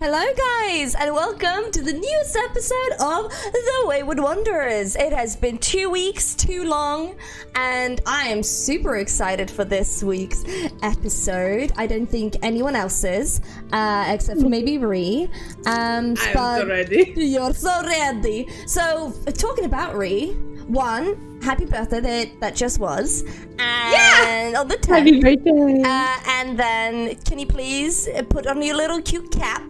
Hello guys, and welcome to the newest episode of The Wayward Wanderers. It has been 2 weeks too long, and I am super excited for this week's episode. I don't think anyone else is, except for maybe Ree. I'm so ready. You're so ready. So, talking about Ree, one, happy birthday that just was, and on the 10th. Happy birthday. And then, can you please put on your little cute cap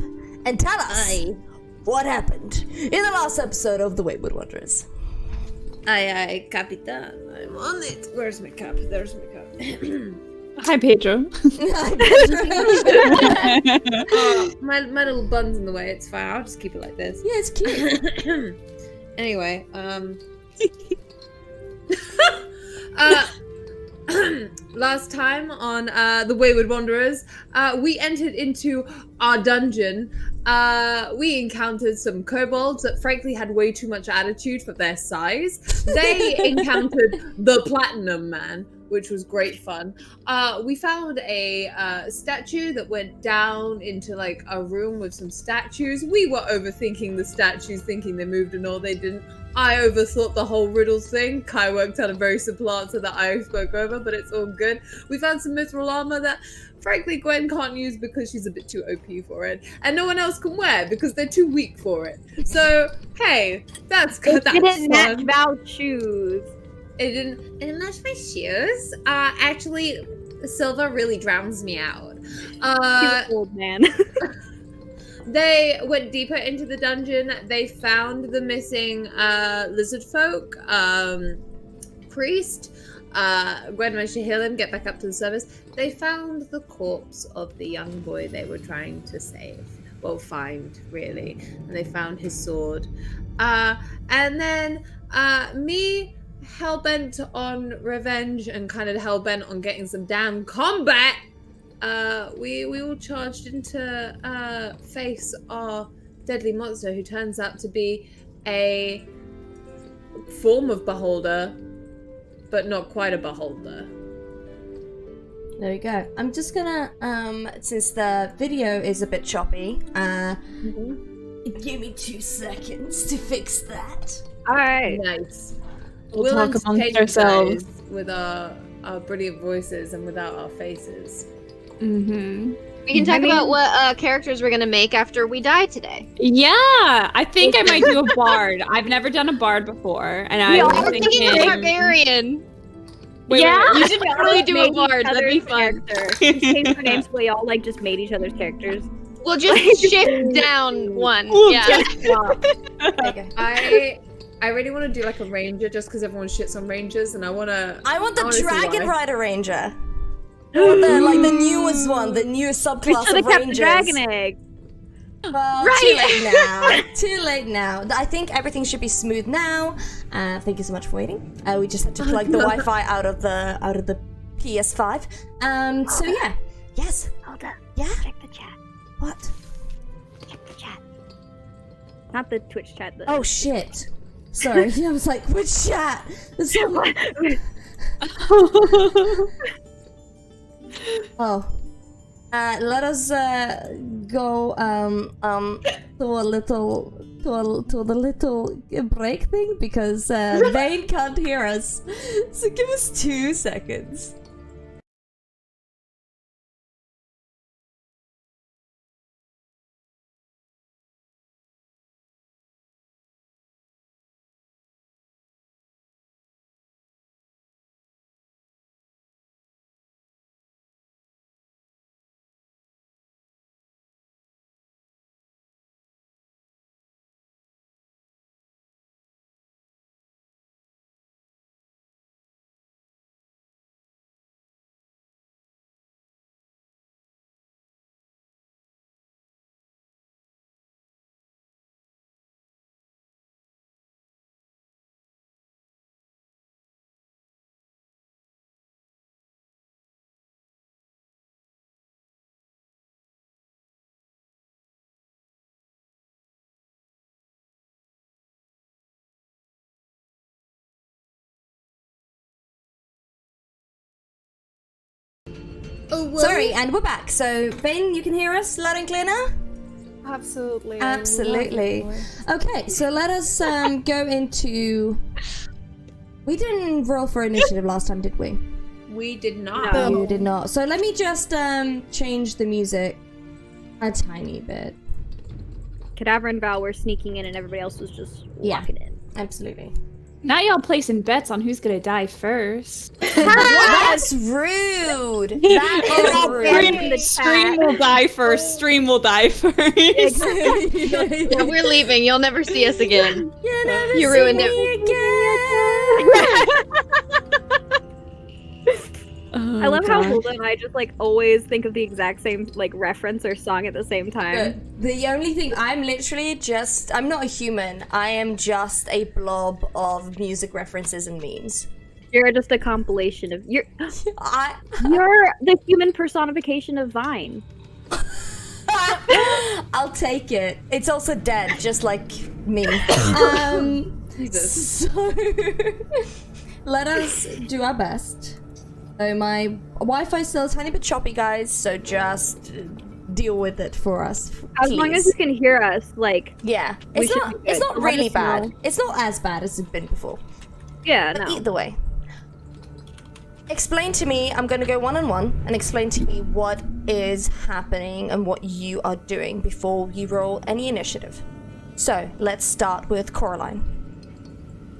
and tell us what happened in the last episode of The Wayward Wanderers? Aye, Capitan. I'm on it. Where's my cap? There's my cap. Hi, Pedro. My little bun's in the way. It's fine. I'll just keep it like this. Yeah, it's cute. Anyway, last time on The Wayward Wanderers, we entered into our dungeon. We encountered some kobolds that frankly had way too much attitude for their size. They encountered the Platinum Man, which was great fun. We found a statue that went down into like a room with some statues. We were overthinking the statues, thinking they moved and all, they didn't. I overthought the whole riddles thing. Kai worked out a very simple answer that I spoke over, but it's all good. We found some mithril armor that, frankly, Gwen can't use because she's a bit too OP for it. And no one else can wear because they're too weak for it. So, hey, that's good. It didn't match Val's shoes. It didn't match my shoes. Actually, silver really drowns me out. He's an old man. They went deeper into the dungeon. They found the missing lizard folk priest. Gwen managed to heal him, get back up to the surface. They found the corpse of the young boy they were trying to save. Well, find, really. And they found his sword. And then me, hell-bent on revenge and kind of hell-bent on getting some damn combat, we all charged into face our deadly monster, who turns out to be a form of beholder, but not quite a beholder. There we go. I'm just gonna, since the video is a bit choppy, give me 2 seconds to fix that. Alright. Nice. We'll talk amongst ourselves with our brilliant voices and without our faces. Mm-hmm. We can talk about what characters we're gonna make after we die today. Yeah, I think I might do a bard. I've never done a bard before, and I was thinking a barbarian. Wait, You should totally do a bard. That'd be fun. We changed our names, so we all like just made each other's characters. We'll just shift down one. Yeah. Okay. I really want to do like a ranger, just because everyone shits on rangers, and I want the Dragon Rider Ranger. Or the newest one, the new subclass of Rangers. The dragon egg. Well, Right. Too late now. I think everything should be smooth now. Thank you so much for waiting. We just had to plug the Wi-Fi out of the PS5. So yeah. Yes. Hold up. Yeah. Check the chat. What? Check the chat. Not the Twitch chat. Oh shit. Sorry. I was like, which chat? Oh. Let us go to the little break thing, because Vane can't hear us. So give us 2 seconds. Oh, Sorry, and we're back. So, Vane, you can hear us loud and clear now? Absolutely. Absolutely. Okay, so let us go into... We didn't roll for initiative last time, did we? We did not. No. You did not. So let me just change the music a tiny bit. Cadaver and Val were sneaking in and everybody else was just walking in. Absolutely. Now y'all placing bets on who's gonna die first. That's rude. That is rude. Stream will die first. Stream will die first. Yeah, we're leaving. You'll never see us again. You never You see ruined me I love how Hulda and I just like always think of the exact same like reference or song at the same time. The only thing, I'm not a human. I am just a blob of music references and memes. You're just a compilation of you're I the human personification of Vine. I'll take it. It's also dead, just like me. Jesus. So let us do our best. So my Wi-Fi is still a tiny bit choppy, guys, so just deal with it for us, As long as you can hear us, like Yeah, we it's should not. be It's good. not Let really us know. bad. It's not as bad as it's been before. yeah, But no. either way, explain to me. I'm going to go one on one and explain to me what is happening and what you are doing before you roll any initiative. So let's start with Coraline.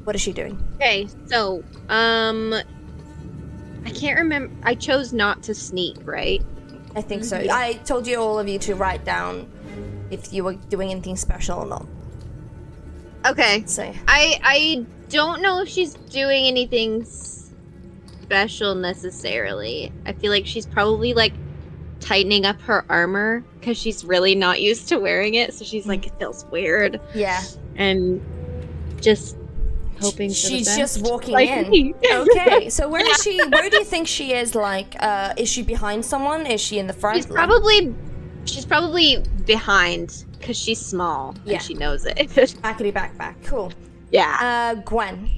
What is she doing? Okay, so, I can't remember. I chose not to sneak, right? I think so. I told you all of you to write down if you were doing anything special or not. Okay. So I don't know if she's doing anything special necessarily. I feel like she's probably like tightening up her armor because she's really not used to wearing it. So she's like, it feels weird, yeah, and just hoping for the she's best. just walking Like in. me. Okay, so where is she? Where do you think she is? Like, is she behind someone? Is she in the front? She's probably behind because she's small Yeah. and she knows it. backity back. Cool. Yeah. Gwen.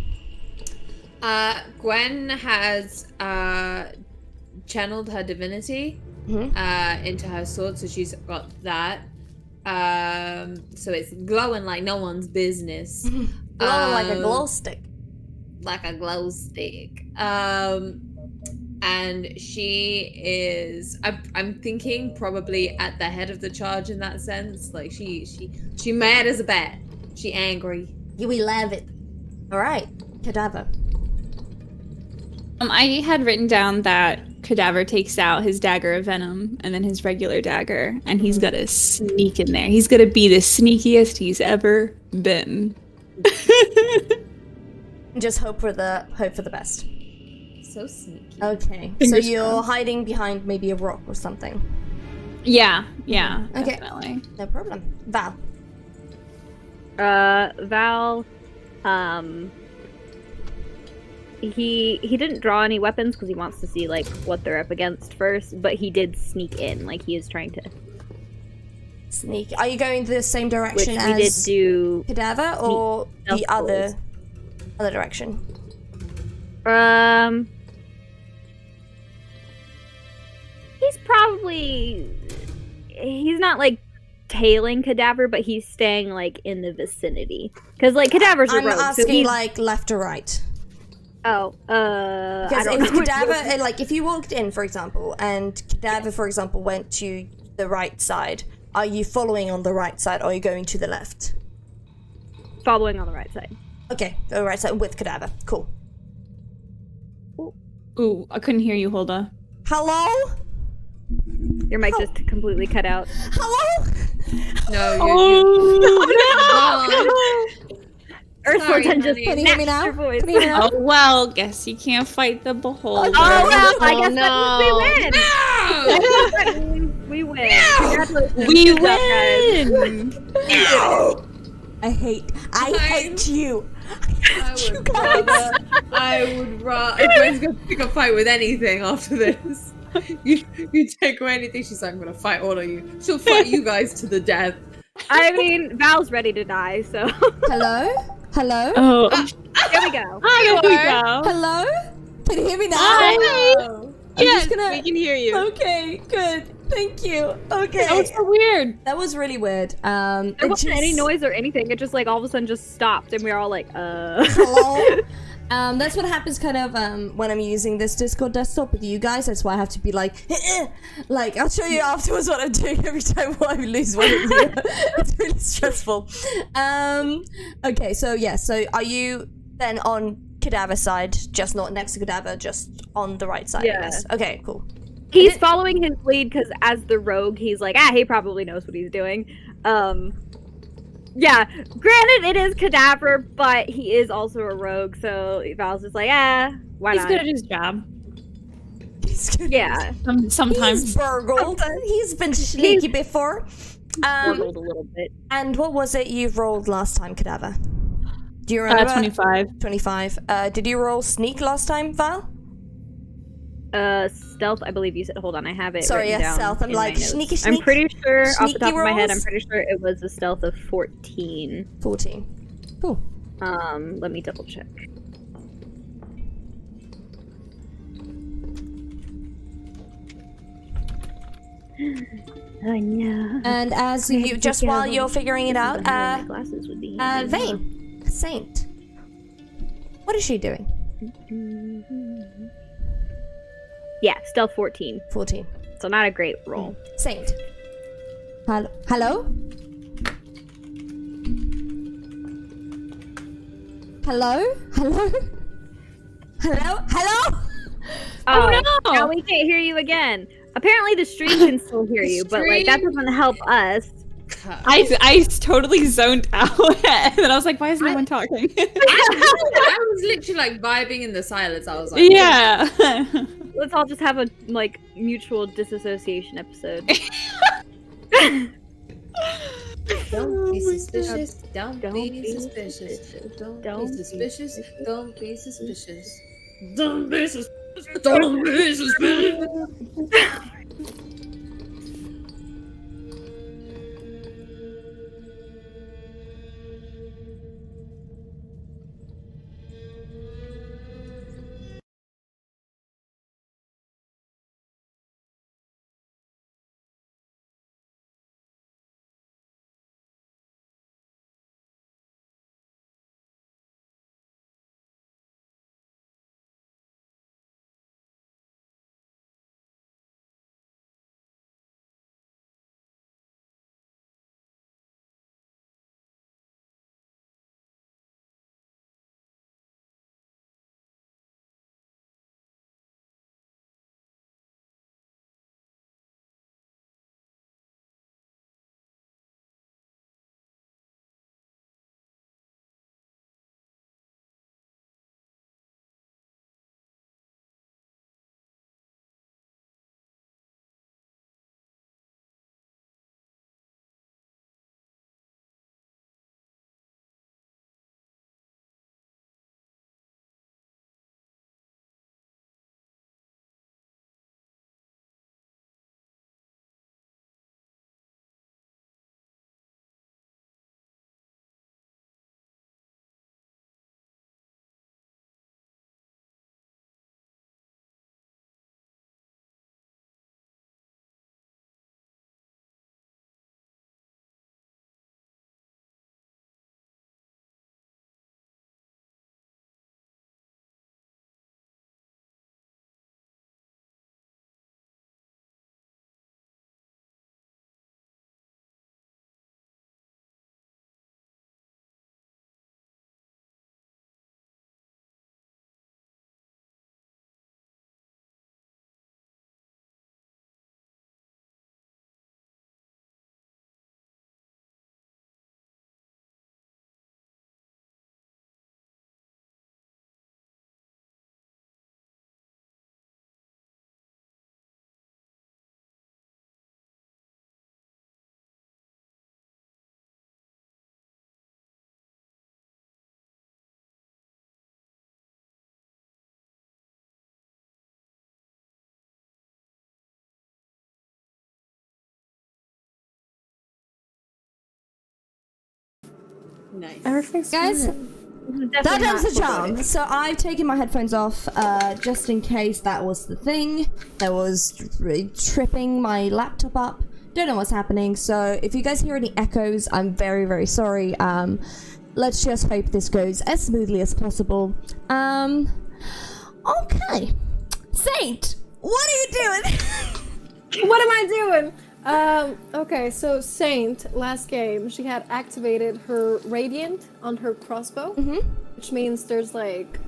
Gwen has channeled her divinity into her sword, so she's got that. So it's glowing like no one's business. Glowing like a glow stick. Like a glow stick. And she is I'm thinking probably at the head of the charge in that sense. Like she mad as a bat. She angry. We love it. Alright, Cadaver. I had written down that Cadaver takes out his dagger of venom and then his regular dagger, and he's gonna sneak in there. He's gonna be the sneakiest he's ever been. Just hope for the best. So sneaky. Okay. So Fingers you're crossed. hiding behind maybe a rock or something. Yeah, Okay. definitely. No problem. Val. Val, he didn't draw any weapons because he wants to see like what they're up against first, but he did sneak in, like he is trying to, Sneak. Are you going the same which direction we did as do. Cadaver or the stealth other direction? He's not like tailing Cadaver, but he's staying like in the vicinity because like Cadaver's a I'm rogue, so asking he's... like left or right. I Because don't if know which Cadaver, way- like if you walked in, for example, and Cadaver, for example, went to the right side, are you following on the right side or are you going to the left? following on the right side. Okay, the right side with Cadaver. Cool. Ooh, I couldn't hear you, Hulda. Hello? Your mic just completely cut out. Hello? No, Ursula's Sorry, just honey. Can you hear me snatched now? your voice. Can you hear me now? Oh well, guess you can't fight the beholder. Oh well, I Oh, guess no. that means we win. We win. Congratulations. We Good job, guys. win! I hate you. I would rather. Gwen's gonna pick a fight with anything after this. You take away anything, she's like, I'm gonna fight all of you. She'll fight you guys to the death. I mean, Val's ready to die, so Hello? Hello? Oh, here we go. there we go. Hello? Can you hear me now? Hi. Oh. I'm Yes, just gonna... we can hear you. Okay, good. Thank you. Okay. That was so weird. That was really weird. There wasn't any noise or anything. It just like all of a sudden just stopped, and we were all like, Hello. That's what happens kind of when I'm using this Discord desktop with you guys. That's why I have to be like, like I'll show you afterwards what I'm doing every time I lose one of you. It's really stressful. Okay, so yeah, so are you then on Cadaver side, just not next to Cadaver, just on the right side? I Yeah. guess. Okay, cool. He's following his lead because as the rogue, he's like, he probably knows what he's doing. Yeah, granted it is Cadaver, but he is also a rogue, so Val's just like, why He's not? good at his job. Yeah, Sometimes. He's burgled. He's been sneaky before. burgled a little bit. And what was it you rolled last time, Cadaver? Do you remember? 25. 25. Did you roll sneak last time, Val? Stealth, I believe you said. Hold on, I have it. Sorry, written yes, down stealth. I'm in my like, notes. sneaky, I'm pretty sure, off the sneaky top of my head, I'm rolls? pretty sure it was a stealth of 14. 14. Cool. Let me double check. Oh no. And as you, just while you're figuring it out, glasses would be Vane, Saint. What is she doing? Yeah, stealth 14. 14. So not a great roll. Saint. Hello? Hello? Hello? Hello? Hello? Hello? Oh no! Now we can't hear you again. Apparently the stream can still hear you, but like that doesn't help us. I totally zoned out, and then I was like, "Why is no one talking?" I was literally like vibing in the silence. I was like, Yeah. Let's all just have a like mutual disassociation episode. Don't be Oh my suspicious. Don't Don't be be suspicious. suspicious. Don't Don't be be suspicious. suspicious. Don't be suspicious. Don't be suspicious. Don't be suspicious. Everything's Guys, That ends the charm. So I've taken my headphones off, just in case that was the thing that was tripping my laptop up. Don't know what's happening. So if you guys hear any echoes, I'm very, very sorry. Let's just hope this goes as smoothly as possible. Okay. Saint, what are you doing? What am I doing? Okay, so Saint, last game, she had activated her Radiant on her crossbow, which means there's like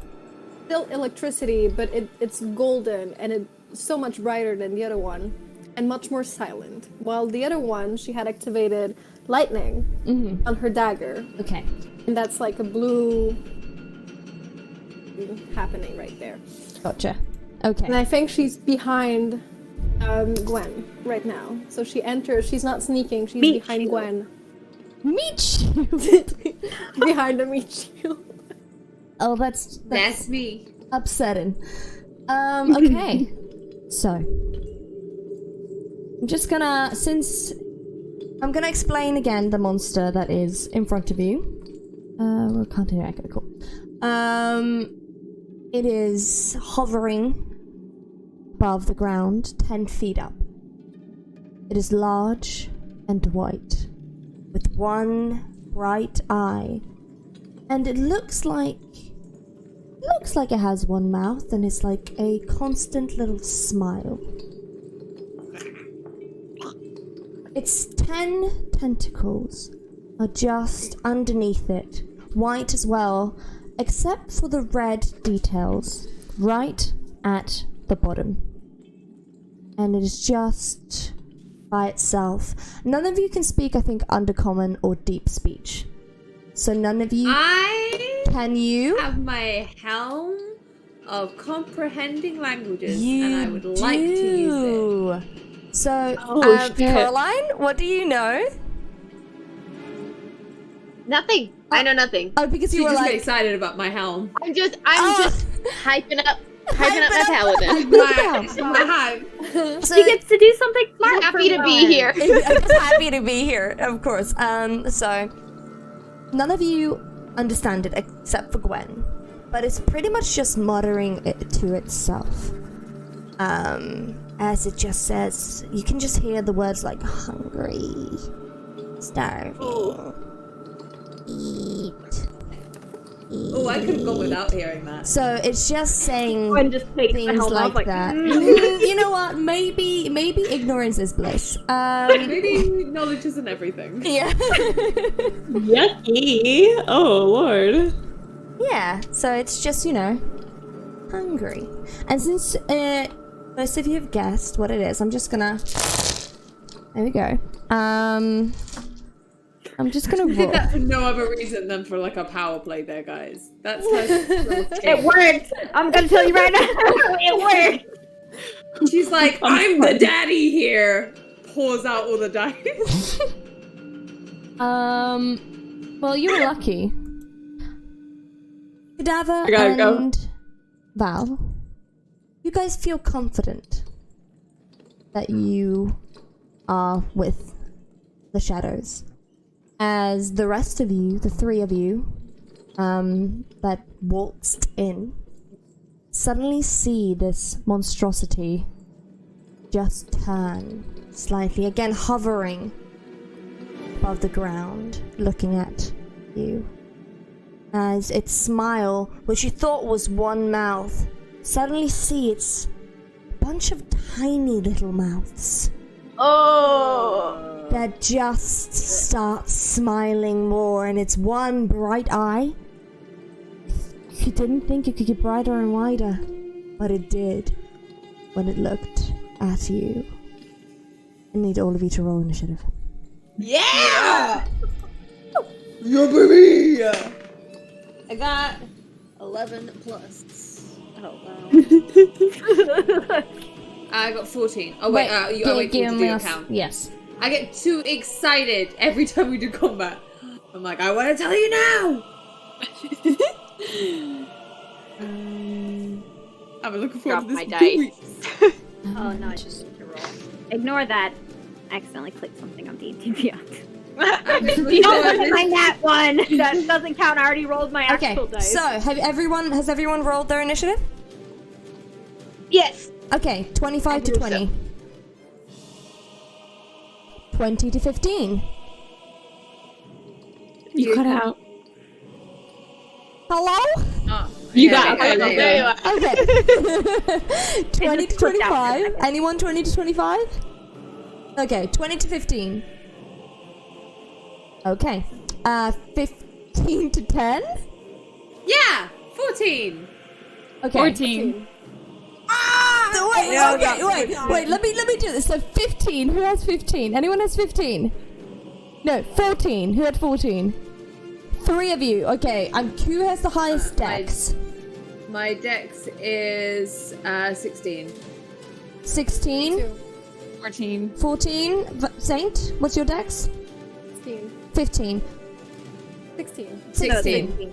still electricity, but it's golden and it's so much brighter than the other one and much more silent. While the other one, she had activated lightning on her dagger. Okay. And that's like a blue happening right there. Gotcha. Okay. And I think she's behind Gwen right now. So she enters, she's not sneaking, she's Meat behind shield. Gwen. Meat shield. Behind the meat shield. Oh, that's That's me. upsetting. Okay. So I'm just gonna, I'm gonna explain again the monster that is in front of you. We'll continue. Okay, cool. It is hovering above the ground, 10 feet up. It is large and white, with one bright eye, and it looks like it has one mouth, and it's like a constant little smile. Its 10 tentacles are just underneath it, white as well, except for the red details right at the bottom. And it is just by itself. None of you can speak, I think, undercommon or deep speech. So none of you can you? Have my helm of comprehending languages, You and I would like to use it. So, Oh, shit. Caroline, what do you know? Nothing. I know nothing. Oh, because She you were just got like, excited about my helm. I'm just hyping up my paladin. My hive. so, She gets to do something smart. Happy for to be once. here. I'm just happy to be here, of course. So, none of you understand it except for Gwen, but it's pretty much just muttering it to itself. As it just says, you can just hear the words like hungry, starving, eat. Oh, I could have gone without hearing that. So it's just saying Gwen just takes the things helm like off, like, that. "Mm." You know what? Maybe ignorance is bliss. Maybe knowledge isn't everything. Yeah. Yucky. Oh, Lord. Yeah. So it's just, hungry. And since most of you have guessed what it is, I'm just gonna. There we go. I'm just gonna I did roll. that for no other reason than for like a power play there, guys. That's It worked. I'm gonna tell you right now. It worked. She's like, I'm the daddy here. Pours out all the dice. Well, you were lucky. Cadaver gotta go. and Val, you guys feel confident that you are with the shadows, as the rest of you, the three of you, that waltzed in, suddenly see this monstrosity just turn slightly, again hovering above the ground, looking at you. As its smile, which you thought was one mouth, suddenly see it's a bunch of tiny little mouths Oh. that just start smiling more, and it's one bright eye. You didn't think it could get brighter and wider, but it did when it looked at you. I need all of you to roll initiative. Yeah! Yeah, baby! I got 11 plus. Oh, wow. I got 14. Oh, wait, you wait to do your count. Yes. I get too excited every time we do combat. I'm like, I want to tell you now! I'm looking forward Drop to my this. dice. Oh no, I just need to roll. Ignore that. I accidentally clicked something on D&D Beyond. Don't look at my nat one. That doesn't count. I already rolled my actual dice. So has everyone rolled their initiative? Yes. Okay, 25 to 20. So. 20 to 15. You cut out. Hello? Oh, You yeah, got it. there you are. Okay. 20 to 25. Anyone 20 to 25? Okay, 20 to 15. Okay. 15 to 10? Yeah, 14. Okay. 14. Wait, let me do this. So 15, who has 15? Anyone has 15? No, 14. Who had 14? 3 of you. Okay, who has the highest dex? My dex is 16. 16? 14. 14? Saint, what's your dex? 16. 15. 16. 16.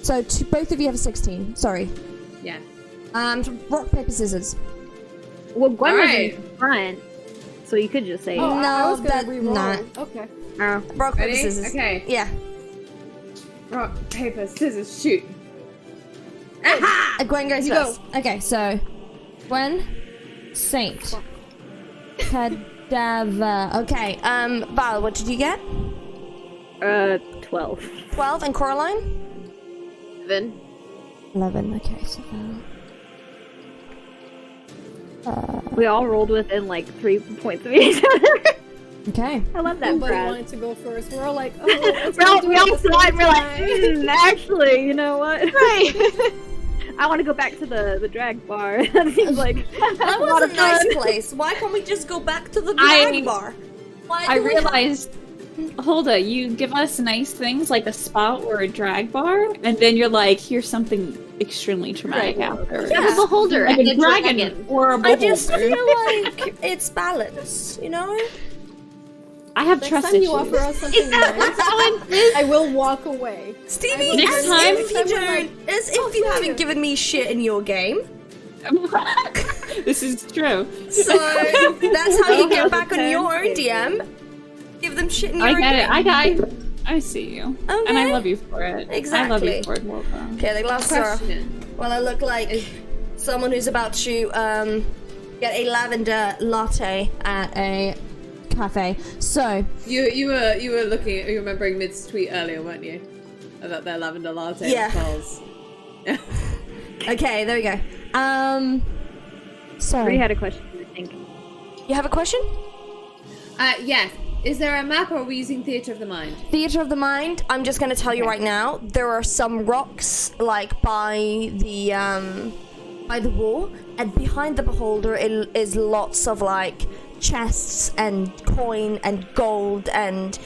So both of you have 16. Sorry. Yeah. Rock, paper, scissors. Well, Gwen was Alright. in front, so you could just say. Oh, I No, was gonna that- re-roll. nah. Okay. Oh. Rock, paper, Ready? scissors. Okay. Yeah. Rock, paper, scissors, shoot. Aha! Gwen goes You go. first. Okay, so Gwen, Saint, Cadaver. Okay, Val, what did you get? 12. 12, and Coraline? 7. 11. Okay, so We all rolled within like 3 points of each other. okay. I love that, Nobody Brad. wanted to go first. We're all like, oh, let's We all, do we it all at the saw it same and we're time. like, actually, you know what? Right. I want to go back to the drag bar. That seems like That a lot was of a nice fun. place. Why can't we just go back to the I- drag bar? Why I do we have- realized, Hulda, you give us nice things like a spot or a drag bar, and then you're like, here's something extremely traumatic after. Yeah. The beholder Like and a the dragon, dragon. or a I beholder. just feel like it's balance, you know? I have Next trust time issues. you offer us something nice, I will walk away. Stevie, Next as time- if you don't, as if you haven't given me shit in your game. This is true. So that's how you get back on your own DM. Give them shit in your I own get it. game. I see you. Okay. And I love you for it. I love you Exactly. for it, Hulda. Okay, the last are. Question. Well, I look like someone who's about to get a lavender latte at a cafe. So You were looking at, you remembering Mid's tweet earlier, weren't you? About their lavender latte Yeah. with pearls. okay, there we go. So We had a question, I think. you have a question? Yes. Is there a map, or are we using Theatre of the Mind? Theater of the Mind. I'm just gonna tell you right now. There are some rocks like by the wall, and behind the beholder is lots of like chests and coin and gold and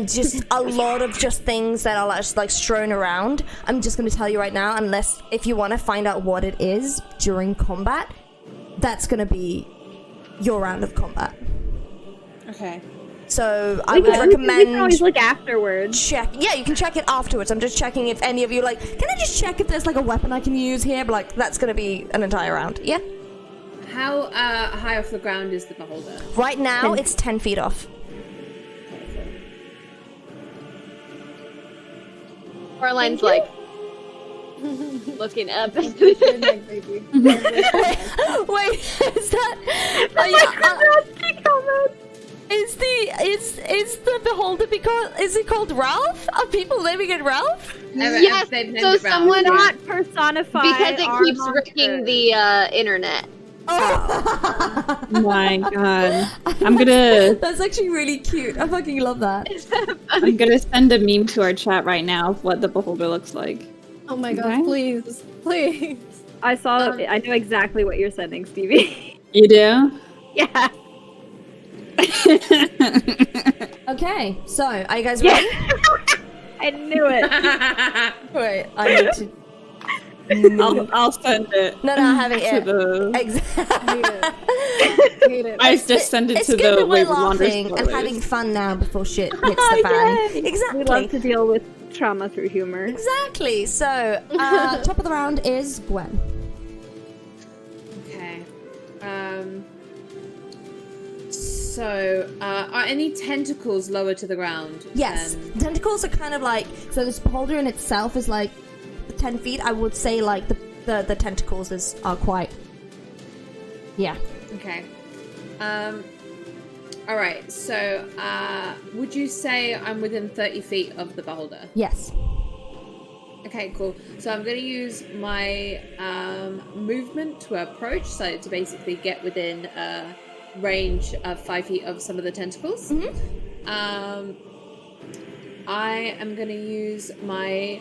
just a lot of just things that are just like strewn around. I'm just gonna tell you right now. Unless if you want to find out what it is during combat, that's gonna be your round of combat. Okay. So I We would can recommend always look afterwards. check. Yeah, you can check it afterwards. I'm just checking if any of you like. Can I just check if there's like a weapon I can use here? But like that's gonna be an entire round. Yeah. How high off the ground is the beholder? Right now it's 10 feet off. Coraline's like looking up. Good night, baby. Wait, is that? Is the beholder because is it called Ralph? Are people naming it Ralph? Yes, They've named so it Ralph, someone yeah. Not personified. because it our keeps monster. wrecking the internet. Oh. My god. I'm gonna That's actually really cute. I fucking love that. send a meme to our chat right now of what the beholder looks like. Oh my Okay. god, please. Please. I saw. I know exactly what you're sending, Stevie. You do? Yeah. Okay, so are you guys ready? I knew it. Wait, I need to. I'll send it. No, I'm having to it. the. Exactly. Hate it. I just send it It's to good the that we're Wayward Wanderers laughing and spoilers. having fun now before shit hits the fan. Yay! Exactly. We love to deal with trauma through humor. Exactly. So, top of the round is Gwen. Okay. So, are any tentacles lower to the ground? Yes, tentacles are kind of like, so this beholder in itself is like 10 feet. I would say like the tentacles are quite, yeah. Okay. All right. So, would you say I'm within 30 feet of the beholder? Yes. Okay, cool. So I'm going to use my movement to approach, so to basically get within range of 5 feet of some of the tentacles. I am going to use my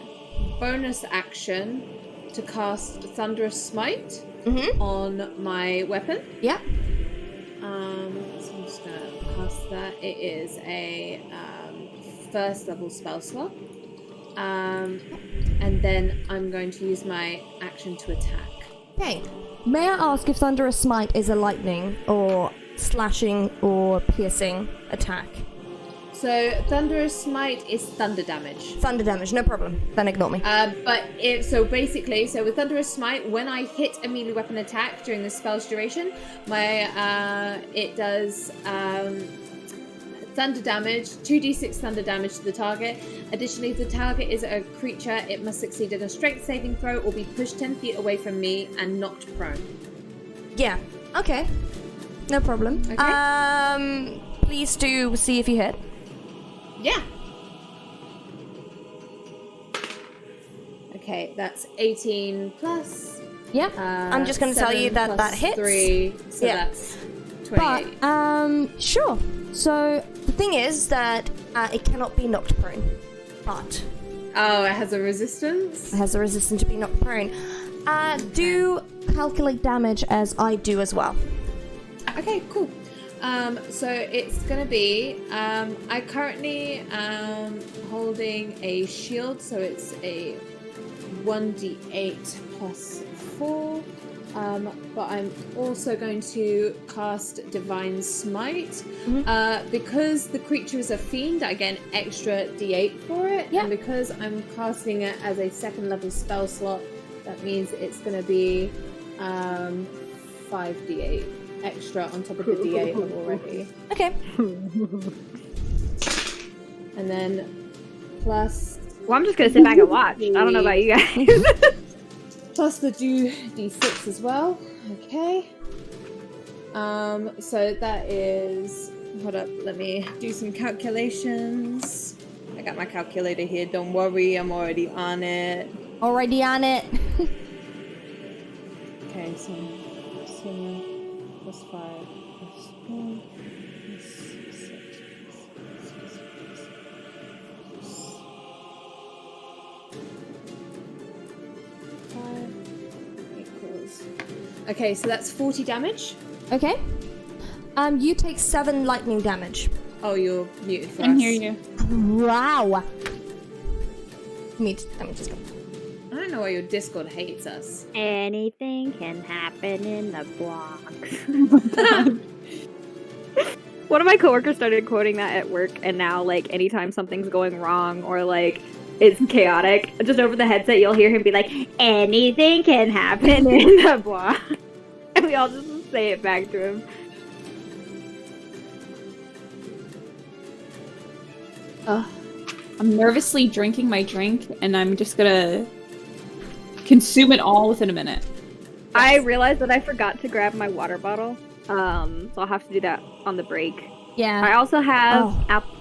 bonus action to cast Thunderous Smite on my weapon. Yeah. So I'm just going to cast that. It is a first level spell slot. And then I'm going to use my action to attack. Okay. May I ask if Thunderous Smite is a lightning or slashing or piercing attack? So Thunderous Smite is thunder damage. Thunder damage, no problem. Then ignore me. So with Thunderous Smite, when I hit a melee weapon attack during the spell's duration, it does thunder damage, 2d6 thunder damage to the target. Additionally, if the target is a creature, it must succeed at a strength saving throw or be pushed 10 feet away from me and knocked prone. Yeah. Okay. No problem. Okay. Please do see if you hit. Yeah. Okay, that's 18 plus. Yeah. I'm just going to tell you that that hits. 3, so Yeah. that's 28. But, sure. So, the thing is that it cannot be knocked prone. But Oh, it has a resistance? it has a resistance to be knocked prone. Do calculate damage as I do as well. Okay, cool. So it's gonna be, I currently am holding a shield, so it's a 1d8 plus 4. But I'm also going to cast Divine Smite. Because the creature is a fiend, I get an extra d8 for it. Yeah. And because I'm casting it as a second level spell slot, that means it's going to be 5d8 extra on top of the d8 I've already. Okay. And then plus... Well, I'm just gonna sit back and watch. I don't know about you guys. Plus the d6 as well. Okay. So that is... Hold up, let me do some calculations. I got my calculator here, don't worry, I'm already on it. Already on it. Okay, so plus 5 plus 1 plus 6 5 equals... Okay, so that's 40 damage. Okay. You take 7 lightning damage. Oh, you're muted for I can us. hear you. Wow. Let me just go. I don't know why your Discord hates us. Anything can happen in the Bronx. One of my coworkers started quoting that at work, and now, like, anytime something's going wrong or, like, it's chaotic, just over the headset, you'll hear him be like, anything can happen in the Bronx. And we all just say it back to him. I'm nervously drinking my drink, and I'm just gonna consume it all within a minute. I realized that I forgot to grab my water bottle, so I'll have to do that on the break. Yeah. I also have apple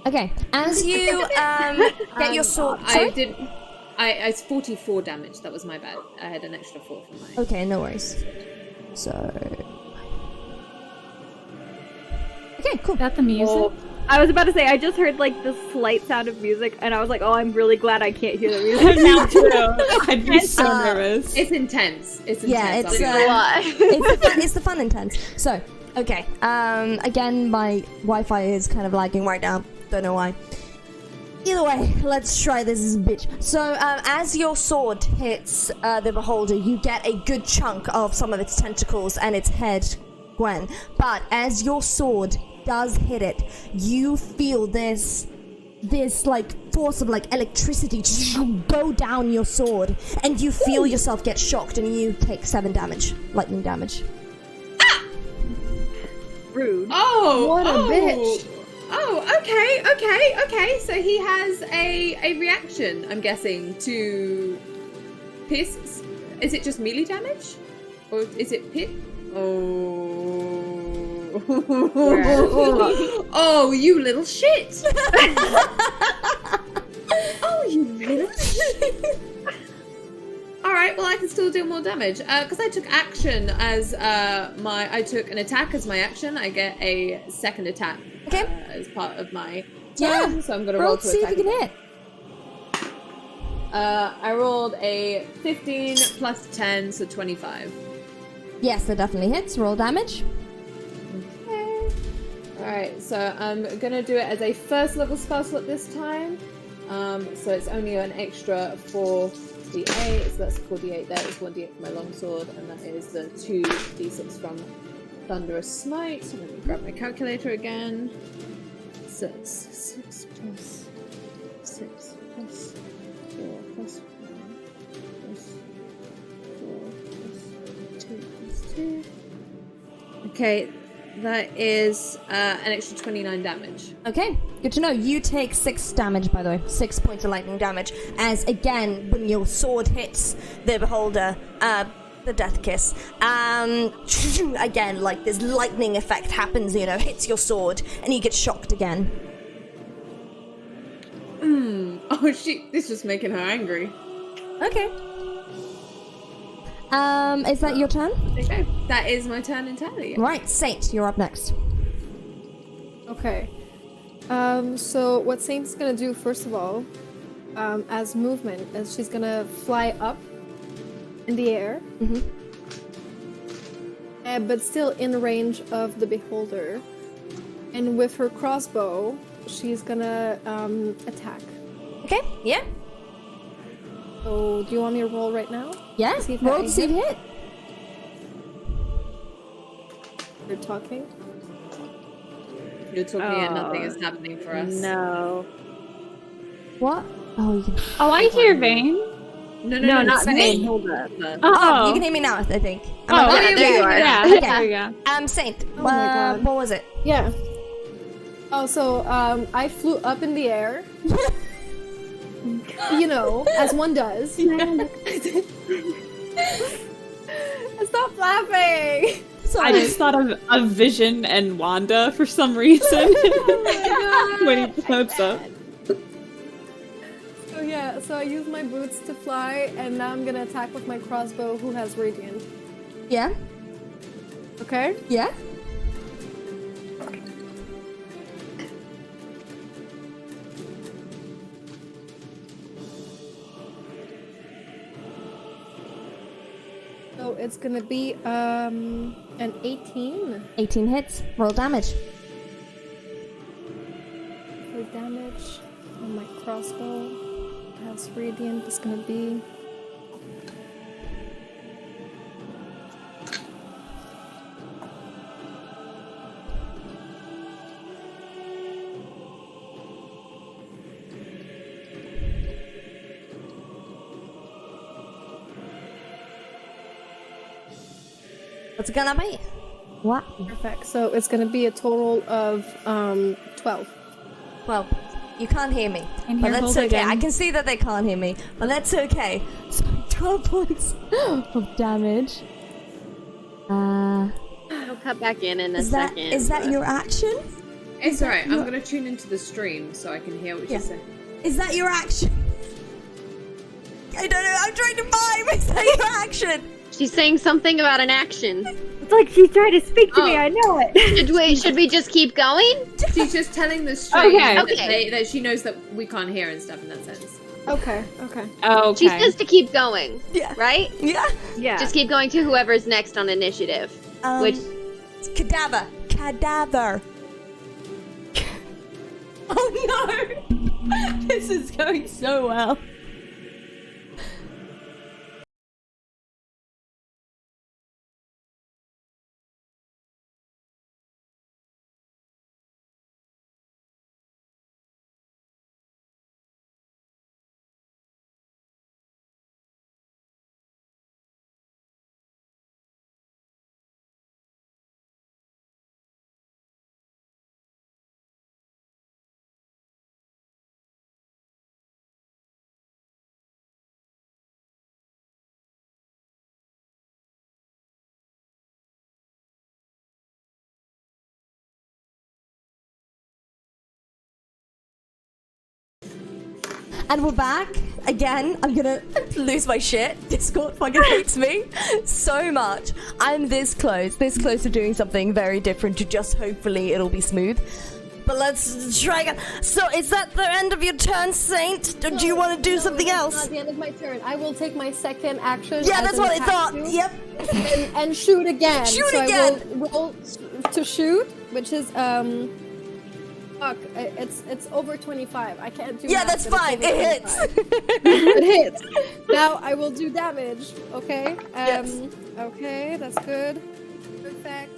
Okay, as you get your sword. Sorry? It's 44 damage. That was my bad. I had an extra 4 for mine. Okay, no worries. So. Okay, cool. Got the music. Oh, I was about to say, I just heard like the slight sound of music, and I was like, oh, I'm really glad I can't hear the music now too. I'd be so nervous. It's intense. It's intense. Yeah, it's a lot. it's the fun intense. So, okay. Again, my Wi-Fi is kind of lagging right now. Don't know why. Either way, let's try this bitch. So, as your sword hits the beholder, you get a good chunk of some of its tentacles and its head, Gwen. But as your sword does hit it, you feel this like force of like electricity go down your sword, and you feel yourself get shocked, and you take 7 damage, lightning damage. Rude. Oh, What a bitch. Oh, okay. So he has a reaction, I'm guessing, to pierce. Is it just melee damage? Or is it pit? Oh. Oh, you little shit. Oh, you little shit. Alright, well I can still do more damage. Because I took action as I took an attack as my action. I get a second attack as part of my turn. So I'm gonna roll to see attack. if you can hit. I rolled a 15 plus 10, so 25. Yes, that definitely hits. Roll damage. Okay. Alright, so I'm gonna do it as a first level spell slot this time. So it's only an extra 4d8, so that's 4d8 there. It's 1d8 for my longsword, and that is the 2d6 from Thunderous Smite. So let me grab my calculator again. So it's 6 plus 6 plus 4 plus 1 plus 4 plus 2 plus 2. Okay, that is an extra 29 damage. Okay, good to know. You take 6 damage, by the way. 6 points of lightning damage. As again, when your sword hits the beholder, the death kiss, again, like this lightning effect happens, hits your sword, and you get shocked again. Oh, this is just making her angry. Okay. Is that your turn? Okay, that is my turn entirely. Yeah. Right, Saint, you're up next. Okay. So what Saint's gonna do first of all, as movement, is she's gonna fly up in the air, but still in range of the beholder. And with her crossbow, she's gonna attack. Okay, yeah. So do you want me to roll right now? Yeah, See if roll I to see if you hit. You're talking? You're talking and nothing is happening for us. No. What? Oh, you can... Oh, I hear Vane. No, not Vane. me. Hold up. Oh, you can hear me now, I think. Oh, yeah, there you are. Yeah, Okay. there we go. Saint, Oh my God. what was it? Yeah. Oh, so I flew up in the air. As one does. Stop laughing! I just thought of Vision and Wanda for some reason when he pops up. So I use my boots to fly, and now I'm gonna attack with my crossbow, who has radiant. Yeah? Okay? Yeah? So it's gonna be an 18 18 hits. Roll damage. for damage on my crossbow. Has radiant. It's gonna be What's it gonna be? What? perfect. So it's gonna be a total of 12. Well, you can't hear me. And But here, that's hold it okay. again. I can see that they can't hear me. But that's okay. So 12 points of damage. I'll cut back in a Is that second. is that but- your action? It's alright. I'm gonna tune into the stream so I can hear what she's saying. Is that your action? I don't know. I'm trying to mime. Is that your action? She's saying something about an action. It's like she's trying to speak to me. I know it. Should we just keep going? She's just telling the stream Okay. that she knows that we can't hear and stuff in that sense. Okay. Oh, okay. She says to keep going. Yeah. Right? Yeah. Yeah. Just keep going to whoever's next on initiative. Which It's cadaver. Oh no! This is going so well. And we're back again. I'm gonna lose my shit. Discord fucking hates me so much. I'm this close to doing something very different to just hopefully it'll be smooth. But let's try again. So is that the end of your turn, Saint? Do you want to do something else? Not the end of my turn. I will take my second action. Yeah, as that's an what I attack thought. too, Yep. and shoot again. Shoot so again. I will roll to shoot, which is fuck, it's over 25. I can't do Yeah, math, that's but fine. it's over It hits. 25. It hits. Now I will do damage. Okay. Yes. Okay, that's good. Perfect.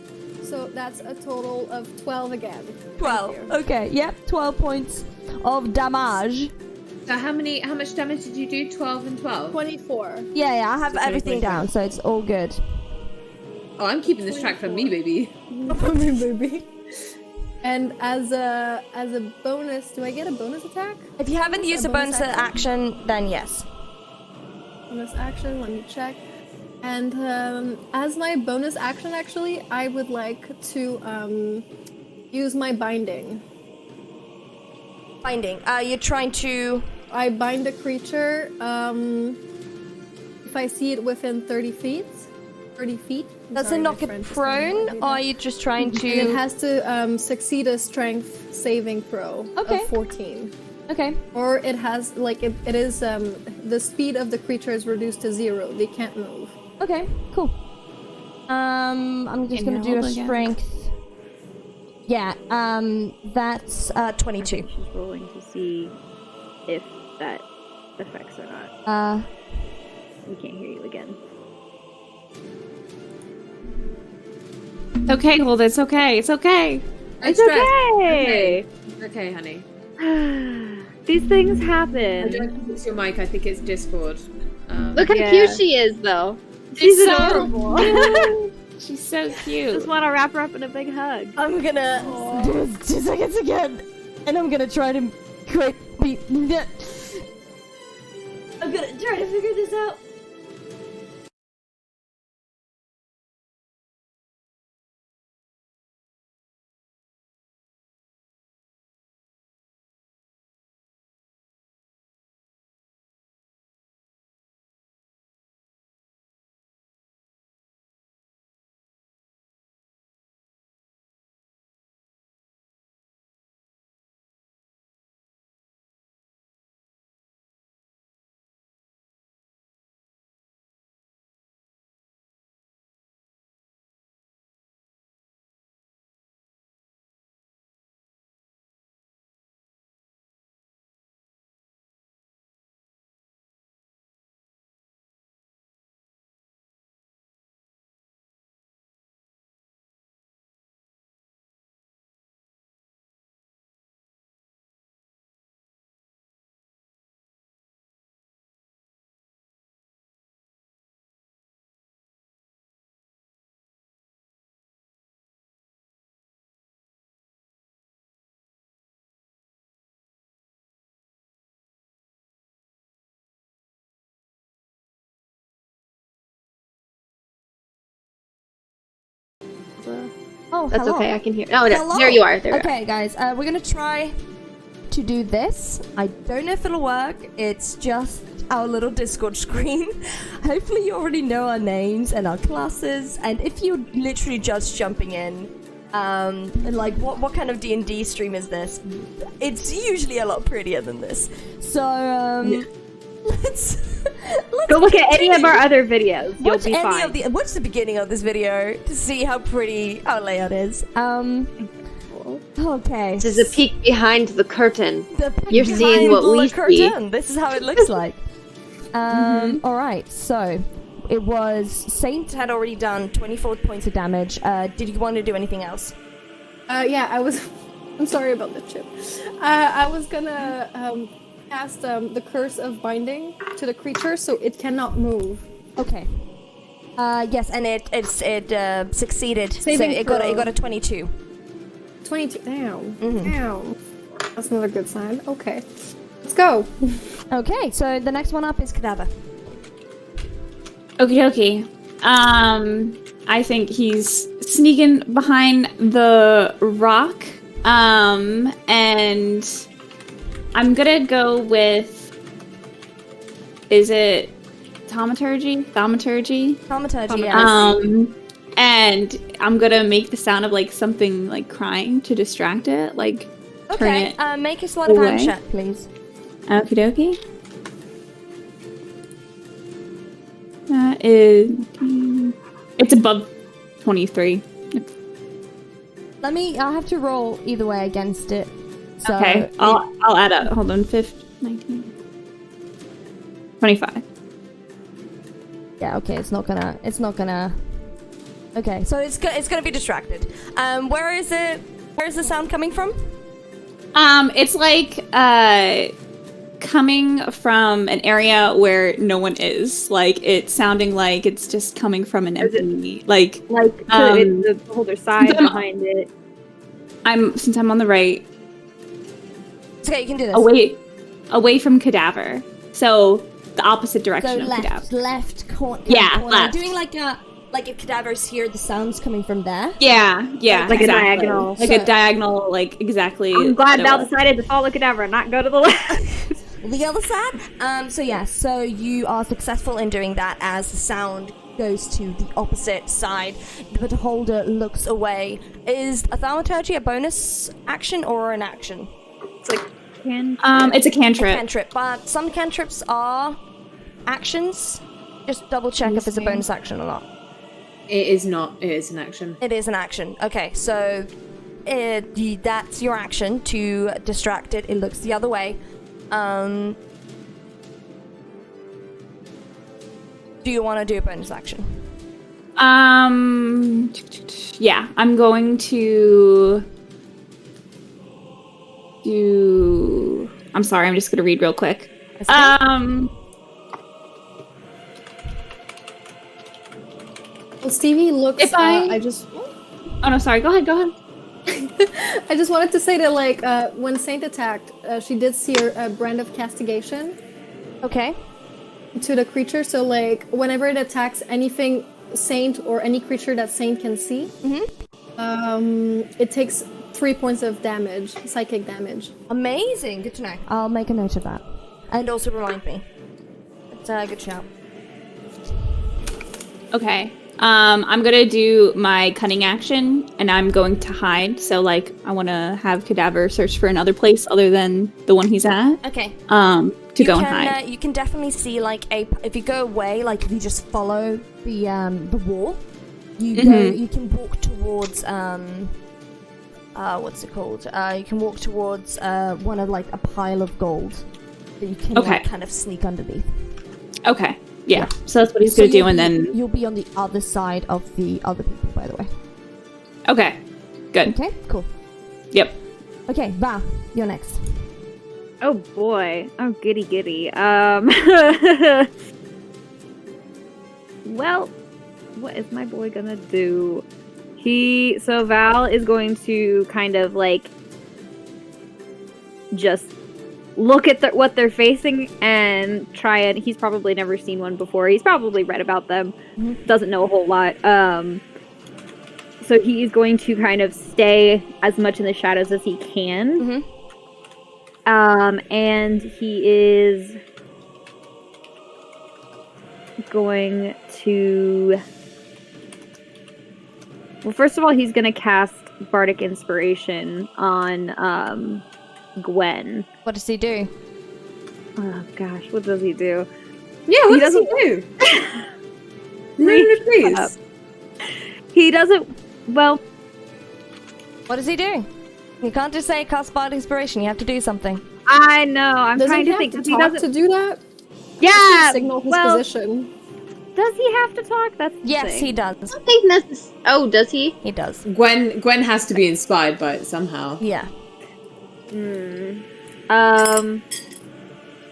So that's a total of 12 again. 12. Thank you. Okay. Yep. 12 points of damage. So how much damage did you do? 12 and 12? 24. Yeah. I have everything down, so it's all good. Oh, I'm keeping this track for me, baby. Baby. And as a bonus, do I get a bonus attack? If you haven't used a bonus action, then yes. Bonus action, let me check. And as my bonus action, actually, I would like to use my binding. Binding. You're trying to... I bind a creature if I see it within 30 feet. 30 feet. Does it knock it prone, or are you just trying to... And it has to succeed a strength saving throw Okay. of 14. Okay. Or it has, like, it is, the speed of the creature is reduced to 0. They can't move. Okay, cool. I'm just gonna do a strength. Yeah, that's 22. She's rolling to see if that affects or not. We can't hear you again. Okay, well, that's okay. It's okay. It's okay. Okay, honey. These things I happen. don't think it's your mic. I think it's Discord. Look how Yeah. cute she is, though. She's so adorable. She's so cute. Just want to wrap her up in a big hug. I'm gonna do it 2 seconds again, and I'm gonna try to create... I'm gonna try to figure this out. Oh, That's hello. okay. I can hear. Oh, no, Hello. there you are. There you Okay, guys, we're gonna try to do this. I don't know if it'll work. It's just our little Discord screen. Hopefully you already know our names and our classes, and if you're literally just jumping in, and like what kind of D&D stream is this? It's usually a lot prettier than this. So let's Go look at any of continue. our other videos. You'll Watch be any fine. of the watch the beginning of this video to see how pretty our layout is. Okay. This is a peek behind the curtain. The peek You're seeing behind what the we see. curtain. This is how it looks like. All right. So it was Saint had already done 24 points of damage. Did you want to do anything else? Yeah, I'm sorry about the chip. I was gonna cast the curse of binding to the creature so it cannot move. Okay. Yes, and it succeeded. Saving so it throw. got a 22. 22. Damn. Mhm. Damn. That's not a good sign. Okay. Let's go. Okay. So the next one up is Cadaver. Okie dokie. I think he's sneaking behind the rock. And I'm gonna go with. Is it thaumaturgy? Thaumaturgy. Yes. And I'm gonna make the sound of like something like crying to distract it, like turn Okay. it. Make a sleight of hand away. check, please. Okie dokie. That is. It's above 23. I'll have to roll either way against it. So Okay, I'll add up. Hold on, 15, 19, 25. Yeah, okay, it's not gonna. Okay, so it's gonna be distracted. Where is it? Where's the sound coming from? It's like coming from an area where no one is. Like it's sounding like it's just coming from an empty. Like the beholder side since I'm- behind it. since I'm on the right, It's okay, you can do this. away from Cadaver. So the opposite So direction of Cadaver. left corner. Yeah, corner. left. Doing like if Cadaver's here, the sound's coming from there. Yeah, Like a exactly. diagonal. Like So- a diagonal, like exactly. I'm glad that it Val was. decided to follow Cadaver and not go to the left. The other side. So you are successful in doing that as the sound goes to the opposite side. The beholder looks away. Is a thaumaturgy a bonus action or an action? It's like It's a A cantrip. cantrip, but some cantrips are actions. Just double check if it's a bonus action or not. It is not. It is an action. It is an action. Okay, so that's your action to distract it. It looks the other way. Do you want to do a bonus action? Yeah, I'm going to do. I'm sorry, I'm just gonna read real quick. Well, Stevie looks. If I- Oh no, sorry. Go ahead. I just wanted to say that, like, when Saint attacked, she did see a brand of castigation Okay. to the creature. So, like, whenever it attacks anything Saint or any creature that Saint can see, it takes 3 points of damage, psychic damage. Amazing. Good to know. I'll make a note of that. And also remind me. It's a good shout. Okay. I'm gonna do my cunning action, and I'm going to hide. So, like, I want to have Cadaver search for another place other than the one he's at. Okay. To go and hide. You can definitely see, like, if you go away, like, if you just follow the wall, you you can walk towards what's it called? You can walk towards one of, like, a pile of gold that you can like, kind of sneak underneath. Okay. Yeah. So that's what he's gonna do, and then you'll be on the other side of the other people, by the way. okay, good. Okay, cool. Yep. Okay, Val, you're next. Oh boy. Oh giddy giddy. Well, what is my boy gonna do? So Val is going to kind of like just look at what they're facing and try it. He's probably never seen one before. He's probably read about them. Doesn't know a whole lot. so he is going to kind of stay as much in the shadows as he can. And he is going to... Well, first of all, he's going to cast Bardic Inspiration on Gwen. What does he do? Oh gosh, what does he do? Yeah, what does he do? Please. He doesn't. Well, What does he do? You can't just say cast Bardic Inspiration. You have to do something. I know. I'm Does trying he to think. have He to talk doesn't. to do that? Yeah. Signal his well, position. does he have to talk? That's the Yes, thing. he does. I don't think Oh, does he? He does. Gwen has to be inspired by it somehow. Yeah.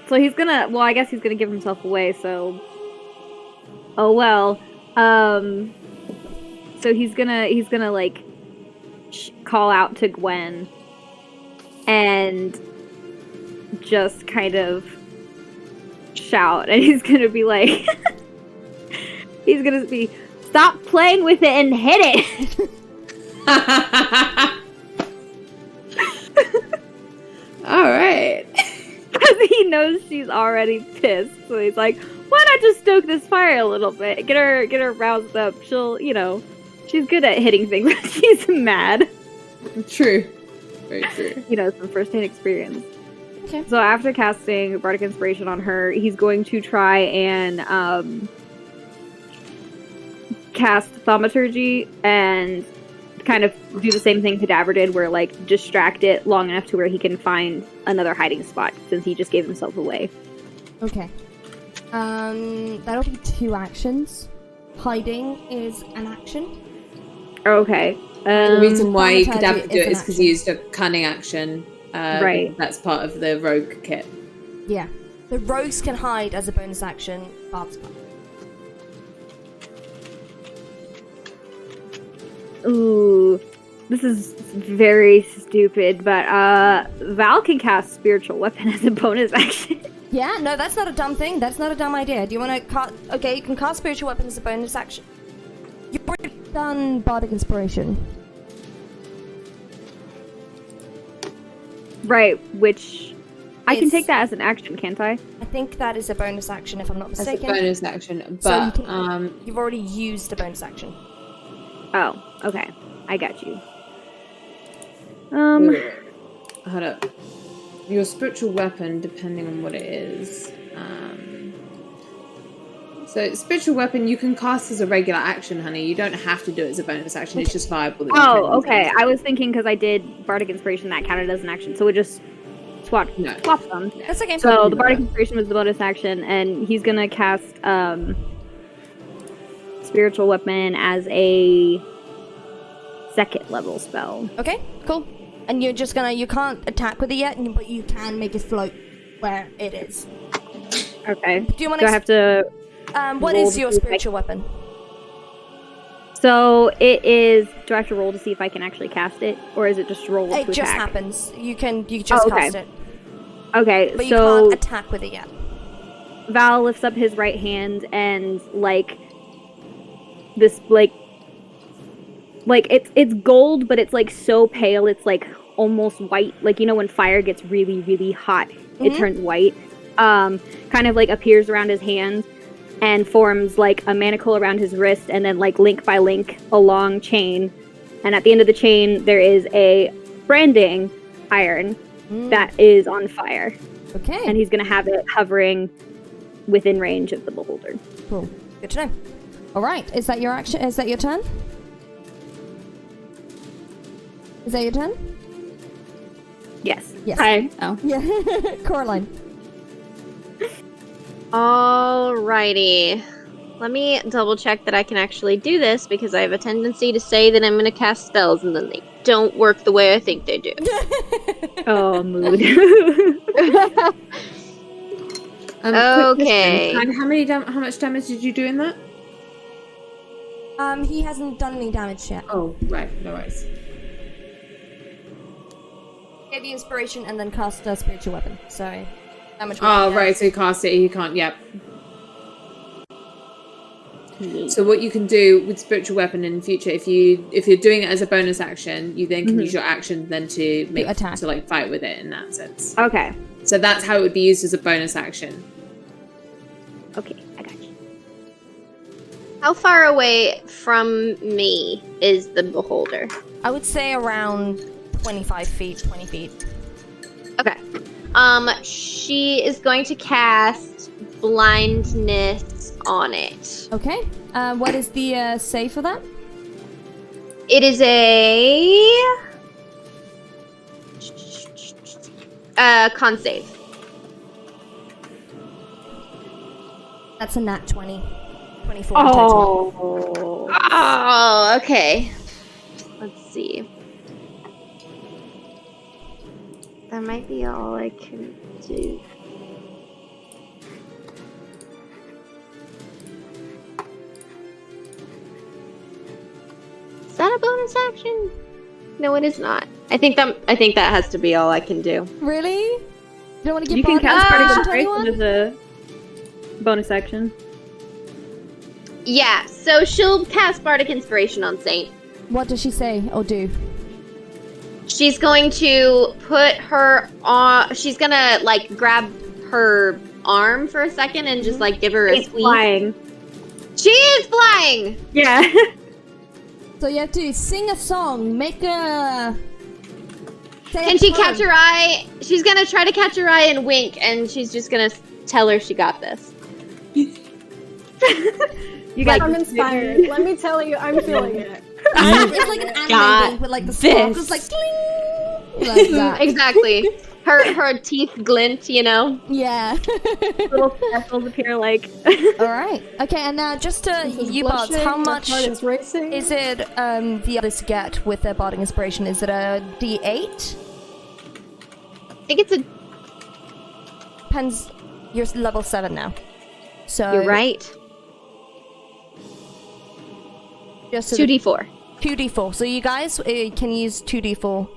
So he's gonna. Well, I guess he's gonna give himself away. So. Oh well. So he's gonna like call out to Gwen and just kind of shout, and he's gonna be like, he's gonna be, stop playing with it and hit it. All right. Because he knows she's already pissed, so he's like, why not just stoke this fire a little bit, get her roused up. She'll, she's good at hitting things when she's mad. True. Very true. Some first-hand experience. Okay. So after casting Bardic Inspiration on her, he's going to try and cast Thaumaturgy and kind of do the same thing Cadaver did, where like distract it long enough to where he can find another hiding spot, since he just gave himself away. Okay. That'll be 2 actions. Hiding is an action. Okay. The reason why Thaumaturgy Cadaver could do is it an is because he used a cunning action. Right. That's part of the rogue kit. Yeah. The rogues can hide as a bonus action. Bards can't. Ooh, this is very stupid, but Val can cast Spiritual Weapon as a bonus action. Yeah, no, that's not a dumb thing. That's not a dumb idea. Do you want to cast... Okay, you can cast Spiritual Weapon as a bonus action. You've already done Bardic Inspiration. Right, which I can It's- take that as an action, can't I? I think that is a bonus action, if I'm not That's a mistaken. bonus action. So you But can- You've already used a bonus action. Oh, okay. I got you. wait. Hold up. Your spiritual weapon, depending on what it is. So spiritual weapon you can cast as a regular action, honey. You don't have to do it as a bonus action. It's just viable. that you can Oh, use okay. it. I was thinking because I did Bardic Inspiration, that counted as an action, so we just swap No. them. That's okay. So the Bardic Inspiration was the bonus action, and he's gonna cast Spiritual Weapon as a 2nd level spell. Okay, cool. And you're just gonna... You can't attack with it yet, but you can make it float where it is. Okay. Do you want Do I have to? What roll is to your see if I- spiritual weapon? So it is. Do I have to roll to see if I can actually cast it, or is it just roll to It attack? just happens. You just Oh, okay. cast it. Okay, But you so can't attack with it yet. Val lifts up his right hand and like this like it's gold, but it's like so pale it's like almost white. Like when fire gets really, really hot, it turns white. Kind of like appears around his hand and forms like a manacle around his wrist, and then like link by link a long chain. And at the end of the chain there is a branding iron that is on fire. Okay. And he's gonna have it hovering within range of the beholder. Cool. Good to know. All right. Is that your action? Is that your turn? Is that your turn? Yes. Yes. Hi. Oh. Yeah. Coraline. Alrighty. Let me double check that I can actually do this, because I have a tendency to say that I'm going to cast spells and then they don't work the way I think they do. Oh, mood. Quick Okay. question. How much damage did you do in that? He hasn't done any damage yet. Oh, right. No worries. Gave you inspiration and then cast a spiritual weapon. So, how much? Oh, right. So you cast it. You can't. Yep. So what you can do with spiritual weapon in the future, if you're doing it as a bonus action, you then can use your action then to make attack. to like fight with it in that sense. Okay. So that's how it would be used as a bonus action. Okay, I got you. How far away from me is the beholder? I would say around 25 feet, 20 feet. Okay. She is going to cast blindness on it. Okay. What is the save for that? It is a con save. That's a nat 20. 24 in total. Oh, okay. Let's see. That might be all I can do. Is that a bonus action? No, it is not. I think that has to be all I can do. Really? You don't want to give You can bonus cast Bardic action to Inspiration anyone? as a bonus action. Yeah, so she'll cast Bardic Inspiration on Saint. What does she say or do? She's going to put her on. She's gonna like grab her arm for a second and just like give her a It's squeeze. flying. She is flying. Yeah. So you have to sing a song, make a... Can she catch her eye? She's gonna try to catch her eye and wink, and she's just gonna tell her she got this. You got I'm inspired. Let me tell you, I'm feeling it. It's like an anime got thing with like the sparkles like cling, like that. Exactly. Her teeth glint, you know. Yeah. little sparkles appear like. All right. Okay, and now just to you bots, how much is racing? is it the others get with their Bardic Inspiration? Is it a D8? I think it's a. Depends. You're level 7 now. So You're right. Just 2d4. 2d4. So you guys can use 2d4.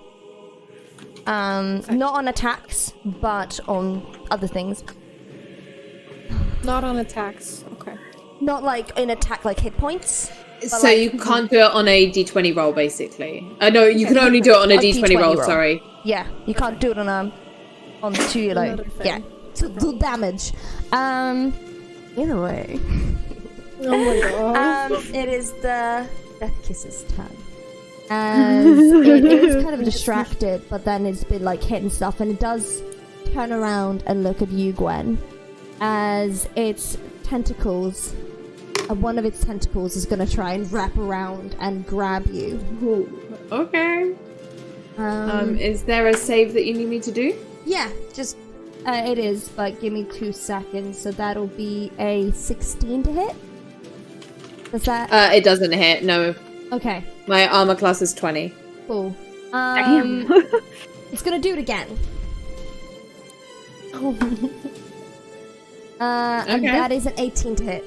Not on attacks, but on other things. Not on attacks. Okay. Not like in attack, like hit points. So like- you can't do it on a d20 roll, basically. No, you can only do it on a d20 roll. Sorry. Yeah, you can't do it on two, like, Another thing. yeah, to do damage. Either way. Oh my god. It is the Death Kiss's turn. As it is kind of distracted, but then it's been like hitting stuff, and it does turn around and look at you, Gwen, as its tentacles, one of its tentacles is going to try and wrap around and grab you. Ooh, okay. Is there a save that you need me to do? Yeah, just it is, but give me 2 seconds. So that'll be a 16 to hit. Does that? It doesn't hit. No, Okay, my armor class is 20. cool. Damn. It's gonna do it again. And Okay. that is an 18 to hit.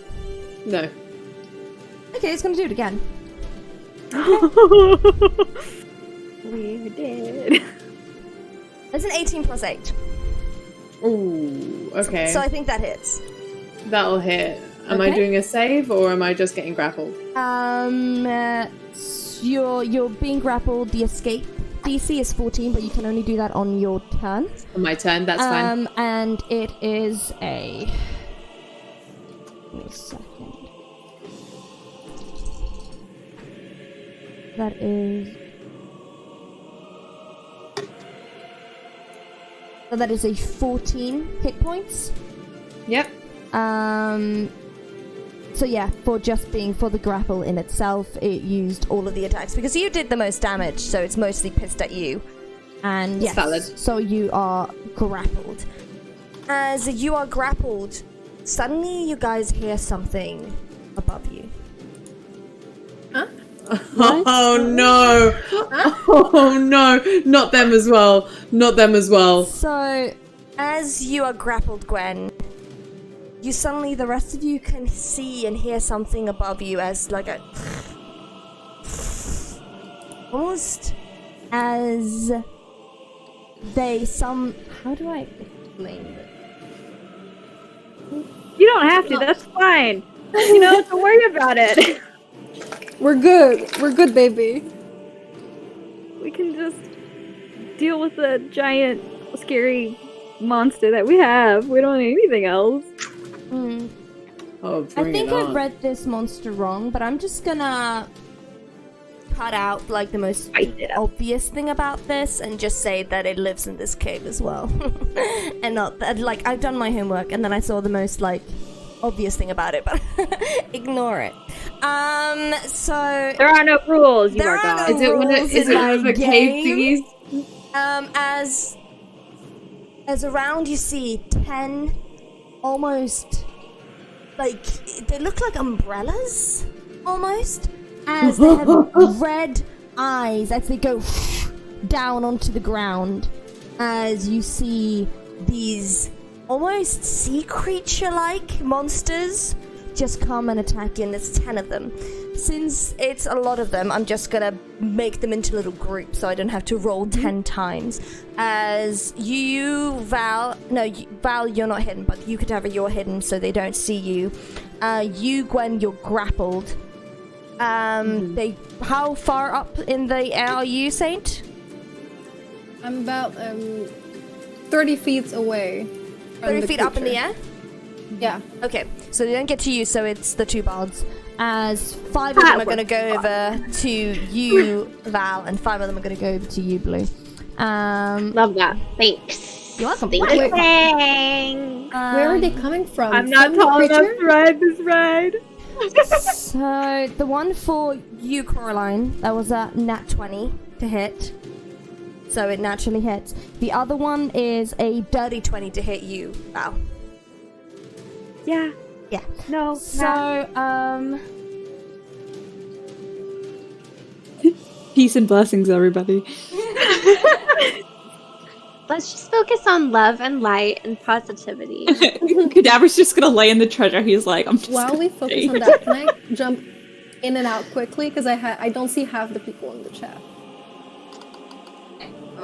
No. Okay, it's gonna do it again. We're dead. That's an 18 plus 8. Ooh. Okay. So I think that hits. That'll hit. Am I Okay. doing a save or am I just getting grappled? You're being grappled. The escape DC is 14, but you can only do that on your turn. On my turn. That's fine. And it is a. Give me a second. That is. So that is a 14 hit points. Yep. So yeah, for the grapple in itself, it used all of the attacks because you did the most damage, so it's mostly pissed at you. And yes, Valid. so you are grappled. As you are grappled, suddenly you guys hear something above you. Oh no! Oh no! Not them as well! Not them as well! So, as you are grappled, Gwen, you suddenly, the rest of you can see and hear something above you as like a... almost as how do I explain this? You don't have to. That's fine. You know, don't worry about it. We're good. We're good, baby. We can just deal with the giant, scary monster that we have. We don't need anything else. Oh, I bring think it I've on. read this monster wrong, but I'm just gonna cut out like the most Spice it up. obvious thing about this and just say that it lives in this cave as well. And not that, like, I've done my homework and then I saw the most like obvious thing about it, but ignore it. So There are no rules, you There are are God. no Is it one of, rules is in it one of my the cave game. thingies? As around you see 10 almost like they look like umbrellas almost, as they have red eyes as they go down onto the ground, as you see these almost sea creature like monsters just come and attack you, and there's 10 of them. Since it's a lot of them, I'm just gonna make them into little groups so I don't have to roll 10 times. As you, Val, Val, you're not hidden, but you could have you're hidden so they don't see you. You, Gwen, you're grappled. How far up in the air are you, Saint? I'm about 30 feet away. From 30 the feet up in the creature. air? Yeah. Okay, so they don't get to you, so it's the 2 bards. As 5 of them are going to go over to you, Val, and 5 of them are going to go over to you, Blue. Love that. Thanks. You're welcome. Thank Wait. you. Thanks. Where are they coming from? I'm not From the tall enough creature? to ride this ride. So the one for you, Coraline, that was a nat 20 to hit. So it naturally hits. The other one is a dirty 20 to hit you, Val. Yeah. Yeah. No. So, Peace and blessings, everybody. Let's just focus on love and light and positivity. Cadaver's just gonna lay in the treasure. He's like, I'm just While gonna we focus stay. on that, can I jump in and out quickly? Because I don't see half the people in the chat.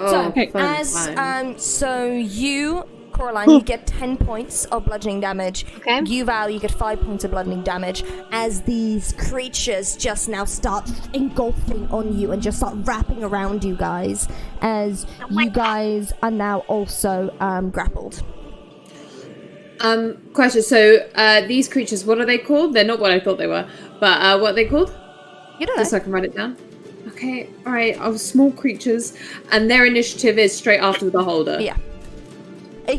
Oh, so, fun, as fun. so you, Coraline, you get 10 points of bludgeoning damage. Okay. You, Val, you get 5 points of bludgeoning damage as these creatures just now start engulfing on you and just start wrapping around you guys, as you guys are now also grappled. Question. So, these creatures, what are they called? They're not what I thought they were, but what are they called? You don't Just so know. I can write it down. Okay, alright, small creatures, and their initiative is straight after the holder. Yeah. I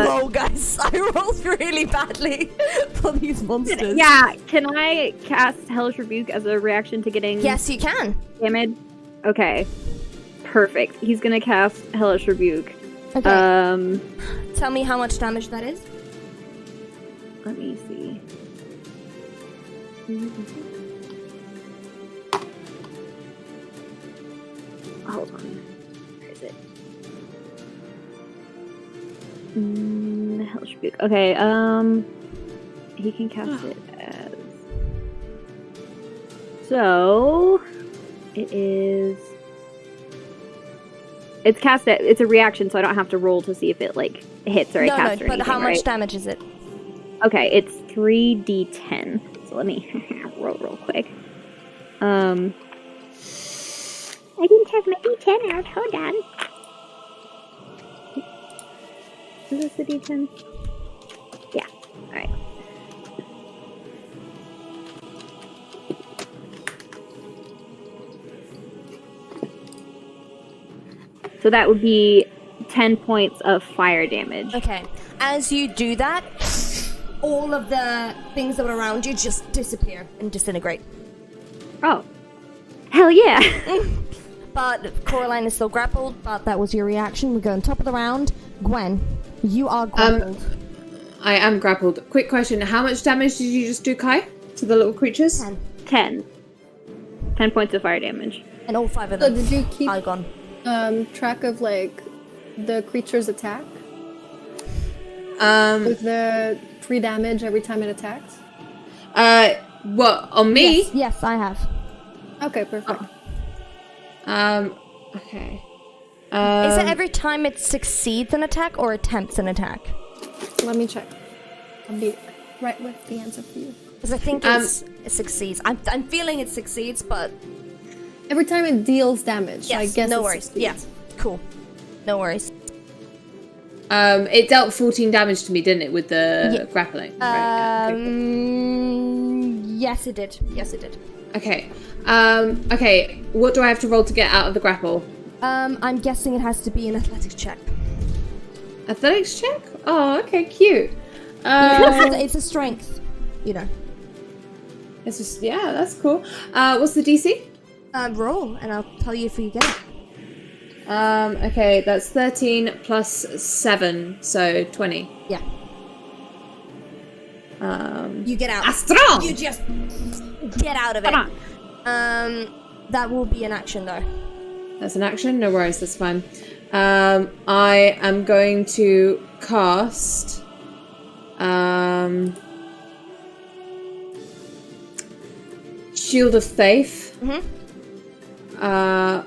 rolled low, guys. I rolled really badly for these monsters. Yeah. Can I cast Hellish Rebuke as a reaction to getting Yes, you can. damage? Okay. Perfect. He's gonna cast Hellish Rebuke. Okay. Tell me how much damage that is. Let me see. Hold on. Where is it? Hellish Rebuke. Okay, he can cast it as... So, it is... It's cast at... It's a reaction, so I don't have to roll to see if it, like, hits or I No, cast or but anything, how much right? damage is it? Okay, it's 3d10. So let me roll real quick. I didn't have my d10 out. Hold on. Is this the d10? Yeah. Alright. So that would be 10 points of fire damage. Okay. As you do that, all of the things that were around you just disappear and disintegrate. Oh. Hell yeah! But Coraline is still grappled, but that was your reaction. We go on top of the round. Gwen, you are grappled. I am grappled. Quick question, how much damage did you just do, Kai? To the little creatures? 10. 10 points of fire damage. And all 5 of So them did you keep are gone. track of like the creature's attack Um, with the 3 damage every time it attacks? what, on me? Yes, I have. Okay, perfect. Okay. Is it every time it succeeds an attack or attempts an attack? Let me check. I'll be right with the answer for you. Because I think it succeeds. I'm feeling it succeeds, but Every time it deals damage, yes, I guess no it worries. succeeds. Yeah, cool. No worries. It dealt 14 damage to me, didn't it, with the grappling? Right. Yeah. Okay, cool. Yes, it did. Yes, it did. Okay. Okay. What do I have to roll to get out of the grapple? I'm guessing it has to be an athletics check. Athletics check? Oh, okay, cute. It's a strength, you know. It's just that's cool. What's the DC? Roll, and I'll tell you if you get it. Okay, that's 13 plus 7, so 20. Yeah. You get out. Strong. You just get out of it. Come on. That will be an action though. That's an action. No worries. That's fine. I am going to cast. Shield of Faith. Mm-hmm. On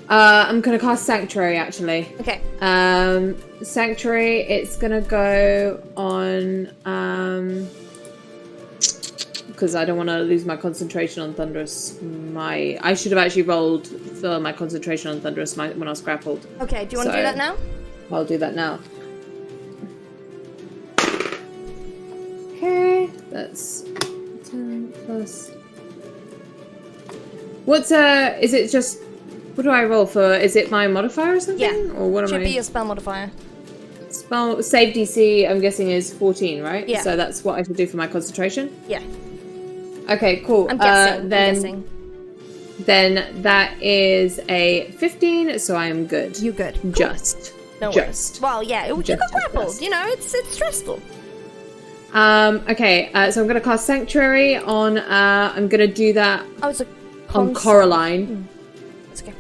I'm gonna cast Sanctuary actually. Okay. Sanctuary, it's gonna go on because I don't want to lose my concentration on Thunderous. I should have actually rolled for my concentration on Thunderous when I was grappled. Okay, do you want to do that now? I'll do that now. Okay, that's 10 plus. What's is it just, what do I roll for? Is it my modifier or something? Yeah. Or what am Should I? be your spell modifier. Spell save DC, I'm guessing, is 14, right? Yeah. So that's what I should do for my concentration? Yeah. Okay, cool. I'm guessing. Then that is a 15, so I am good. You good. Cool. Just. No just. worries. Well, yeah, you got grappled. You know, it's stressful. Okay, so I'm going to cast Sanctuary on, I'm going to do that it's a on Coraline. That's okay.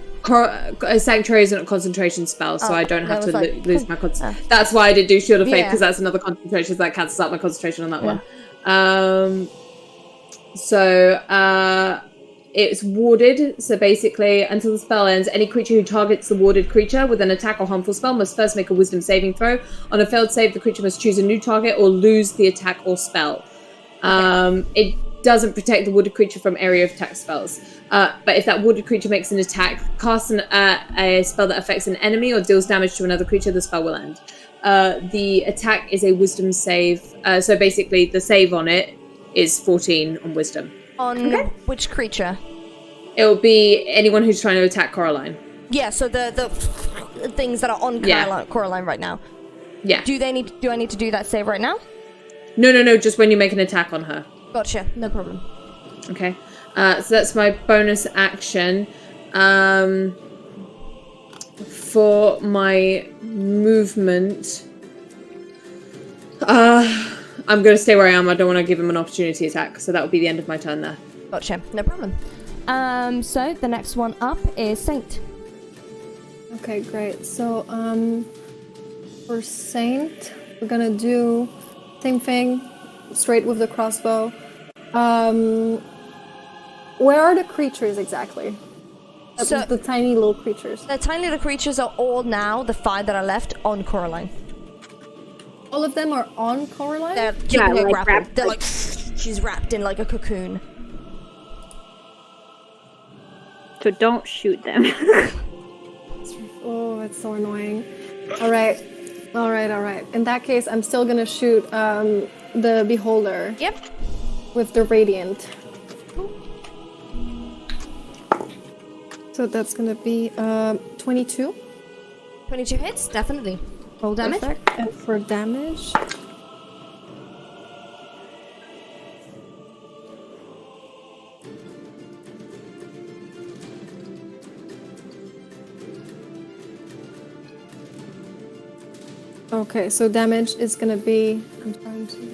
Sanctuary isn't a concentration spell, so I don't have to lose my concentration. Oh. That's why I did do Shield of Faith, Yeah. because that's another concentration, so that cancels out my concentration on that one. It's warded, so basically, until the spell ends, any creature who targets the warded creature with an attack or harmful spell must first make a wisdom saving throw. On a failed save, the creature must choose a new target or lose the attack or spell. It doesn't protect the warded creature from area of attack spells. But if that warded creature makes an attack, casts a spell that affects an enemy or deals damage to another creature, the spell will end. The attack is a wisdom save, so basically the save on it is 14 on wisdom. On which creature? It will be anyone who's trying to attack Coraline. Yeah, so the things that are on Coraline right now. Yeah. Do I need to do that save right now? No, just when you make an attack on her. Gotcha, no problem. Okay. So that's my bonus action. For my movement, I'm going to stay where I am. I don't want to give him an opportunity attack, so that will be the end of my turn there. Gotcha, no problem. So the next one up is Saint. Okay, great. So, for Saint, we're gonna do same thing, straight with the crossbow. Where are the creatures exactly? So the tiny little creatures. The tiny little creatures are all now, the 5 that are left, on Coraline. All of them are on Coraline? They're keeping her grappled. They're like, she's wrapped in like a cocoon. So don't shoot them. Oh, it's so annoying. Alright. In that case, I'm still gonna shoot the Beholder. Yep. With the Radiant. So that's gonna be 22. 22 hits, definitely. Roll damage. Perfect. And for damage... Okay, so damage is gonna be... I'm trying to see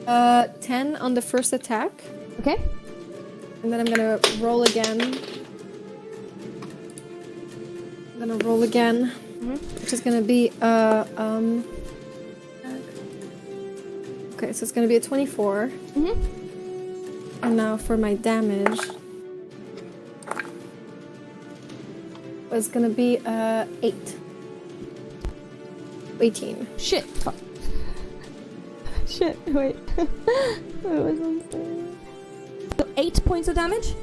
that. 10 on the first attack. Okay. And then I'm gonna roll again. Which is gonna be okay, so it's gonna be a 24. And now for my damage. is gonna be 8. 18. Shit. Fuck. Shit. Wait. What was I saying? So 8 points of damage?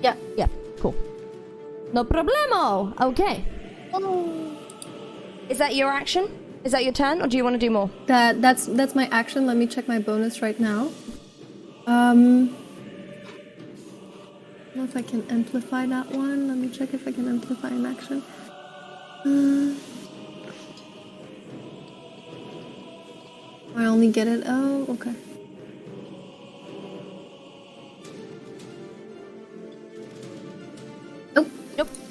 Yeah. Yeah. Cool. No problemo. Okay. Is that your action? Is that your turn, or do you want to do more? That's my action. Let me check my bonus right now. I don't know if I can amplify that one. Let me check if I can amplify an action. I only get it. Oh, okay. Nope.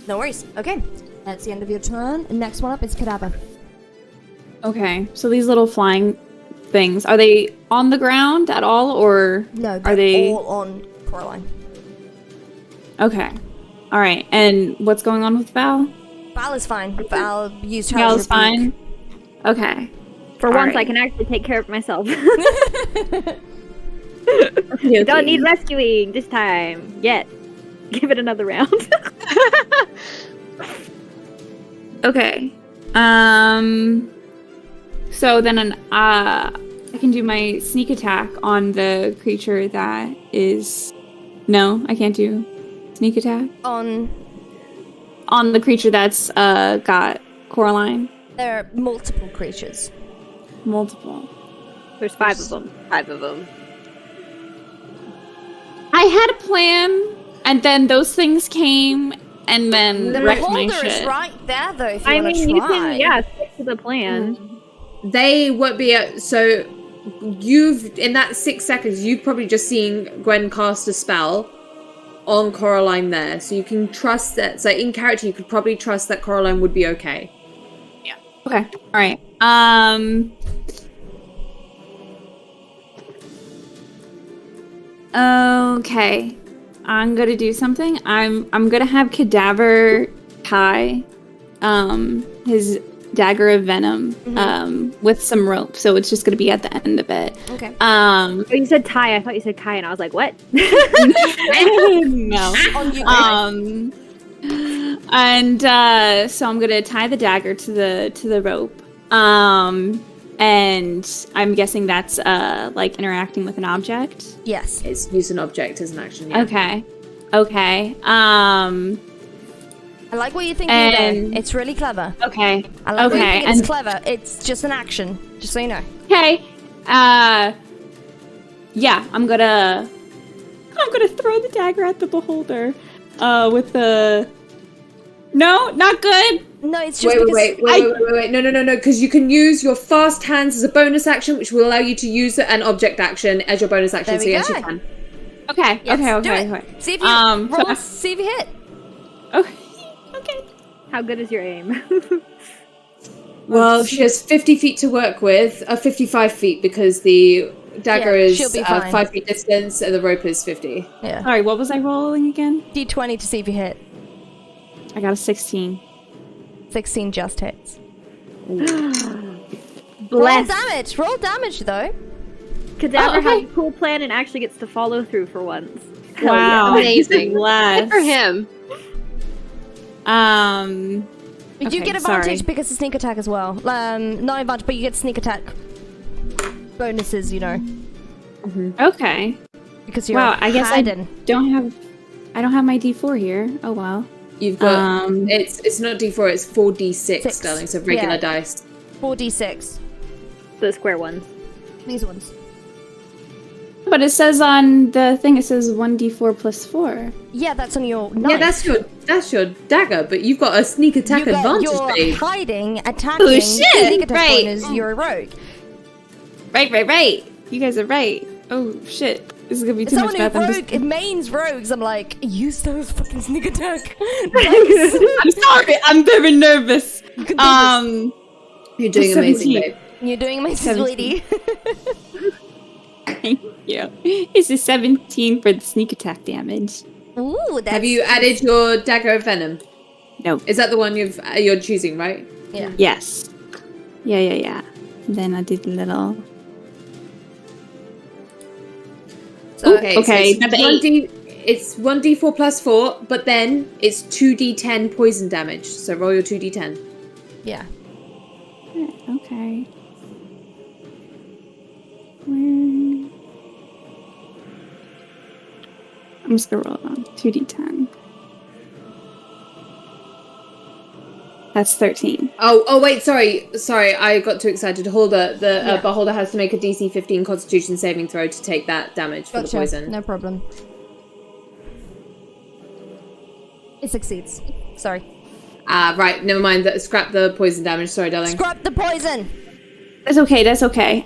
No worries. Okay. That's the end of your turn. Next one up is Cadaver. Okay, so these little flying things, are they on the ground at all, or No, are they all on Coraline? Okay. All right. And what's going on with Val? Val is fine. Val used her Val's fine. Okay. For All once, right. I can actually take care of myself. Okay. Don't need rescuing this time yet. Give it another round. Okay. So then I can do my sneak attack on the creature that is. No, I can't do sneak attack On on the creature that's got Coraline. there are multiple creatures. Multiple. There's 5 of them. 5 of them. I had a plan, and then those things came, and then The wrecked my beholder is shit. right there, though. If you I want to mean, try. you can, yeah, stick to the plan. They won't be so you've in that 6 seconds you've probably just seen Gwen cast a spell on Coraline there, so you can trust that. So in character you could probably trust that Coraline would be okay. Okay. All right. Okay. I'm gonna do something. I'm gonna have Cadaver tie his dagger of venom with some rope, so it's just gonna be at the end of it. Okay. Oh, you said Ty. I thought you said Kai, and I was like, what? No. On you. And so I'm gonna tie the dagger to the rope. And I'm guessing that's like interacting with an object. Yes. It's use an object as an action. Yeah. Okay. I like what you're thinking there. It's really clever. Okay. I like what you're Okay. thinking. It's clever. It's just an action. Just so you know. Okay. Yeah, I'm gonna throw the dagger at the beholder. With the. No, not good. No, it's just Wait. No. Because you can use your fast hands as a bonus action, which will allow you to use an object action as your bonus action. There So we yes, go. you can. Okay. Yes, do Okay. it. See if you So- roll. See if you hit. Okay. How good is your aim? Well, she has 50 feet to work with, 55 feet because the dagger Yeah, is she'll be fine. 5 feet distance and the rope is 50. Yeah. Sorry, what was I rolling again? D20 to see if you hit. I got a 16. 16 just hits. Bless. Roll damage though. Cadaver okay. has a cool plan and actually gets to follow through for once. Hell Wow. Amazing. Bless. Good for him. You do Okay, get advantage sorry. because of sneak attack as well. Not advantage, but you get sneak attack bonuses, you know, Okay. because you're Wow, I guess hidden. I don't have my D4 here. Oh well. You've got it's not D4, it's 4D6, Six. darling. So regular Yeah. dice. 4d6. The square ones. These ones. But it says on the thing, it says 1d4 plus 4. Yeah, that's on your knife. Yeah, that's your dagger, but you've got a sneak attack advantage, you're babe. hiding, attacking. Oh, shit, Sneak attack right. bonus. You're a rogue. Right. You guys are right. Oh shit. This is gonna be too Someone much who math. mains rogues, I'm like, use those fucking sneak attack. I'm sorry. I'm very nervous. You can do this. You're doing amazing, 17. babe. You're doing amazing, 17. lady. Thank you. This is 17 for the sneak attack damage. Ooh, that's... Have you added your dagger of venom? No. Is that the one you're choosing, right? Yeah. Yes. Yeah. Then I did a little. So, Okay, so it's that's 1D It's 1d4 plus 4, but then it's 2d10 poison damage. So roll your 2d10. Yeah. Okay. Where... I'm just gonna roll it on 2d10. That's 13. Oh, wait, sorry, I got too excited. The beholder has to make a DC 15 Constitution saving throw to take that damage for the poison. No problem. It succeeds. Sorry. Right, never mind. Scrap the poison damage. Sorry, darling. Scrap the poison! That's okay, that's okay.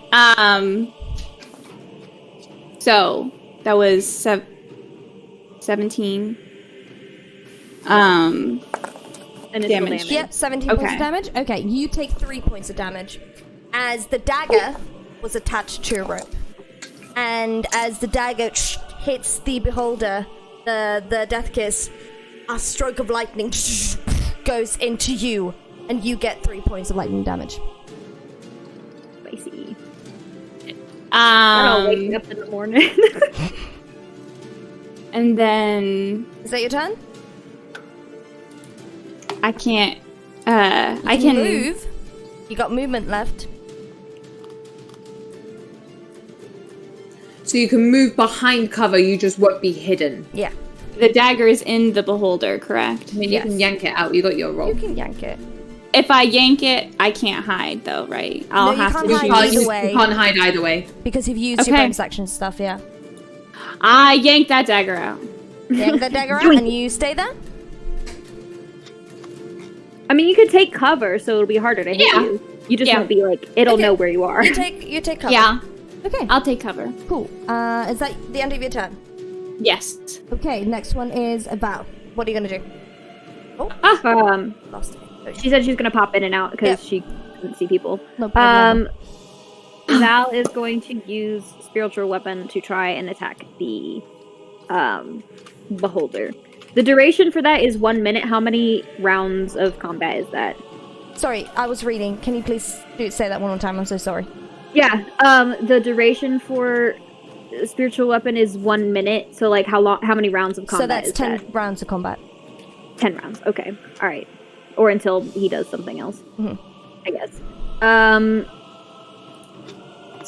So, that was 17. Initial damage. Yep, 17 points of damage. Okay, you take 3 points of damage. As the dagger was attached to a rope. And as the dagger hits the beholder, the death kiss, a stroke of lightning goes into you, and you get 3 points of lightning damage. Spicy. I'll wake up in the morning. And then... Is that your turn? I can't... I can move. You got movement left. So you can move behind cover, you just won't be hidden. Yeah. The dagger is in the beholder, correct? I mean, you can yank it out. You got your roll. You can yank it. If I yank it, I can't hide, though, right? I'll you have can't to hide choose. either way. You can't hide either way. Because you've used your bonus action stuff, yeah. I yank that dagger out. Yank that dagger out and you stay there? I mean, you could take cover, so it'll be harder to hit you. You just won't be like, it'll know where you are. You take cover. Yeah. Okay. I'll take cover. Cool. Is that the end of your turn? Yes. Okay, next one is Val. What are you gonna do? Lost it. She said she's gonna pop in and out because she couldn't see people. No problem. Val is going to use spiritual weapon to try and attack the beholder. The duration for that is 1 minute. How many rounds of combat is that? Sorry, I was reading. Can you please say that one more time? I'm so sorry. Yeah. The duration for spiritual weapon is 1 minute. So like how many rounds of combat? So that's is 10 that? rounds of combat. 10 rounds. Okay. All right. Or until he does something else. Mm-hmm. I guess.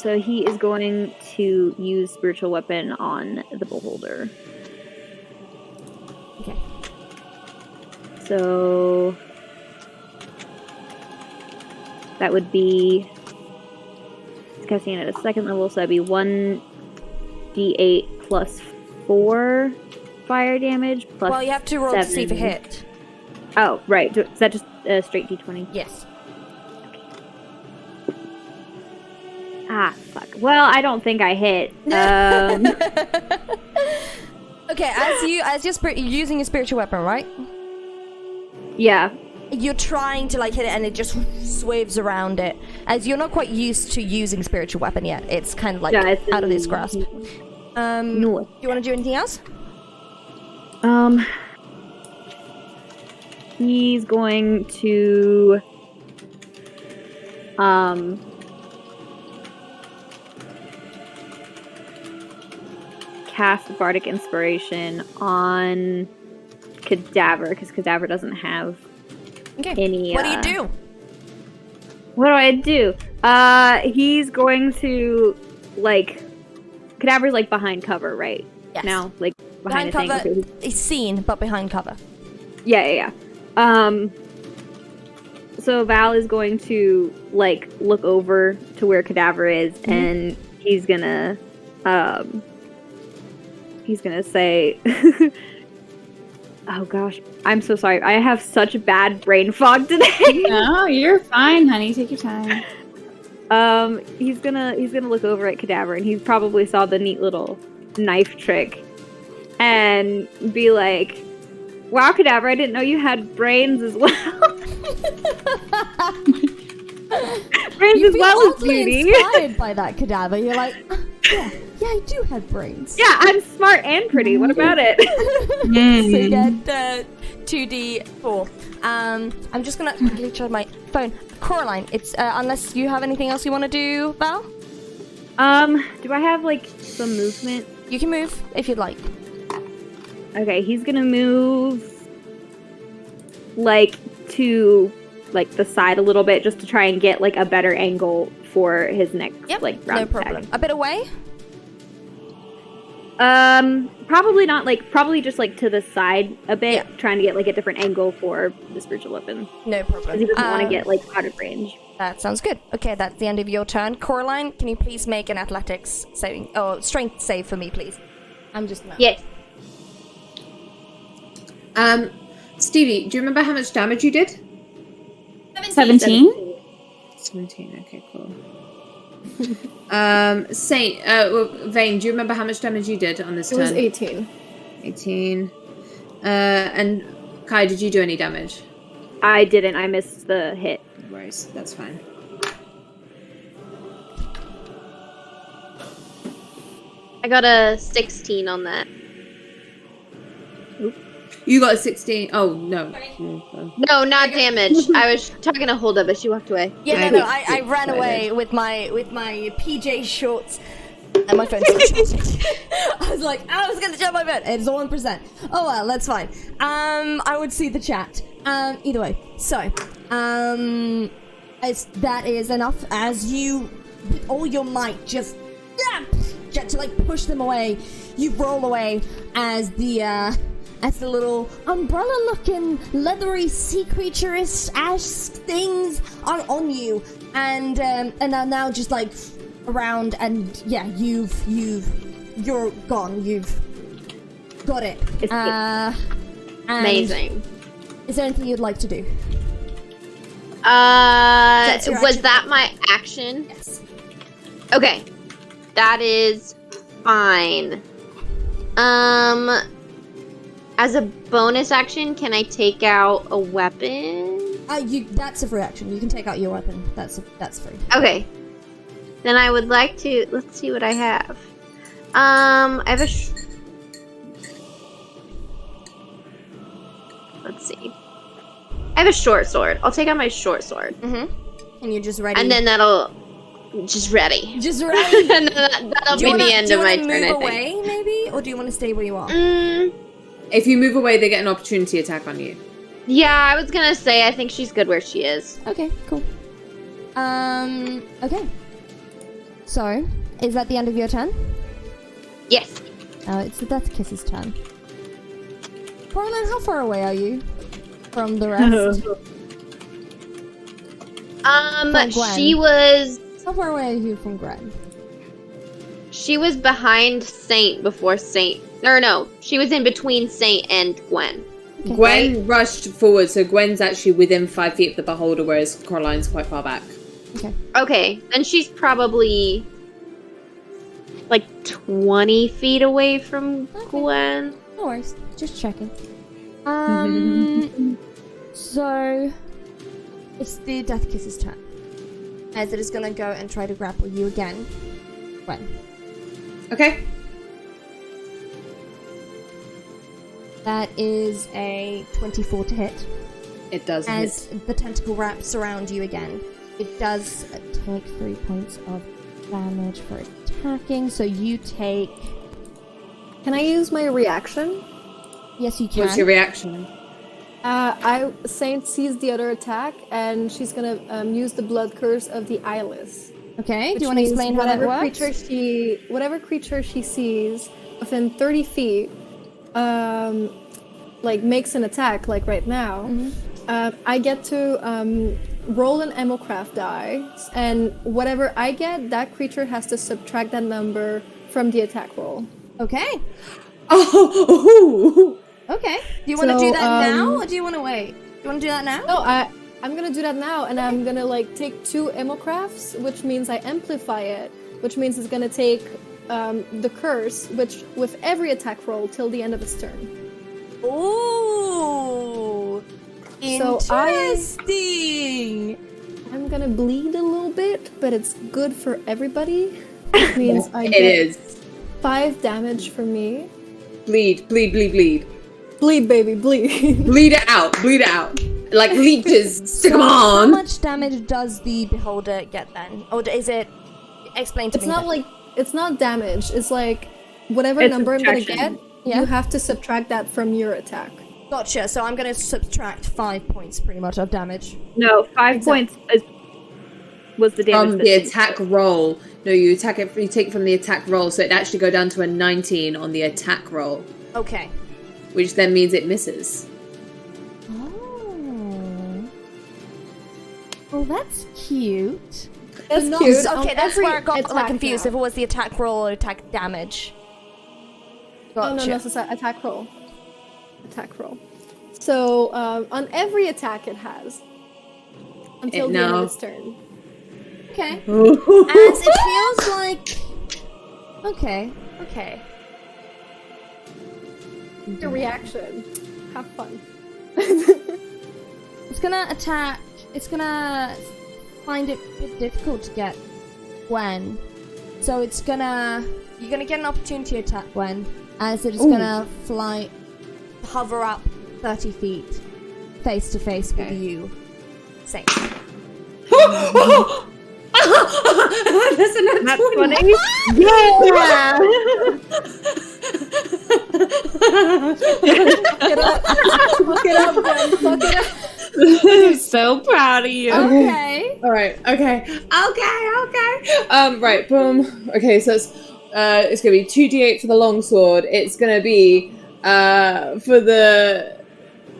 So he is going to use spiritual weapon on the beholder. Okay. So that would be casting it at a second level, so that'd be 1d8 plus 4 fire damage plus. Well, you have to roll 7. to see if it hit. Oh, right. Is that just a straight d20? Yes. Ah, fuck. Well, I don't think I hit. Okay, as you're using your spiritual weapon, right? Yeah. You're trying to like hit it, and it just swaves around it. As you're not quite used to using spiritual weapon yet, it's kind of like out of this grasp. No. Do you want to do anything else? He's going to cast Bardic Inspiration on Cadaver, because Cadaver doesn't have any... What do you do? What do I do? He's going to, like... Cadaver's, like, behind cover, right? Yes. Now, like, behind cover. thing. He's seen, but behind cover. Yeah. So Val is going to, like, look over to where Cadaver is, and he's gonna say, oh gosh, I'm so sorry. I have such bad brain fog today. No, you're fine, honey. Take your time. He's gonna look over at Cadaver, and he probably saw the neat little knife trick, and be like, "Wow, Cadaver, I didn't know you had brains as well." Brains as well as beauty. Inspired by that, Cadaver. You're like, yeah, I do have brains. Yeah, I'm smart and pretty. What about it? So you get 2d4. I'm just gonna glitch on my phone. Coraline, it's unless you have anything else you want to do, Val? Do I have like some movement? You can move if you'd like. Okay, he's gonna move like to like the side a little bit just to try and get like a better angle for his next like round no problem. attack. A bit away? Probably not like probably just like to the side a bit, Yeah. trying to get like a different angle for the spiritual weapon. No Because problem. he doesn't want to get like out of range. That sounds good. Okay, that's the end of your turn. Coraline, can you please make an athletics saving strength save for me, please? I'm just not. Yes. Stevie, do you remember how much damage you did? 17? 17. Okay, cool. Saint, Vane, do you remember how much damage you did on this It turn? was 18. 18. And Kai, did you do any damage? I didn't. I missed the hit. No worries, that's fine. I got a 16 on that. You got a 16. Oh, no. No, not damage. I was talking to Hulda, but she walked away. Yeah, no, I ran away with my PJ shorts. And my phone started charging. I was like, I was gonna check my phone. It's 1%. Oh well, that's fine. I would see the chat. Either way. So, that is enough. As you, with all your might, just to like push them away. You roll away as the little umbrella-looking, leathery sea creature-ish things are on you, and are now just like around, and yeah, you're gone. You've got it. Amazing. Is there anything you'd like to do? Was action. that my action? Yes. Okay. That is fine. As a bonus action, can I take out a weapon? That's a free action. You can take out your weapon. That's free. Okay. Then I would like to. Let's see what I have. I have a. Let's see. I have a short sword. I'll take out my short sword, Mm-hmm. And you're just ready. and then that'll. Just ready. Just ready. And then that'll be the end of my turn. Do you I want to move think. away, maybe, or do you want to stay where you are? If you move away, they get an opportunity attack on you. Yeah, I was gonna say I think she's good where she is. Okay, cool. Okay. So, is that the end of your turn? Yes. Oh, it's the Death Kiss's turn. Coraline, how far away are you from the rest? From Gwen. She was. How far away are you from Gwen? She was behind Saint before Saint. Or no, she was in between Saint and Gwen. Okay. Gwen rushed forward, so Gwen's actually within 5 feet of the beholder, whereas Coraline's quite far back. Okay. Okay, then she's probably like 20 feet away from Gwen. No worries. Just checking. So, it's the Death Kiss's turn. As it is gonna go and try to grapple you again. Gwen. Okay. That is a 24 to hit. It does As hit. the tentacle wraps around you again. It does take 3 points of damage for attacking, so you take... Can I use my reaction? Yes, you can. What's your reaction? Saint sees the other attack, and she's gonna use the blood curse of the eyeless. Okay, do Which you want to means explain how that works? whatever creature she sees within 30 feet, like makes an attack, like right now, I get to roll an Emocraft die, and whatever I get, that creature has to subtract that number from the attack roll. Okay. Oh! Okay. Do you want to So, do that now, or do you want to wait? Do you want to do that now? No, I'm gonna do that now, and I'm gonna like take 2 Emocrafts, which means I amplify it, which means it's gonna take the curse, which with every attack roll till the end of its turn. Ooh. So Interesting. I'm gonna bleed a little bit, but it's good for everybody. Which means I It get is. 5 damage for me. Bleed, bleed, bleed, bleed. Bleed, baby, bleed. Bleed it out, bleed it out. Like leeches, stick 'em How on. much damage does the beholder get then? Or is it... Explain to It's me. not then. like, it's not damage. It's like whatever It's number I'm gonna subtraction. get, Yeah. you have to subtract that from your attack. Gotcha. So I'm gonna subtract 5 points, pretty much, of damage. No, 5 points was the damage. From the attack roll. No, you attack it. You take from the attack roll, so it actually go down to a 19 on the attack roll, Okay. which then means it misses. Oh. Well, that's cute. That's Not- cute. Okay, On that's every where I got attack confused. now. If it was the attack roll or attack damage. Oh no, Gotcha. no, it's attack roll. Attack roll. So on every attack it has until the end no. of its turn. Okay. As it feels like. Okay. Okay. The reaction. Have fun. It's gonna attack. It's gonna find it a bit difficult to get Gwen. So it's gonna. You're gonna get an opportunity to attack Gwen, as it is gonna hover up 30 feet, face to face with you. Same. That's a nat That's 20. funny. Yeah! Fuck it up, Gwen. Fuck it up. I'm so proud of you. Okay. All right. Okay. Right. Boom. Okay. So it's gonna be 2d8 for the longsword. It's gonna be for the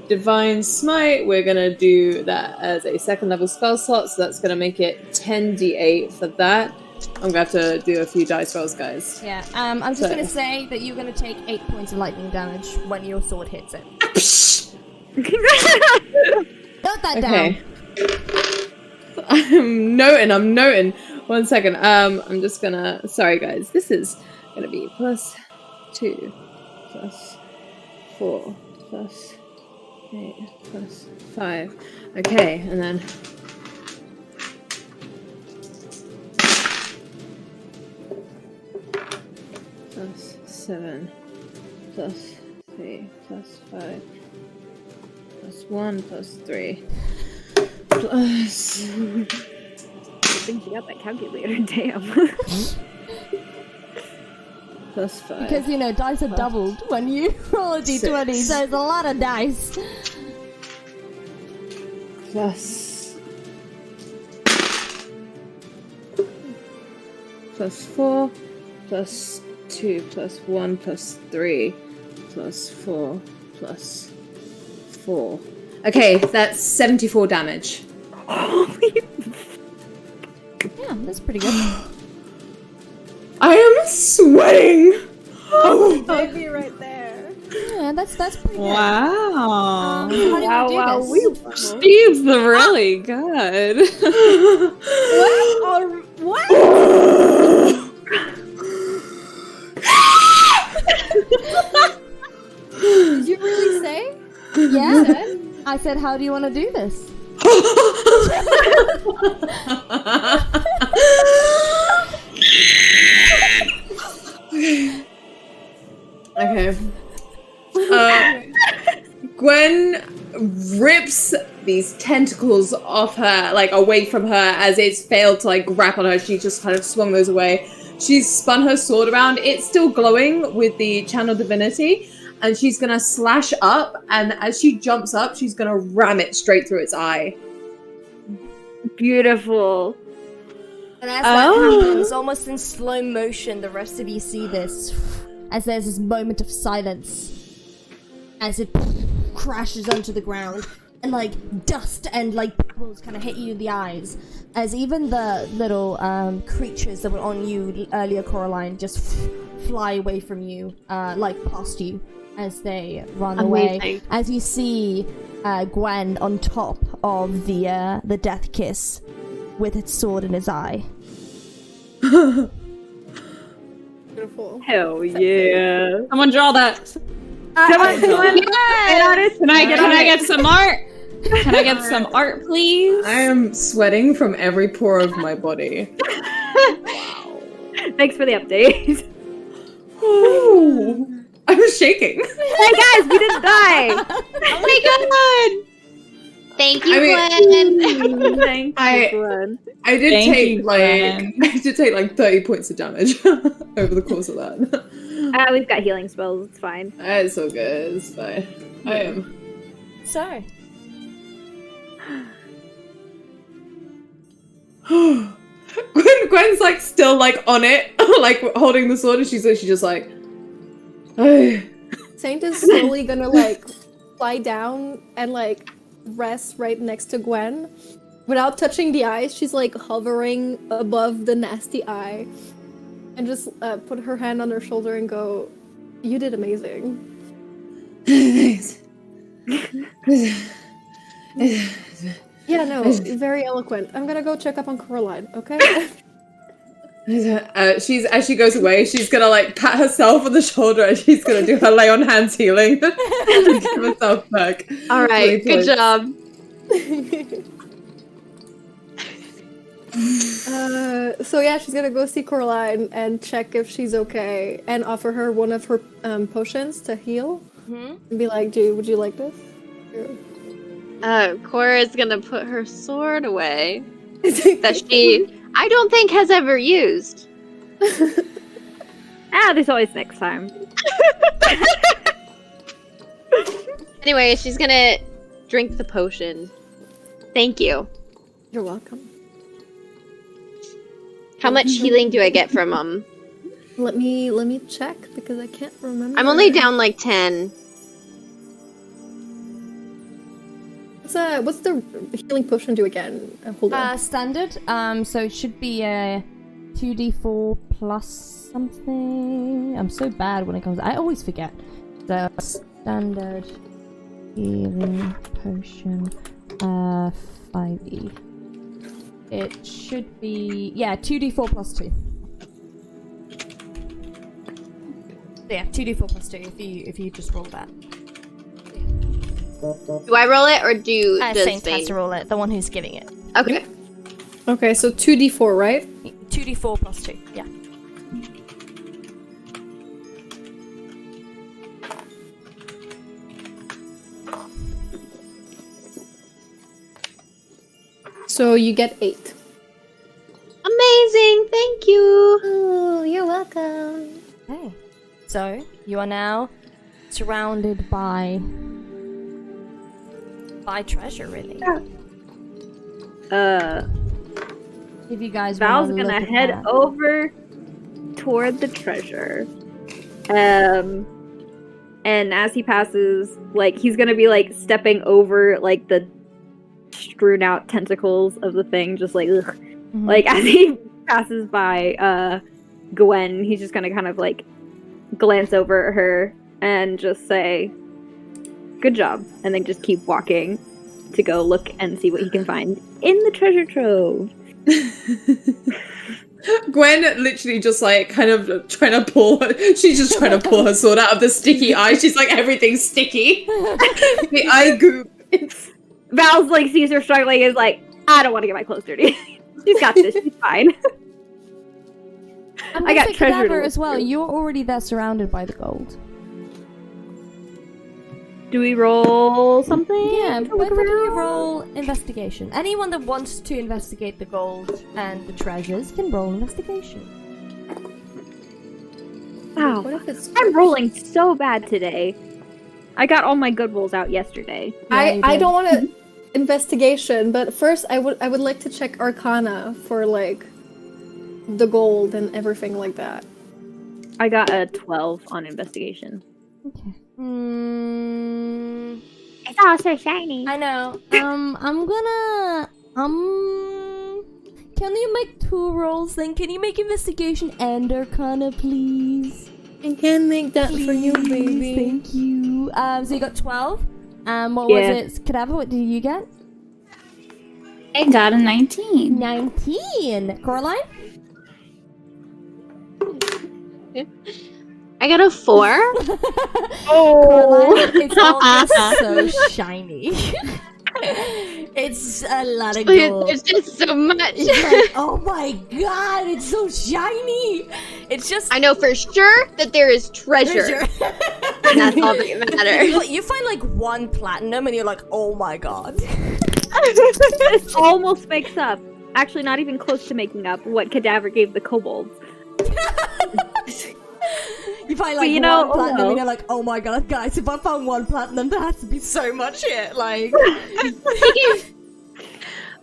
divine smite. We're gonna do that as a second level spell slot. So that's gonna make it 10d8 for that. I'm gonna have to do a few dice rolls, guys. Yeah. I'm just So- gonna say that you're gonna take 8 points of lightning damage when your sword hits it. Note that Okay. I'm noting. 1 second. I'm just gonna. Sorry, guys. This is gonna be +2, +4, +8, +5. Okay, and then. +7, +3, +5, +1, +3, plus. I think she got that calculator. Damn. +5. Because, you know, dice are doubled when you roll a d20, so it's a lot of dice. +4, +2, +1, +3, +4, +4. Okay, that's 74 damage. Yeah, that's pretty good. I am sweating! Oh, Baby right there. Yeah, that's pretty good. Wow. How do you wanna do this? Steve's really good. What? Did you really say? Yeah. I said, how do you want to do this? Okay. Gwen rips these tentacles off her, like away from her, as it's failed to like grab on her. She just kind of swung those away. She's spun her sword around. It's still glowing with the channel divinity, and she's gonna slash up. And as she jumps up, she's gonna ram it straight through its eye. Beautiful. And as that happens, almost in slow motion, the rest of you see this, as there's this moment of silence, as it crashes onto the ground, and like dust and like pebbles kind of hit you in the eyes, as even the little creatures that were on you earlier, Coraline, just fly away from you, like past you, as they run away. Amazing. As you see Gwen on top of the Death Kiss, with its sword in his eye. Beautiful. Hell yeah. Someone draw that. Come on. Can I get some art? Can I get some art, please? I am sweating from every pore of my body. Thanks for the update. Ooh, I'm shaking. Hey guys, we didn't die. Oh my god! Thank you, I Gwen. Thank you, Gwen. I did Thank take you, like Gwen. 30 points of damage over the course of that. We've got healing spells. It's fine. It's so good. It's fine. I am. So, Gwen's like still like on it, like holding the sword, and she's just like. Saint is slowly gonna like fly down and like rest right next to Gwen. Without touching the eyes, she's like hovering above the nasty eye. And just put her hand on her shoulder and go, "You did amazing." Thanks. Yeah, no, very eloquent. I'm gonna go check up on Coraline, okay? As she goes away, she's gonna like pat herself on the shoulder and she's gonna do her lay on hands healing. Give herself back. All right, good job. So yeah, she's gonna go see Coraline and check if she's okay and offer her one of her potions to heal. And be like, "Dude, would you like this?" Cora's gonna put her sword away that she, I don't think, has ever used. There's always next time. Anyway, she's gonna drink the potion. Thank you. You're welcome. How much healing do I get from Let me check because I can't remember. I'm only down like 10. What's the healing potion do again? Hold on. Standard. So it should be a 2d4 plus something. I'm so bad when it comes. I always forget. The standard healing potion. 5e. It should be 2d4 plus 2. Yeah, 2d4 plus 2 if you just roll that. Do I roll it or does Saint Bane? has to roll it, the one who's giving it. Okay. Okay, so 2d4, right? 2d4 plus 2, yeah. So you get 8. Amazing, thank you. Oh, you're welcome. Okay. So, you are now surrounded by treasure, really. If you guys Val's wanna gonna look at head that. over toward the treasure. And as he passes, like, he's gonna be, like, stepping over, like, the strewn out tentacles of the thing, just like, ugh. Mhm. Like, as he passes by, Gwen, he's just gonna kind of, like, glance over at her and just say, "Good job," and then just keep walking to go look and see what he can find in the treasure trove. Gwen literally just like kind of trying to pull she's just trying to pull her sword out of the sticky eye. She's like, everything's sticky. The eye goop. Val's like sees her struggling, is like, "I don't want to get my clothes dirty." She's got this. She's fine. And I got with the treasure cadaver to as well. look through. You're already there surrounded by the gold. Do we roll something? Yeah, to look both of you around? roll investigation. Anyone that wants to investigate the gold and the treasures can roll investigation. Wow, What if it's I'm rolling so bad today. I got all my good rolls out yesterday. I don't want to investigation, but first I would like to check Arcana for like the gold and everything like that. I got a 12 on investigation. Okay. It's all so shiny. I know. I'm gonna. Can you make 2 rolls then? Can you make investigation and Arcana, please? I can make that for you, Please, baby. Thank you. So you got 12. What Yeah. was it? Cadaver, what did you get? I got a 19. 19. Coraline? I got a 4. Coraline, it's all just so shiny. It's a lot of gold. There's just so much. It's like, oh my god, it's so shiny. It's just I know for sure that there is treasure. And that's all that matters. You find like 1 platinum and you're like, oh my god. This almost makes up, actually not even close to making up, what Cadaver gave the kobolds. You find like you know, one platinum, well. and you're like, oh my god, guys, if I found one platinum, there has to be so much here. Like,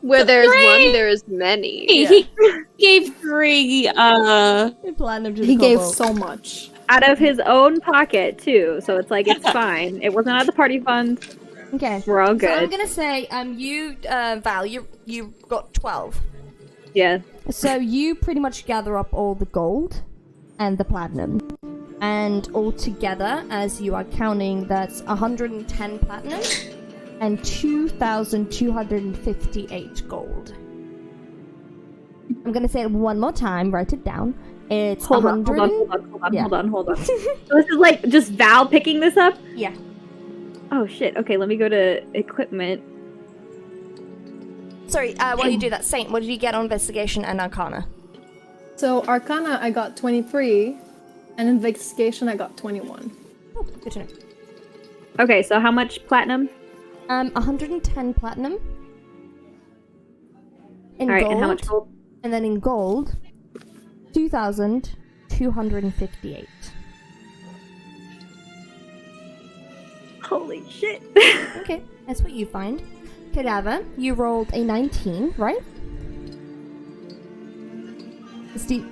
Where there's one, there's many. He gave 3 platinum to the He gave kobold. so much. Out of his own pocket too, so it's like it's fine. It wasn't out of the party fund. Okay, We're all so I'm good. gonna say, you, Val, you got 12. Yeah. So you pretty much gather up all the gold and the platinum. And all together, as you are counting, that's 110 platinum and 2,258 gold. I'm gonna say it one more time, write it down. It's Hold on. 100. Yeah. Hold on. So this is like just Val picking this up? Yeah. Oh shit. Okay, let me go to equipment. Sorry, while you do that, Saint, what did you get on investigation and arcana? So Arcana, I got 23, and Investigation, I got 21. Oh, good to know. Okay, so how much platinum? 110 platinum. In All right, gold, and how much gold? and then in gold, 2,258. Holy shit. Okay, that's what you find. Cadaver, you rolled a 19, right? Steve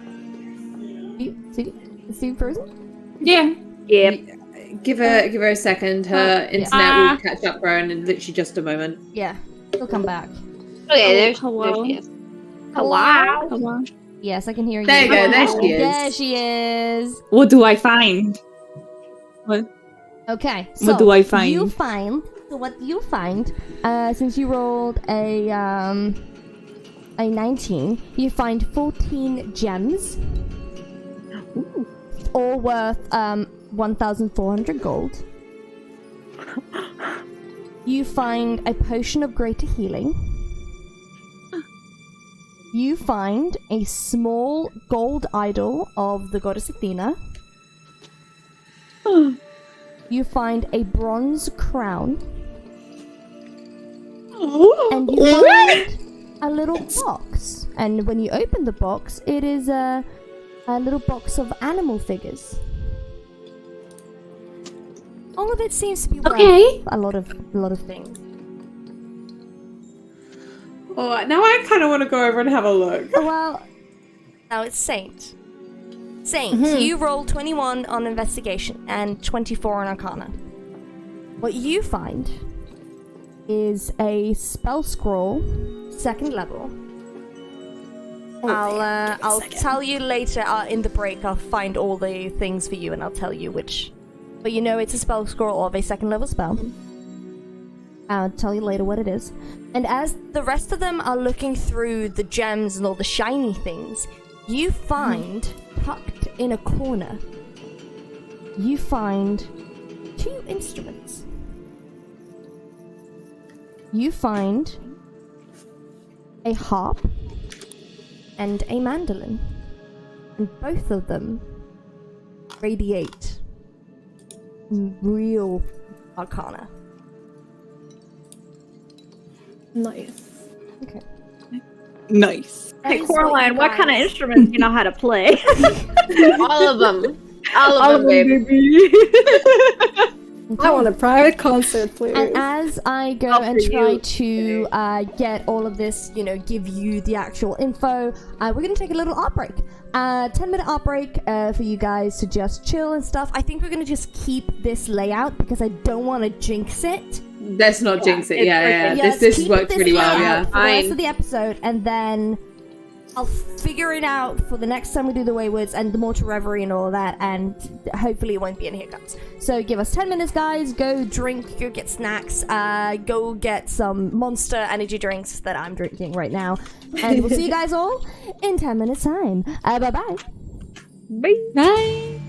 frozen? Yeah. Yep. Give her a second. Her internet will catch up, Rowan, in literally just a moment. Yeah, he'll come back. Okay, there's hello. yes. Hello. Hello. Yes, I can hear you. There you go, there she is. There she is. What do I find? What? Okay, so What do I find? What you find, since you rolled a 19, you find 14 gems, all worth 1,400 gold. You find a potion of greater healing. You find a small gold idol of the goddess Athena. You find a bronze crown. And you find a little box. And when you open the box, it is a little box of animal figures. All of it seems to be worth a lot of things. Oh, now I kind of want to go over and have a look. Well, now it's Saint. Saint, you rolled 21 on investigation and 24 on arcana. What you find is a spell scroll, 2nd level. I'll tell you later in the break. I'll find all the things for you and I'll tell you which. But you know it's a spell scroll of a 2nd level spell. I'll tell you later what it is. And as the rest of them are looking through the gems and all the shiny things, you find, tucked in a corner, you find 2 instruments. You find a harp and a mandolin. And both of them radiate real arcana. Nice. Okay. Nice. That Hey, is what Coraline, you what kind of guys- instruments do you know how to play? All of them. All of them, babe. I want a private concert, please. And as I go All and for try you. to get all of this, give you the actual info, we're going to take a little art break. 10-minute art break for you guys to just chill and stuff. I think we're going to just keep this layout because I don't want to jinx it. Let's not jinx it. it's Yeah. perfect. Let's This has keep worked this really well. layout Yeah. for the rest Fine. of the episode, and then I'll figure it out for the next time we do the Waywards and the Mortal Reverie and all of that, and hopefully it won't be any hiccups. So give us 10 minutes, guys. Go drink, go get snacks, go get some Monster energy drinks that I'm drinking right now. And we'll see you guys all in 10 minutes time. Bye-bye. Bye.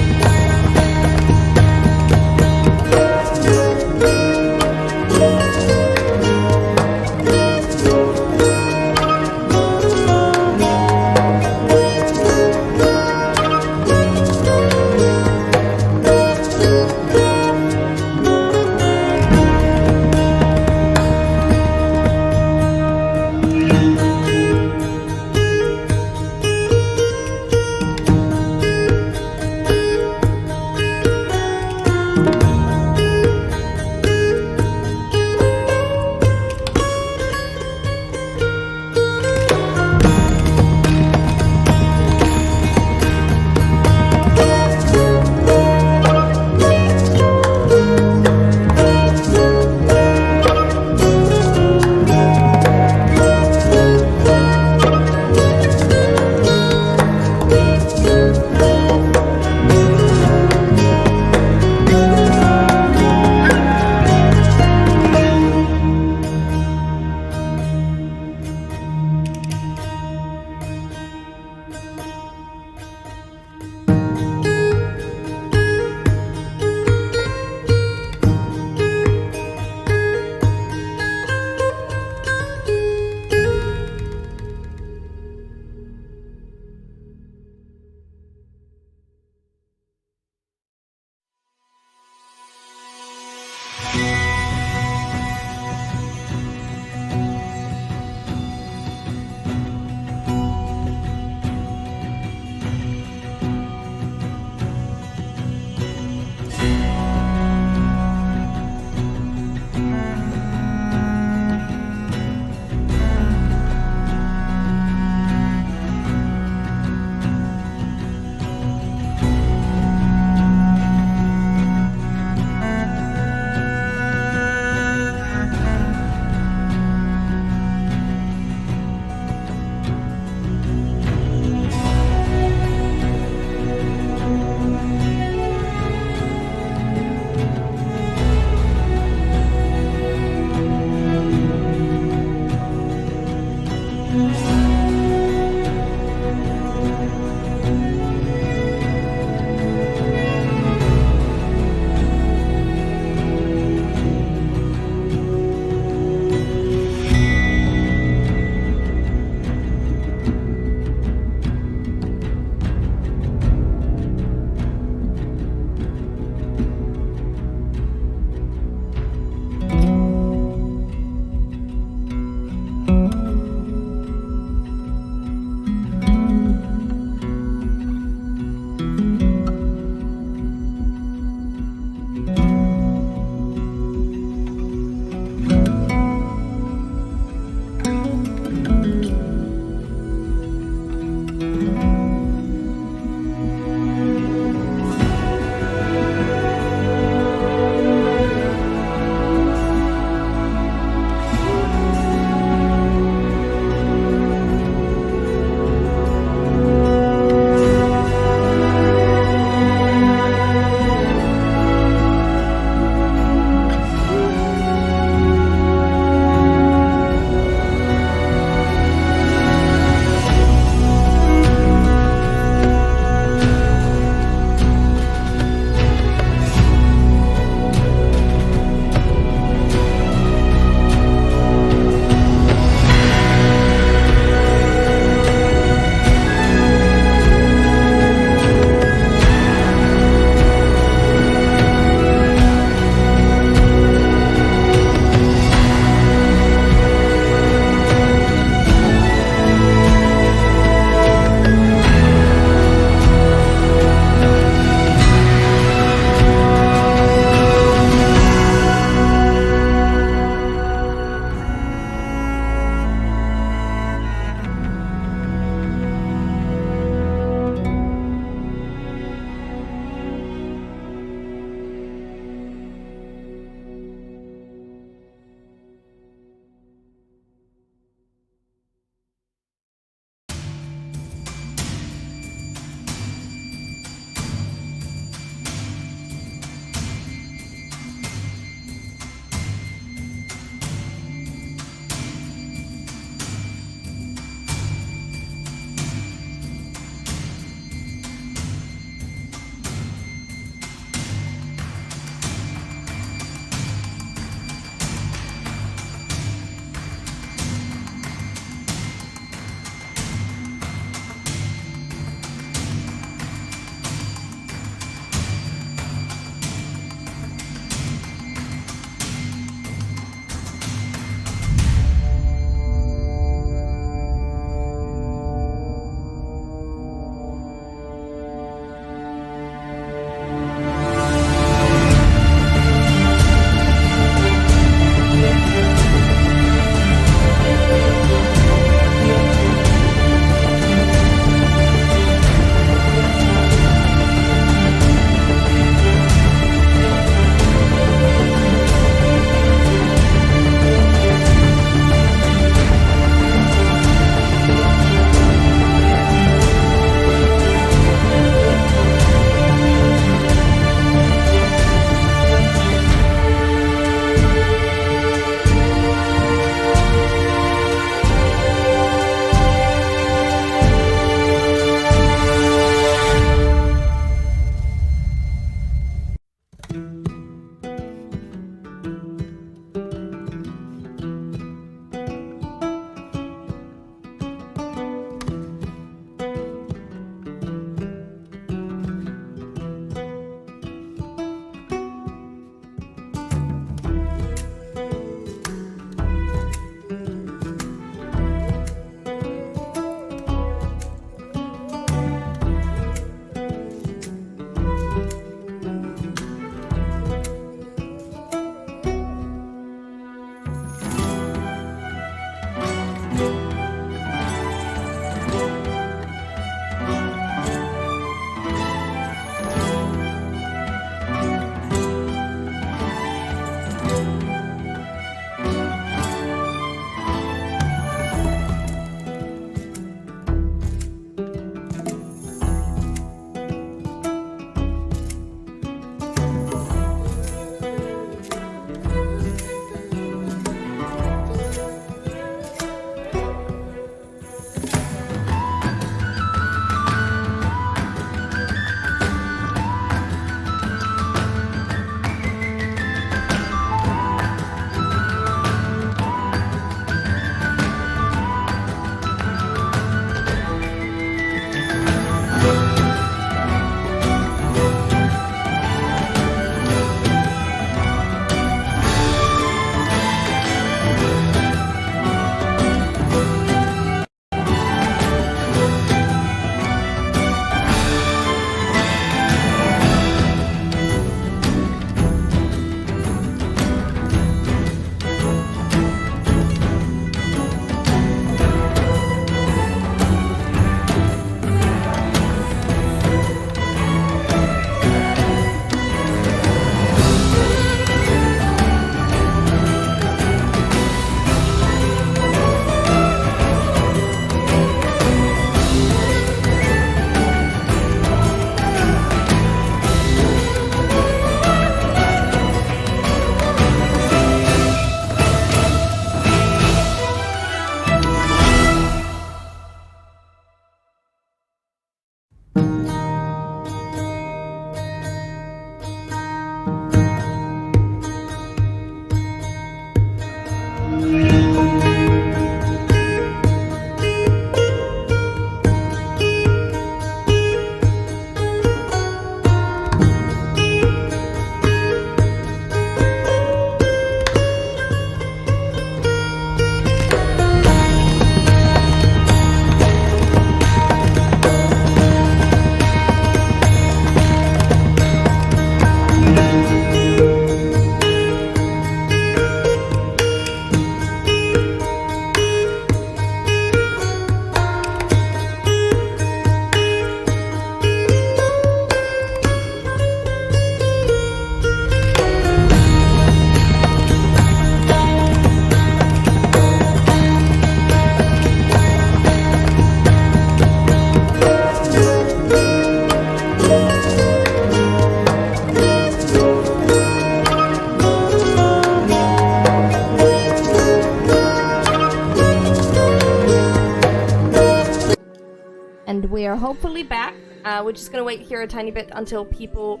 head back. We're just gonna wait here a tiny bit until people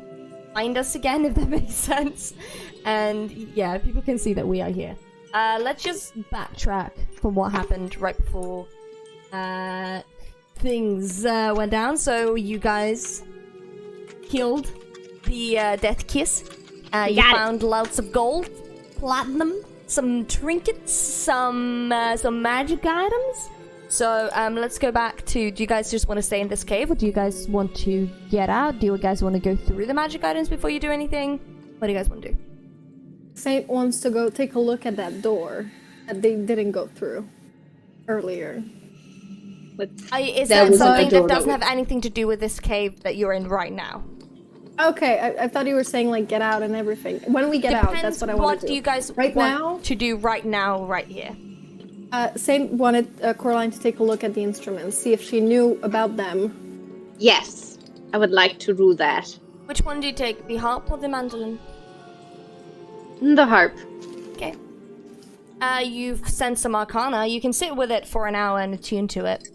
find us again, if that makes sense. And yeah, people can see that we are here. Let's just backtrack from what happened right before things went down. So you guys killed the Death Kiss. You found lots of gold, platinum, some trinkets, some magic items. So let's go back to, do you guys just want to stay in this cave, or do you guys want to get out? Do you guys want to go through the magic items before you do anything? What do you guys want to do? Saint wants to go take a look at that door that they didn't go through earlier. Is that something that doesn't have anything to do with this cave that you're in right now? Okay, I thought you were saying like get out and everything. When we get out, that's what I want to do. What do you guys right want now? To do right now, right here? Saint wanted Coraline to take a look at the instruments, see if she knew about them. Yes, I would like to do that. Which one do you take, the harp or the mandolin? The harp. Okay. You've sent some arcana. You can sit with it for an hour and attune to it.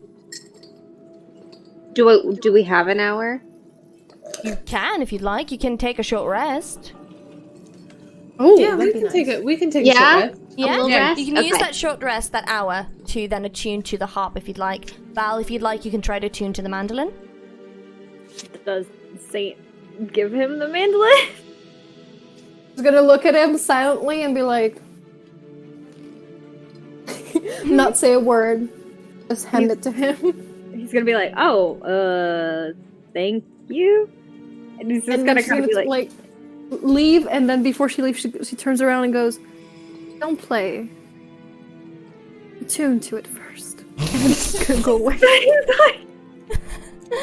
Do we have an hour? You can, if you'd like. You can take a short rest. Oh, Yeah, we can take it. We can take a short rest. Yeah, rest? you can use that short rest, that hour, to then attune to the harp if you'd like. Val, if you'd like, you can try to attune to the mandolin. Does Saint give him the mandolin? I was gonna look at him silently and be like, not say a word, just hand it to him. He's gonna be like, oh, thank you. And he's just gonna kind of be like, leave, and then before she leaves, she turns around and goes, don't play. Attune to it first. And it's gonna go away.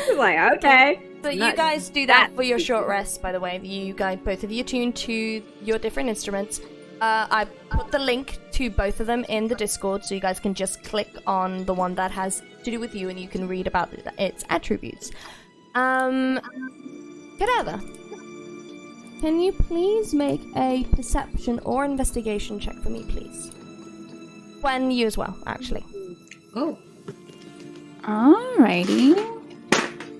he's like, okay. So you guys do that for your short rest, by the way. You guys, both of you, attune to your different instruments. I put the link to both of them in the Discord, so you guys can just click on the one that has to do with you, and you can read about its attributes. Cadaver, can you please make a perception or investigation check for me, please? Gwen, you as well, actually. Oh. Alrighty.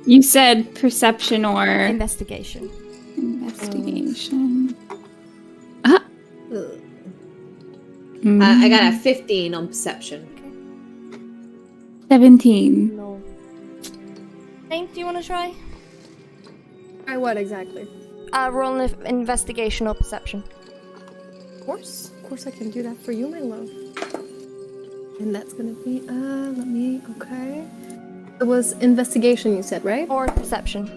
You said perception or Investigation. investigation. I got a 15 on perception. 17. No. Saint, do you want to try? Try what exactly? Roll an investigation or perception. Of course I can do that for you, my love. And that's gonna be, okay. It was investigation, you said, right? Or perception.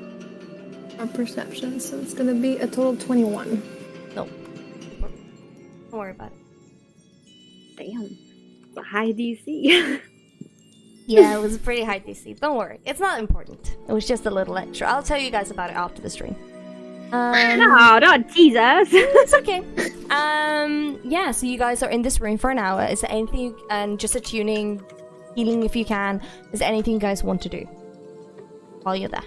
Or perception, so it's gonna be a total of 21. No. Don't worry about it. Damn, it's a high DC. Yeah, it was a pretty high DC. Don't worry. It's not important. It was just a little extra. I'll tell you guys about it after the stream. No, don't tease us. It's okay. Yeah, so you guys are in this room for an hour. Is there anything, and just attuning, healing if you can, is there anything you guys want to do while you're there?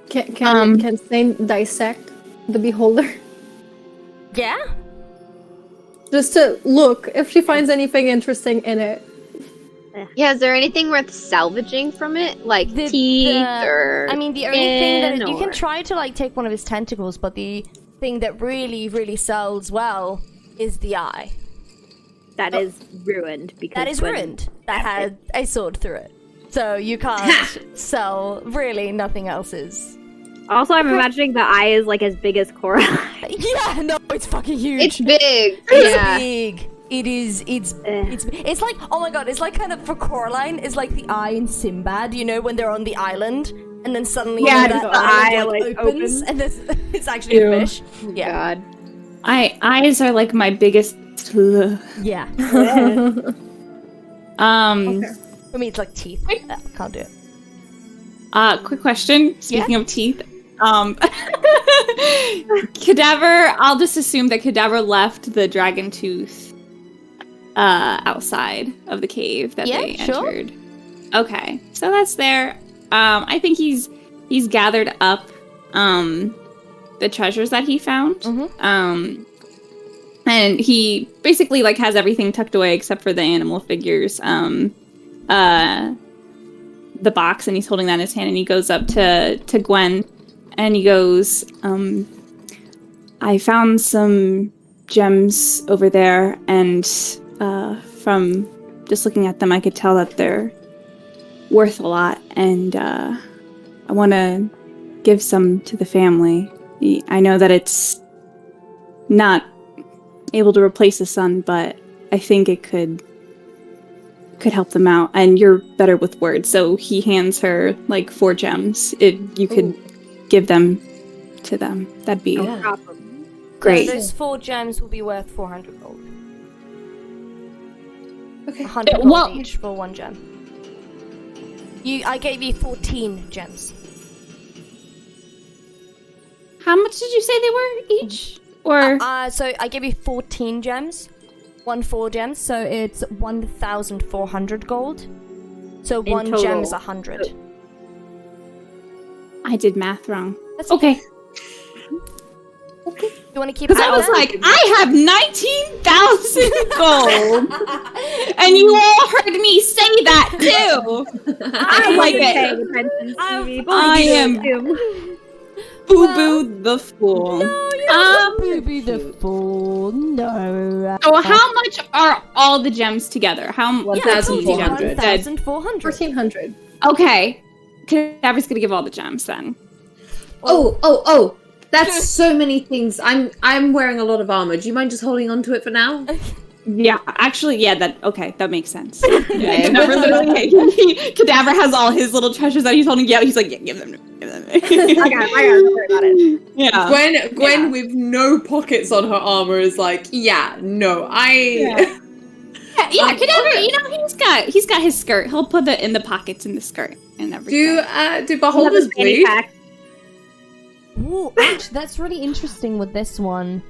Can Saint dissect the beholder? Yeah? Just to look if she finds anything interesting in it. Yeah, is there anything worth salvaging from it? Like teeth or I mean, the only thing that you can or- try to like take one of his tentacles, but the thing that really, really sells well is the eye. That is ruined because That is ruined. That had a sword through it. So you can't sell really nothing else is. Also, I'm imagining the eye is like as big as Cora. Yeah, no, it's fucking huge. It's big. It's Yeah. big. It is. It's like, oh my god, it's like kind of for Coraline. It's like the eye in Sinbad, you know, when they're on the island, and then suddenly Yeah, that the eye eye, like, like, opens, opens. and it's actually a fish. Yeah, God. Eyes are like my biggest. yeah. Okay. For me, it's like teeth. Can't do it. Quick question. Speaking of teeth, Cadaver. I'll just assume that Cadaver left the dragon tooth outside of the cave that they entered. Okay, so that's there. I think he's gathered up the treasures that he found. And he basically like has everything tucked away except for the animal figures. the box, and he's holding that in his hand, and he goes up to Gwen, and he goes, I found some gems over there, and from just looking at them, I could tell that they're worth a lot, and I want to give some to the family. I know that it's not able to replace the sun, but I think it could help them out, and you're better with words. So he hands her like 4 gems. If you could give them to them, that'd be great. So those 4 gems will be worth 400 gold. Okay. 100 gold each for 1 gem. I gave you 14 gems. How much did you say they were each? Or So I gave you 14 gems. 4 gems, so it's 1,400 gold. So In 1 gem total. is 100. I did math wrong. That's Okay. You want to keep Because I that was then? like, I have 19,000 gold, and you all heard me say that too. I like it. I am Boo Boo the Fool. Maybe the fool. No. So how much are all the gems together? How 1,400. 1,400. 1,400. Okay. Cadaver's gonna give all the gems then. Oh! That's so many things. I'm wearing a lot of armor. Do you mind just holding on to it for now? Yeah, actually, that makes sense. Yeah, Cadaver has all his little treasures that he's holding. Yeah, he's like, yeah, give them. I got it. Don't worry about it. Yeah. Gwen with no pockets on her armor is like, Yeah, Cadaver, he's got his skirt. He'll put it in the pockets in the skirt and everything. Do beholders bleed? Ooh, actually, that's really interesting with this one.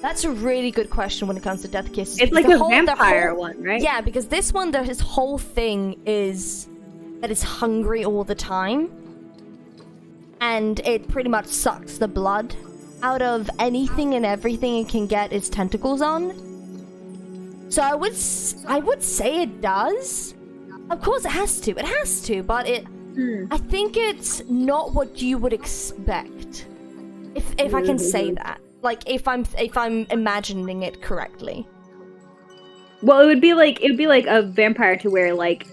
That's a really good question when it comes to death kisses. It's because like the a vampire one, right? Yeah, because this one, his whole thing is that it's hungry all the time. And it pretty much sucks the blood out of anything and everything it can get its tentacles on. So I would say it does. Of course it has to, but I think it's not what you would expect. If I can say that. Like if I'm imagining it correctly. Well, it would be like a vampire to where like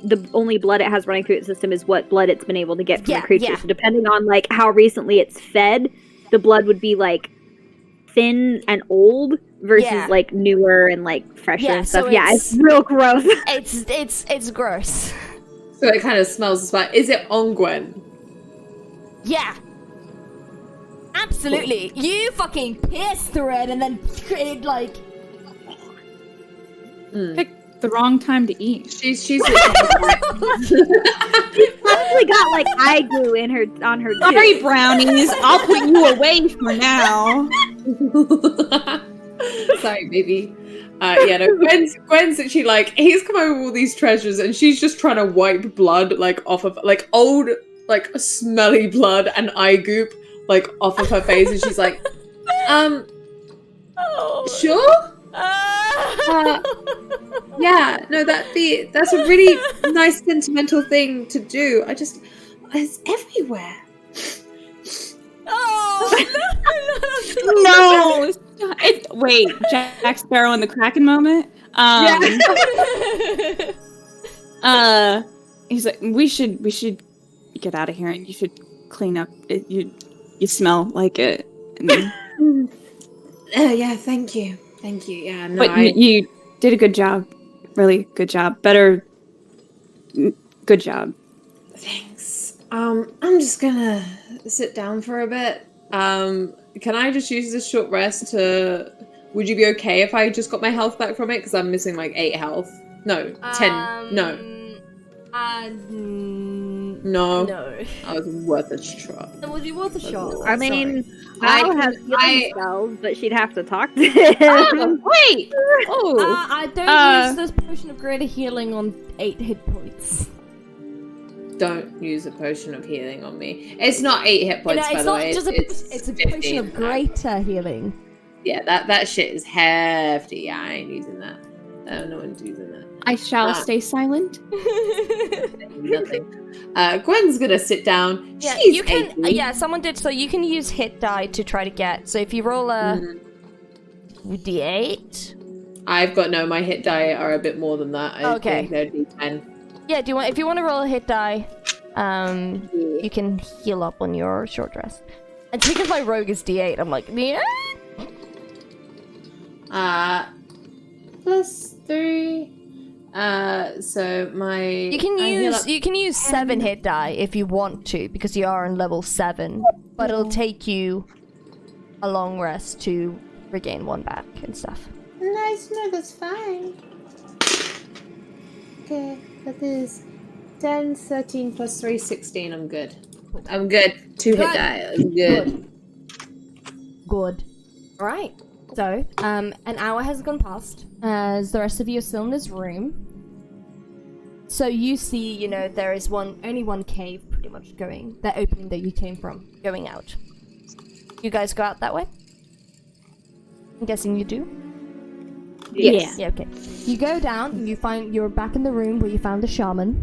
the only blood it has running through its system is what blood it's been able to get from the creature. Yeah. So depending on like how recently it's fed, the blood would be like thin and old versus like newer and like fresher and stuff. So It's real gross. It's gross. So it kind of smells as bad. Is it on Gwen? Yeah. Absolutely. You fucking pierced through it and then it like Picked the wrong time to eat. She's Probably got like eye glue on her Sorry, too. brownies. I'll put you away for now. Sorry, baby. Gwen's actually like, he's come over with all these treasures and she's just trying to wipe blood like off of like old like smelly blood and eye goop like off of her face, and she's like, sure? Yeah, no, that's a really nice sentimental thing to do. It's everywhere. No. Wait, Jack Sparrow and the Kraken moment. He's like, we should get out of here, and you should clean up. You smell like it. Yeah, thank you. Yeah, no, But you did a good job. Really good job. Good job. Thanks. I'm just gonna sit down for a bit. Can I just use this short rest to... Would you be okay if I just got my health back from it? Because I'm missing like 8 health. No, 10. No. No. I was worth a try. It would be worth a shot. I mean, I Val has healing spells, but she'd have to talk to him. Wait! Oh! I don't use this potion of greater healing on 8 hit points. Don't use a potion of healing on me. It's not 8 hit points, by the way. It's a potion of greater healing. Yeah, that shit is hefty. Yeah, I ain't using that. No one's using that. I shall stay silent. Nothing. Gwen's gonna sit down. Yeah, She's you can. angry. Yeah, someone did. So you can use hit die to try to get. So if you roll a d8. I've got my hit die are a bit more than that. I Okay. think they're d10. Yeah, if you want to roll a hit die, you can heal up on your short rest. And because my rogue is d8, I'm like, yeah. +3. So my You can use 7 hit die if you want to, because you are on level 7. But it'll take you a long rest to regain 1 back and stuff. Nice, no, that's fine. Okay, that is 10, 13 plus 3, 16. I'm good. I'm good. 2 hit die. I'm good. Good. Alright. So, an hour has gone past, as the rest of you are still in this room. So you see, there is only one cave pretty much going, that opening that you came from, going out. You guys go out that way? I'm guessing you do? Yes. Yeah, okay. You go down, you're back in the room where you found the shaman,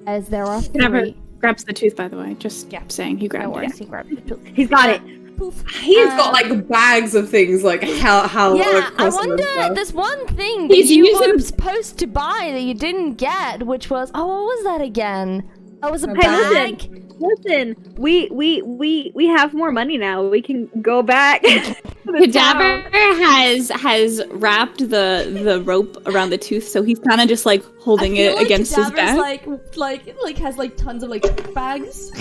as there are 3. Grabs the tooth, by the way. Just saying, he grabbed it. He grabbed the tooth. He's got it. Poof. He's got like bags of things, like how Yeah, I across wonder, stuff. there's one thing that you were supposed to buy that you didn't get, which was, what was that again? Oh, it was a bag. Listen, we have more money now. We can go back. Cadaver has wrapped the rope around the tooth, so he's kind of just like holding it against his back. Like has like tons of like bags.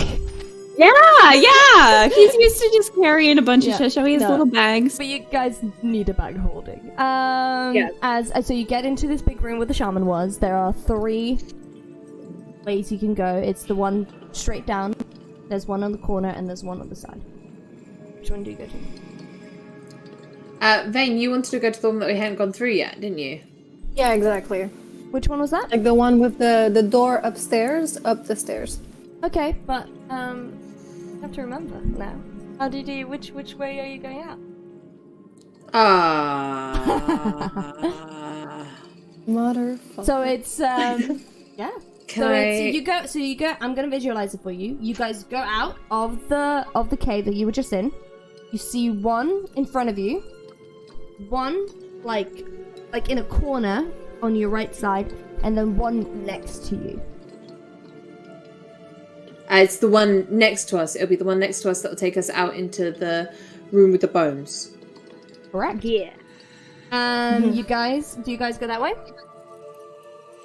Yeah. He's used to just carrying a bunch of shit. So he has little bags. But you guys need a bag holding. So you get into this big room where the shaman was. There are 3 ways you can go. It's the one straight down. There's one on the corner and there's one on the side. Which one do you go to? Vane, you wanted to go to the one that we hadn't gone through yet, didn't you? Yeah, exactly. Which one was that? Like the one with the door upstairs, up the stairs. Okay, but I have to remember now. How did you? Which way are you going out? Motherfucker. So it's yeah. You go. I'm gonna visualize it for you. You guys go out of the cave that you were just in. You see one in front of you, one like in a corner on your right side, and then one next to you. It's the one next to us. It'll be the one next to us that'll take us out into the room with the bones. Correct. Yeah. Do you guys go that way?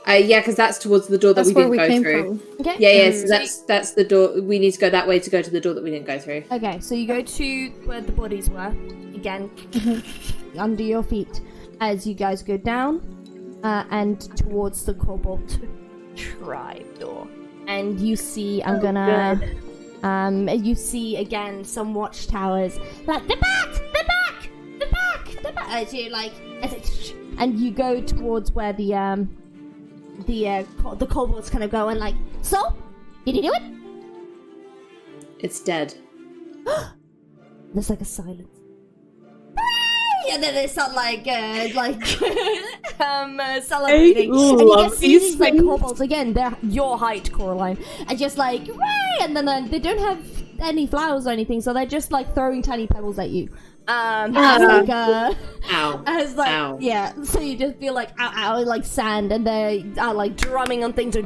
Yeah, because that's towards the door that we didn't go through. From. Okay. Yeah. So that's the door. We need to go that way to go to the door that we didn't go through. Okay, so you go to where the bodies were again, under your feet, as you guys go down, and towards the Cobalt Tribe door. And you see, you see again some watchtowers, like the back, as you and you go towards where the kobolds kind of go and like. So, did you do it? It's dead. There's like a silence. And then they start celebrating. And you just see these like kobolds again. They're your height, Coraline, and just like hooray! And then they don't have any flowers or anything, so they're just like throwing tiny pebbles at you. Ow. Yeah. So you just feel like ow, like sand, and they are like drumming on things,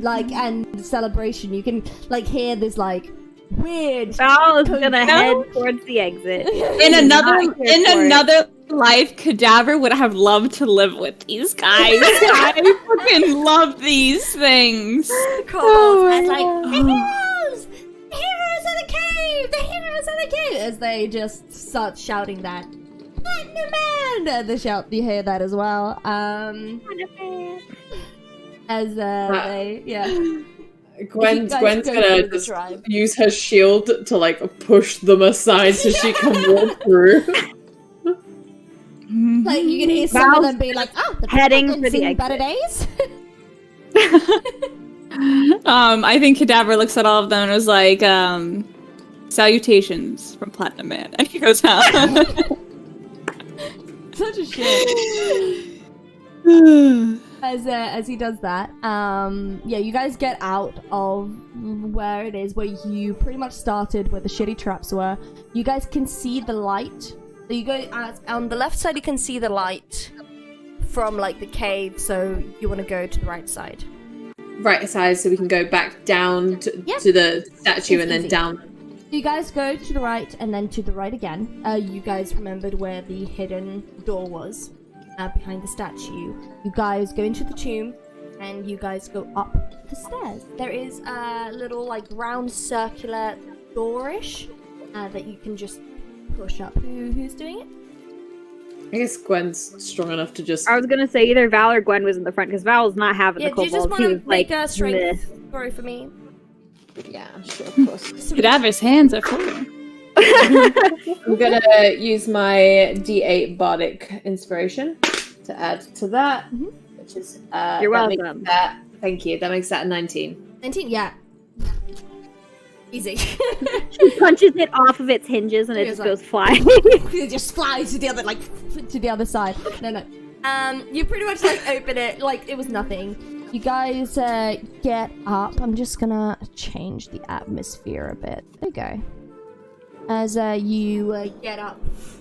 like and celebration. You can like hear this like weird. Val is gonna head towards the exit. In another life, Cadaver would have loved to live with these guys. I fucking love these things. Kobolds, the heroes of the cave, the heroes of the cave, as they just start shouting that. Platinum Man! You hear that as well. As they, yeah. Gwen's gonna just use her shield to like push them aside so she can walk through. Like you can hear some of them be like, "Oh, the heading for the better days." I think Cadaver looks at all of them and was like, "Salutations from Platinum Man," and he goes out. Such a shit. As he does that, yeah, you guys get out of where it is, where you pretty much started, where the shitty traps were. You guys can see the light. So you go on the left side. You can see the light from like the cave. So you want to go to the right side. Right side, so we can go back down to the statue and then easy. down. You guys go to the right and then to the right again. You guys remembered where the hidden door was. Behind the statue. You guys go into the tomb and you guys go up the stairs. There is a little like round circular door-ish that you can just push up. Who's doing it? I guess Gwen's strong enough to just... I was gonna say either Val or Gwen was in the front, because Val's not having the Do you kobold. just He want was to make like, a strength meh. throw for me? Yeah, sure, of course. Cadaver's hands are full. I'm gonna use my D8 Bardic Inspiration to add to that, which is... You're that makes welcome. that- thank you. That makes that a 19. 19? Yeah. Easy. She punches it off of its hinges and it It's just like- goes flying. It just flies to the other, like, to the other side. No. You pretty much, like, open it like it was nothing. You guys get up. I'm just gonna change the atmosphere a bit. There you go. As you get up,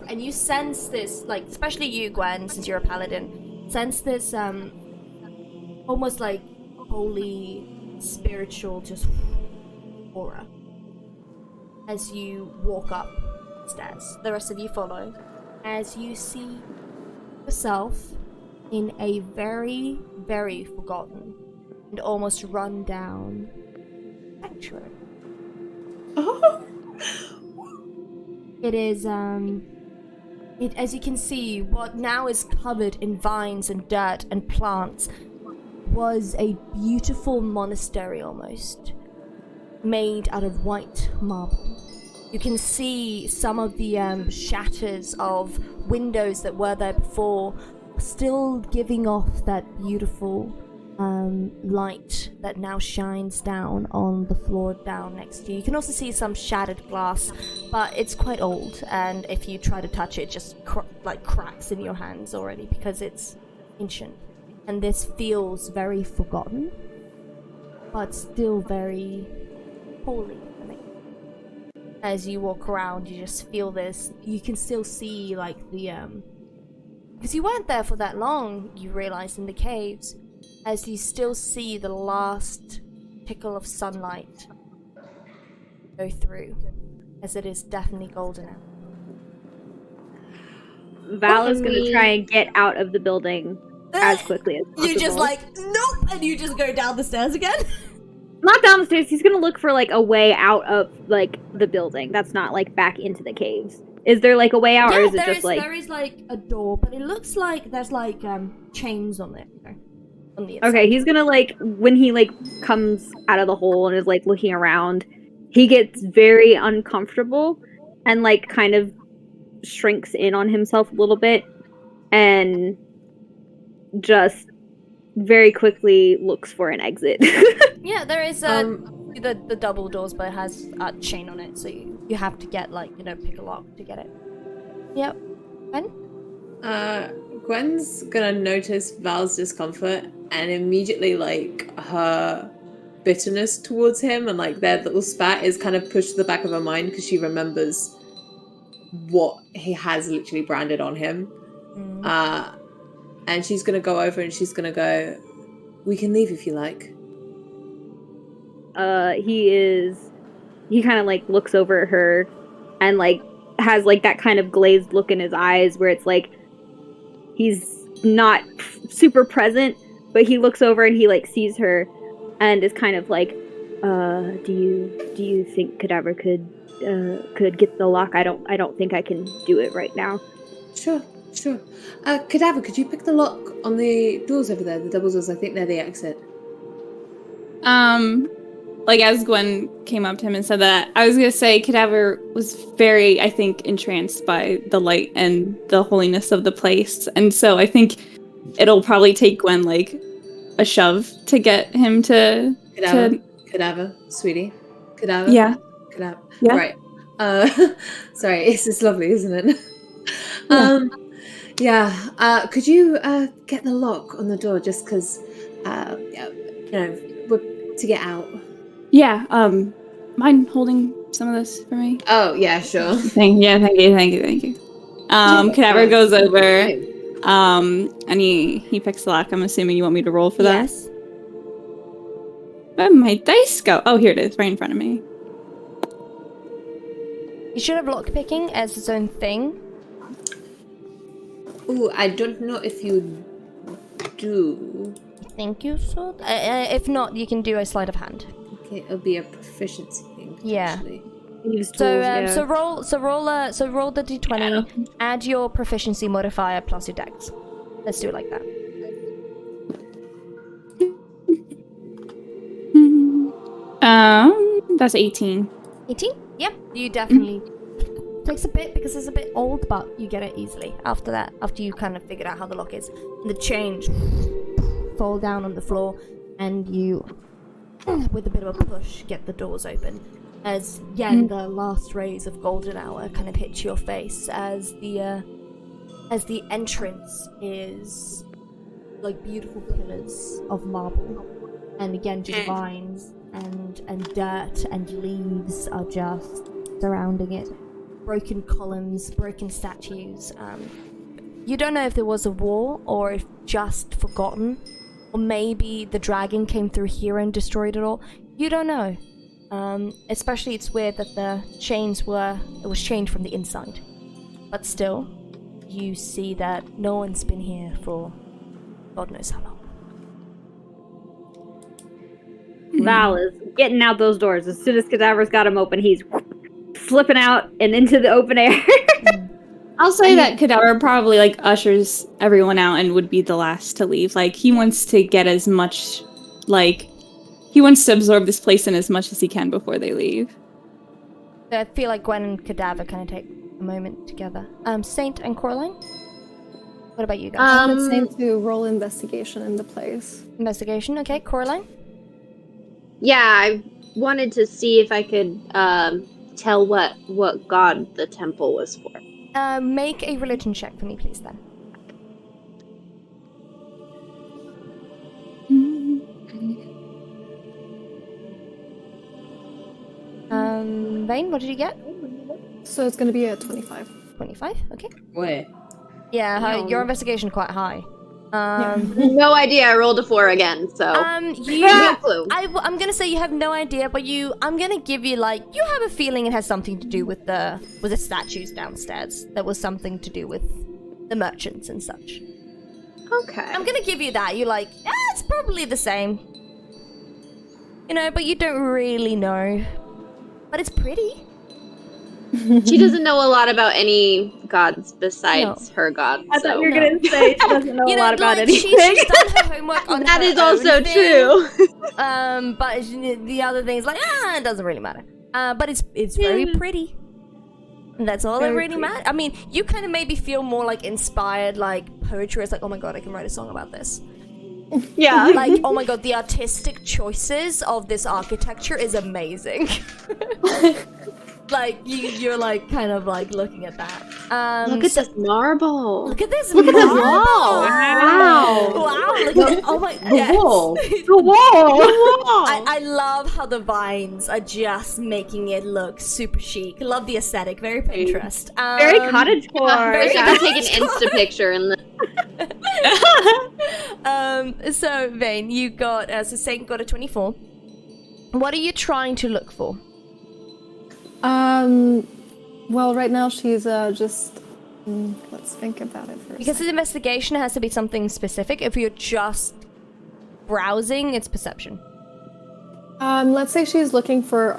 and you sense this, like, especially you, Gwen, since you're a paladin, sense this, almost like holy, spiritual, just aura. As you walk up the stairs, the rest of you follow, as you see yourself in a very, very forgotten and almost run down sanctuary. Oh! It is, as you can see, what now is covered in vines and dirt and plants was a beautiful monastery almost, made out of white marble. You can see some of the shatters of windows that were there before, still giving off that beautiful light that now shines down on the floor down next to you. You can also see some shattered glass, but it's quite old, and if you try to touch it, it just cracks in your hands already because it's ancient. And this feels very forgotten, but still very holy. As you walk around, you just feel this. You can still see, like, the because you weren't there for that long, you realize, in the caves, as you still see the last tickle of sunlight go through, as it is definitely golden out. Val is gonna try and get out of the building as quickly as possible. You just like, nope, and you just go down the stairs again? Not down the stairs. He's gonna look for like a way out of like the building. That's not like back into the caves. Is there like a way out, or is it just like? There is like a door, but it looks like there's like chains on it. On the inside. Okay, he's gonna like when he like comes out of the hole and is like looking around, he gets very uncomfortable and like kind of shrinks in on himself a little bit and just very quickly looks for an exit. Yeah, there is the double doors, but it has a chain on it, so you have to get like, pick a lock to get it. Yep. Gwen? Gwen's gonna notice Val's discomfort and immediately like her bitterness towards him and like their little spat is kind of pushed to the back of her mind because she remembers what he has literally branded on him. And she's gonna go over and she's gonna go, "We can leave if you like." He kind of like looks over at her and like has like that kind of glazed look in his eyes where it's like he's not super present, but he looks over and he like sees her and is kind of like, do you think Cadaver could get the lock? I don't think I can do it right now. Sure. Cadaver, could you pick the lock on the doors over there, the double doors? I think they're the exit. Like as Gwen came up to him and said that, I was gonna say Cadaver was very, I think, entranced by the light and the holiness of the place, and so I think it'll probably take Gwen like a shove to get him to Cadaver, sweetie, Cadaver. Yeah. Cadaver. Yeah. Right. Sorry, this is lovely, isn't it? Yeah. Could you get the lock on the door just because, we're to get out? Yeah. Mind holding some of this for me? Oh, yeah, sure. Thank you. Cadaver goes over, and he picks the lock. I'm assuming you want me to roll for that? Yes. Where did my dice go? Oh, here it is, right in front of me. You should have lockpicking as its own thing. Ooh, I don't know if you do. Thank you, so. If not, you can do a sleight of hand. Okay, it'll be a proficiency thing. Yeah. Use tools, So roll the d20. Add your proficiency modifier plus your dex. Let's do it like that. That's 18. 18? Yep. You definitely. Takes a bit because it's a bit old, but you get it easily. After that, after you kind of figured out how the lock is, and the chains fall down on the floor, and you, with a bit of a push, get the doors open. As again, the last rays of golden hour kind of hit your face as the entrance is like beautiful pillars of marble, and again just vines and dirt and leaves are just surrounding it. Broken columns, broken statues. You don't know if there was a war or if just forgotten, or maybe the dragon came through here and destroyed it all. You don't know. Especially it's weird that it was chained from the inside. But still, you see that no one's been here for God knows how long. Val is getting out those doors. As soon as Cadaver's got him open, he's flipping out and into the open air. I'll say that Cadaver probably like ushers everyone out and would be the last to leave. Like he wants to get as much, like he wants to absorb this place in as much as he can before they leave. I feel like Gwen and Cadaver kind of take a moment together. Saint and Coraline, what about you guys? I wanted Saint to roll investigation in the place. Investigation, okay. Coraline? Yeah, I wanted to see if I could tell what god the temple was for. Make a religion check for me, please, then. Vane, what did you get? So it's going to be a 25. 25, okay. Wait. Yeah, your investigation quite high. No idea. I rolled a 4 again, so no clue. I'm gonna say you have no idea, but I'm gonna give you you have a feeling it has something to do with the statues downstairs. That was something to do with the merchants and such. Okay. I'm gonna give you that. You're like, it's probably the same. But you don't really know. But it's pretty. She doesn't know a lot about any gods besides her god. I thought you were going to say she doesn't know a lot about anything. She's done her homework on that her is also own true. But the other thing's it doesn't really matter. But it's very pretty. And that's all that really matters. I mean, you kind of maybe feel more inspired, poetry. It's oh my god, I can write a song about this. Yeah. Oh my god, the artistic choices of this architecture is amazing. You're kind of looking at that. Look at this marble. Look at this Look marble. at this wall. Wow. Look at oh my The wall. The wall. I love how the vines are just making it look super chic. Love the aesthetic. Very Pinterest. Very cottagecore. Very good to take an Insta picture in the. So Vane, you got so Saint got a 24. What are you trying to look for? Well, right now she's just. Let's think about it first. Because his investigation has to be something specific. If you're just browsing, it's perception. Let's say she's looking for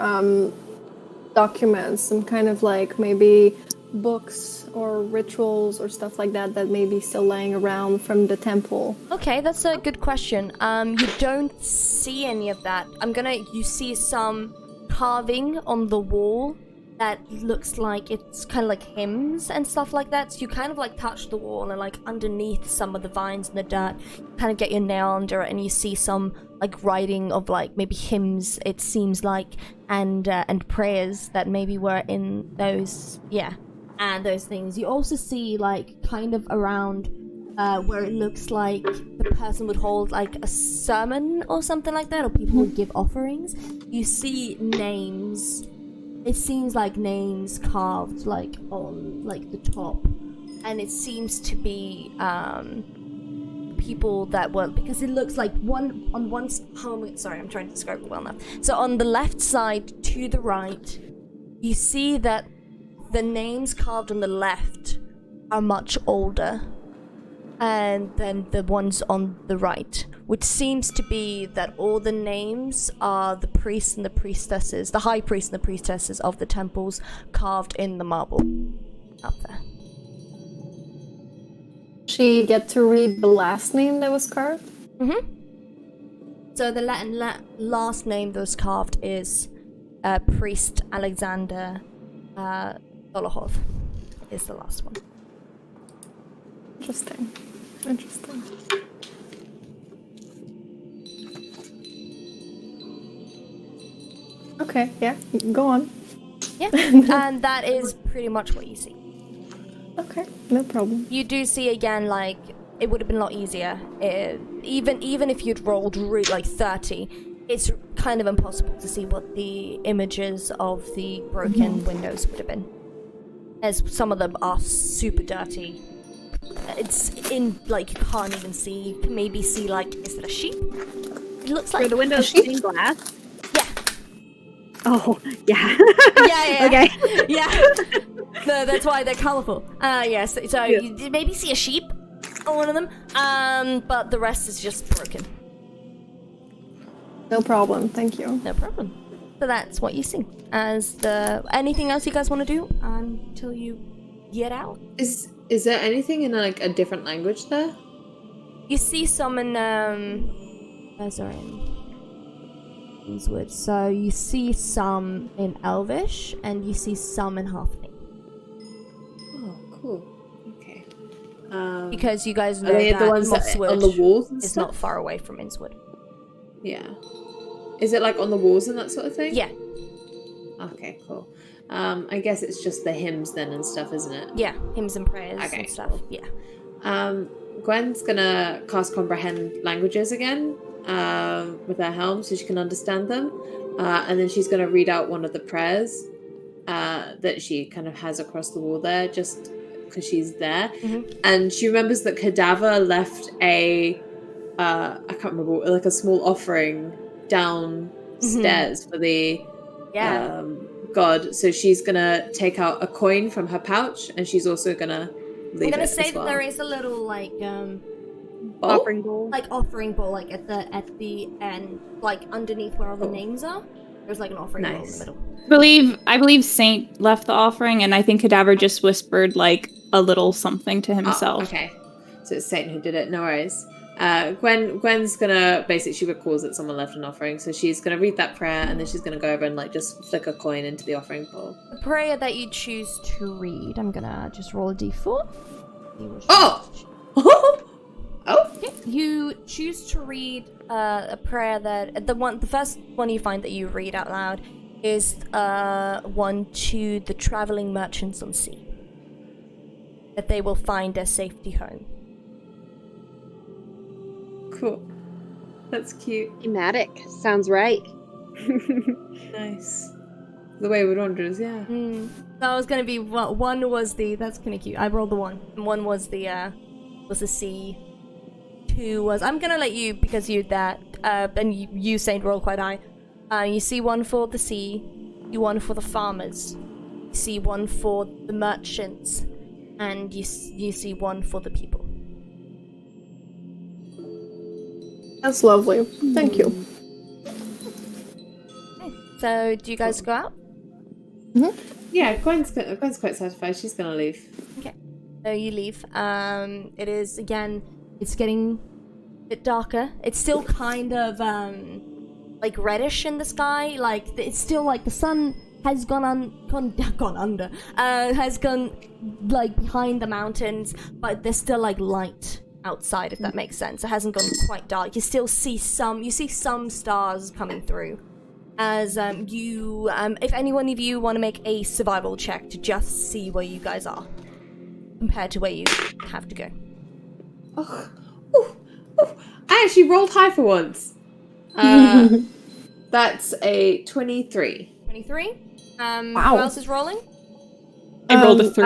documents, some kind of maybe books or rituals or stuff like that may be still laying around from the temple. Okay, that's a good question. You don't see any of that. You see some carving on the wall that looks like it's kind of like hymns and stuff like that. So you kind of touch the wall and underneath some of the vines and the dirt, you kind of get your nail under it and you see some writing of maybe hymns, it seems and prayers that maybe were in those and those things. You also see like kind of around where it looks like the person would hold like a sermon or something like that, or people would give offerings. You see names. It seems like names carved like on like the top, and it seems to be people that were, because it looks like sorry, I'm trying to describe it well enough. So on the left side to the right, you see that the names carved on the left are much older and then the ones on the right, which seems to be that all the names are the priests and the priestesses, the high priest and the priestesses of the temples carved in the marble up there. She get to read the last name that was carved? So the Latin last name that was carved is Priest Alexander Dolohov is the last one. Interesting. Okay, yeah, go on. Yeah, and that is pretty much what you see. Okay, no problem. You do see again, like, it would have been a lot easier. Even if you'd rolled like 30, it's kind of impossible to see what the images of the broken windows would have been, as some of them are super dirty. It's in, like, you can't even see. You can maybe see, like, is it a sheep? It looks like Were the windows stained glass? Yeah. Oh, yeah. Yeah. Okay. Yeah. No, that's why they're colourful. Yes. So you maybe see a sheep on one of them, but the rest is just broken. No problem, thank you. No problem. So that's what you see. Anything else you guys want to do until you get out? Is there anything in like a different language there? You see some in Eastwood. So you see some in Elvish, and you see some in Halfling. Oh, cool. Okay. Because you guys know are they that the ones that Mosswood on the walls and is stuff? not far away from Innswood. Yeah. Is it like on the walls and that sort of thing? Yeah. Okay, cool. I guess it's just the hymns then and stuff, isn't it? Yeah, hymns and prayers Okay, and stuff. cool. Yeah. Gwen's gonna cast comprehend languages again with her helm so she can understand them, and then she's gonna read out one of the prayers that she kind of has across the wall there, just because she's there. And she remembers that Cadaver left a I can't remember, like a small offering downstairs for the god. So she's gonna take out a coin from her pouch, and she's also gonna leave I'm gonna it say as well. that there is a little like Offering bowl. like offering bowl, like at the end, like underneath where all the names are. There's like an offering bowl in the middle. I believe Saint left the offering, and I think Cadaver just whispered like a little something to himself. Oh, okay, so it's Satan who did it. No worries. Gwen's gonna basically, she recalls that someone left an offering, so she's gonna read that prayer, and then she's gonna go over and like just flick a coin into the offering bowl. The prayer that you choose to read, I'm gonna just roll a d4. Okay. You choose to read a prayer that the first one you find that you read out loud is one to the traveling merchants on sea, that they will find their safety home. Cool. That's cute. Thematic. Sounds right. Nice. The Wayward Wanderers, yeah. That was gonna be one was that's kind of cute. I rolled the one. And one was the sea. Two was, I'm gonna let you, because you that and you Saint roll quite high. You see one for the sea, you one for the farmers, you see one for the merchants, and you see one for the people. That's lovely. Thank you. Okay. So do you guys go out? Yeah, Gwen's quite satisfied. She's gonna leave. Okay. So you leave. It is again. It's getting a bit darker. It's still kind of like reddish in the sky. Like it's still like the sun has gone under. Has gone like behind the mountains, but there's still like light outside, if that makes sense. It hasn't gone quite dark. You still see some. You see some stars coming through, as you, if any one of you want to make a survival check to just see where you guys are compared to where you have to go. Oh, I actually rolled high for once. That's a 23. 23. Wow. Who else is rolling? I rolled a 3.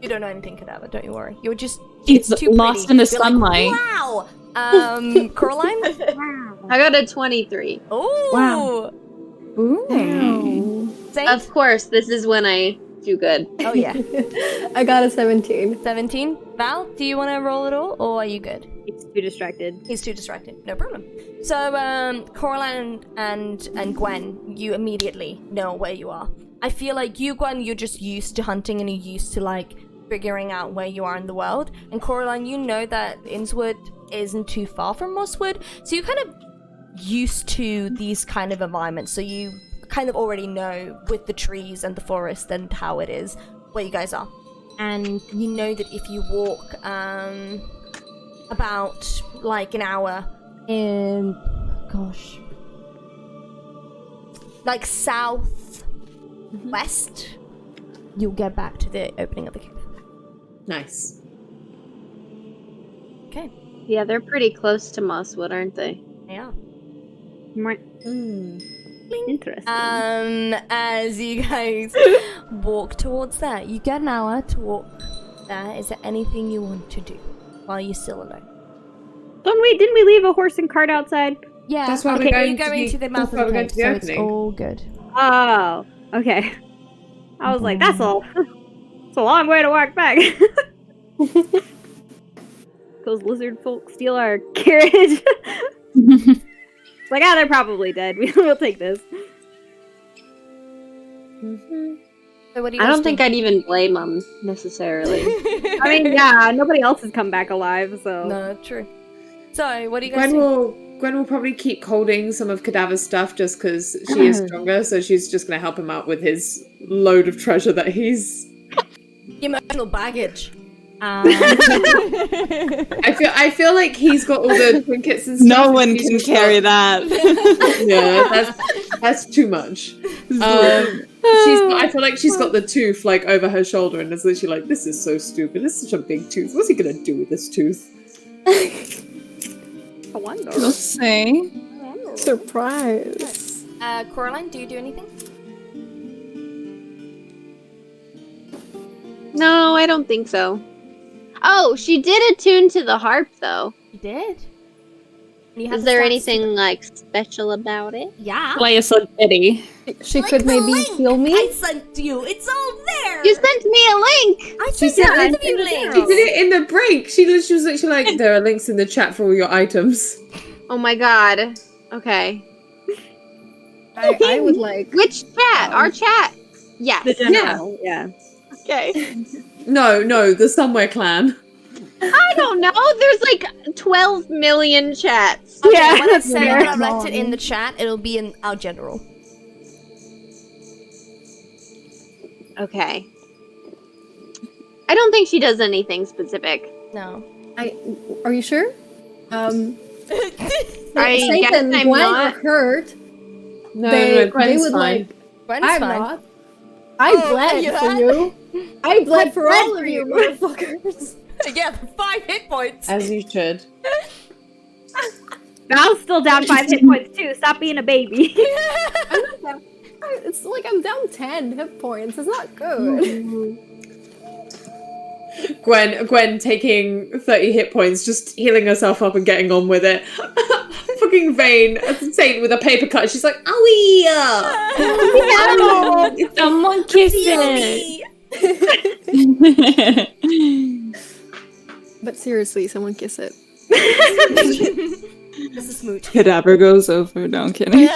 You don't know anything, Cadaver. Don't you worry. You're just He's too lost pretty. in the You're like, sunlight. wow. Coraline. I got a 23. Oh. Wow. Ooh. Saint? Of course, this is when I do good. Oh yeah. I got a 17. 17. Val, do you want to roll at all, or are you good? He's too distracted. He's too distracted. No problem. So, Coraline and Gwen, you immediately know where you are. I feel like you, Gwen, you're just used to hunting and you're used to like figuring out where you are in the world. And Coraline, you know that Innswood isn't too far from Mosswood, so you're kind of used to these kind of environments. So you kind of already know with the trees and the forest and how it is where you guys are. And you know that if you walk about like an hour in, gosh, like southwest, you'll get back to the opening of the cave. Nice. Okay. Yeah, they're pretty close to Mosswood, aren't they? Yeah. Interesting. As you guys walk towards that, you get an hour to walk there. Is there anything you want to do while you're still alone? Didn't we leave a horse and cart outside? Yeah. That's why okay, we're going you're going to the mouth that's why of the we're going cave, to the so it's opening. all good. Oh, okay. I was like, that's a long way to walk back. Those lizard folk steal our carriage. Like, they're probably dead. We'll take this. So what do you I guys don't think I'd even blame them necessarily. I mean, yeah, nobody else has come back alive, so. No, true. So, what do you guys Gwen will probably keep holding some of Cadaver's stuff just because she is stronger, so she's just going to help him out with his load of treasure that he's... Emotional baggage. I feel like he's got all the trinkets and stuff. No and one she's can just carry got- that. Yeah, that's too much. I feel like she's got the tooth like over her shoulder and is literally like, this is so stupid. It's such a big tooth. What's he gonna do with this tooth? I wonder. We'll see. Surprise. Coraline, do you do anything? No, I don't think so. Oh, she did attune to the harp, though. You did. You have Is the there stats. anything, like, special about it? Yeah. Play us a ditty. She Like could the maybe link heal me. I sent you. It's all there. You sent me a link! I sent you both of you links. She did it in the break. She was literally like, there are links in the chat for all your items. Oh my god. Okay. I would like. Which chat? Our chat? Yes. The general, yeah. Okay. No, the Somewhere clan. I don't know. There's like 12 million chats. Okay, Yeah, when I that's say fair. when I've left it in the chat, it'll be in our general. Okay. I don't think she does anything specific. No. Are you sure? I Satan, guess I'm Gwen not. or Kurt. No, they Gwen's would fine. like. Gwen's I'm fine. not. I Oh, bled you for had- you. I bled for bled all for of you, you. motherfuckers. Yeah, 5 hit points. As you should. Val's still down 5 hit points too. Stop being a baby. I'm not down. It's like I'm down 10 hit points. It's not good. Gwen taking 30 hit points, just healing herself up and getting on with it. Fucking Vayne, Saint with a paper cut. She's like, owie! Someone kiss it. But seriously, someone kiss it. This is smooch. Cadaver goes over. No, I'm kidding.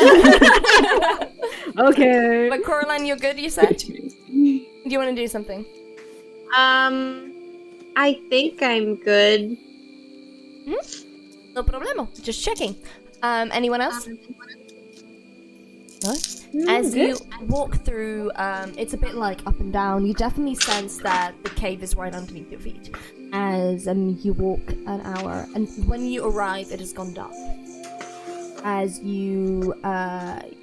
Okay. But Coraline, you're good, you said? Do you want to do something? I think I'm good. No problemo. Just checking. Anyone else? No? As you walk through, it's a bit like up and down. You definitely sense that the cave is right underneath your feet. As you walk an hour, and when you arrive, it has gone dark. as you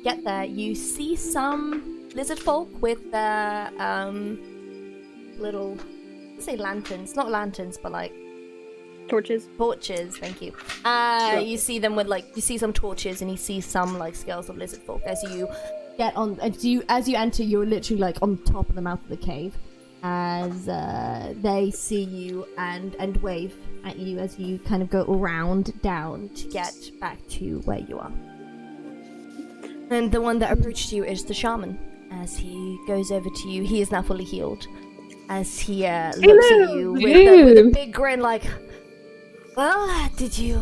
get there, you see some lizard folk with their little, let's say lanterns, not lanterns, but like Torches. torches. Thank you. You see them with you see some torches, and you see some like scales of lizard folk as you get on. As you enter, you're literally like on top of the mouth of the cave, as they see you and wave at you as you kind of go around down to get back to where you are. And the one that approached you is the shaman. As he goes over to you, he is now fully healed. As he looks at you with a big grin, like, "Well, did you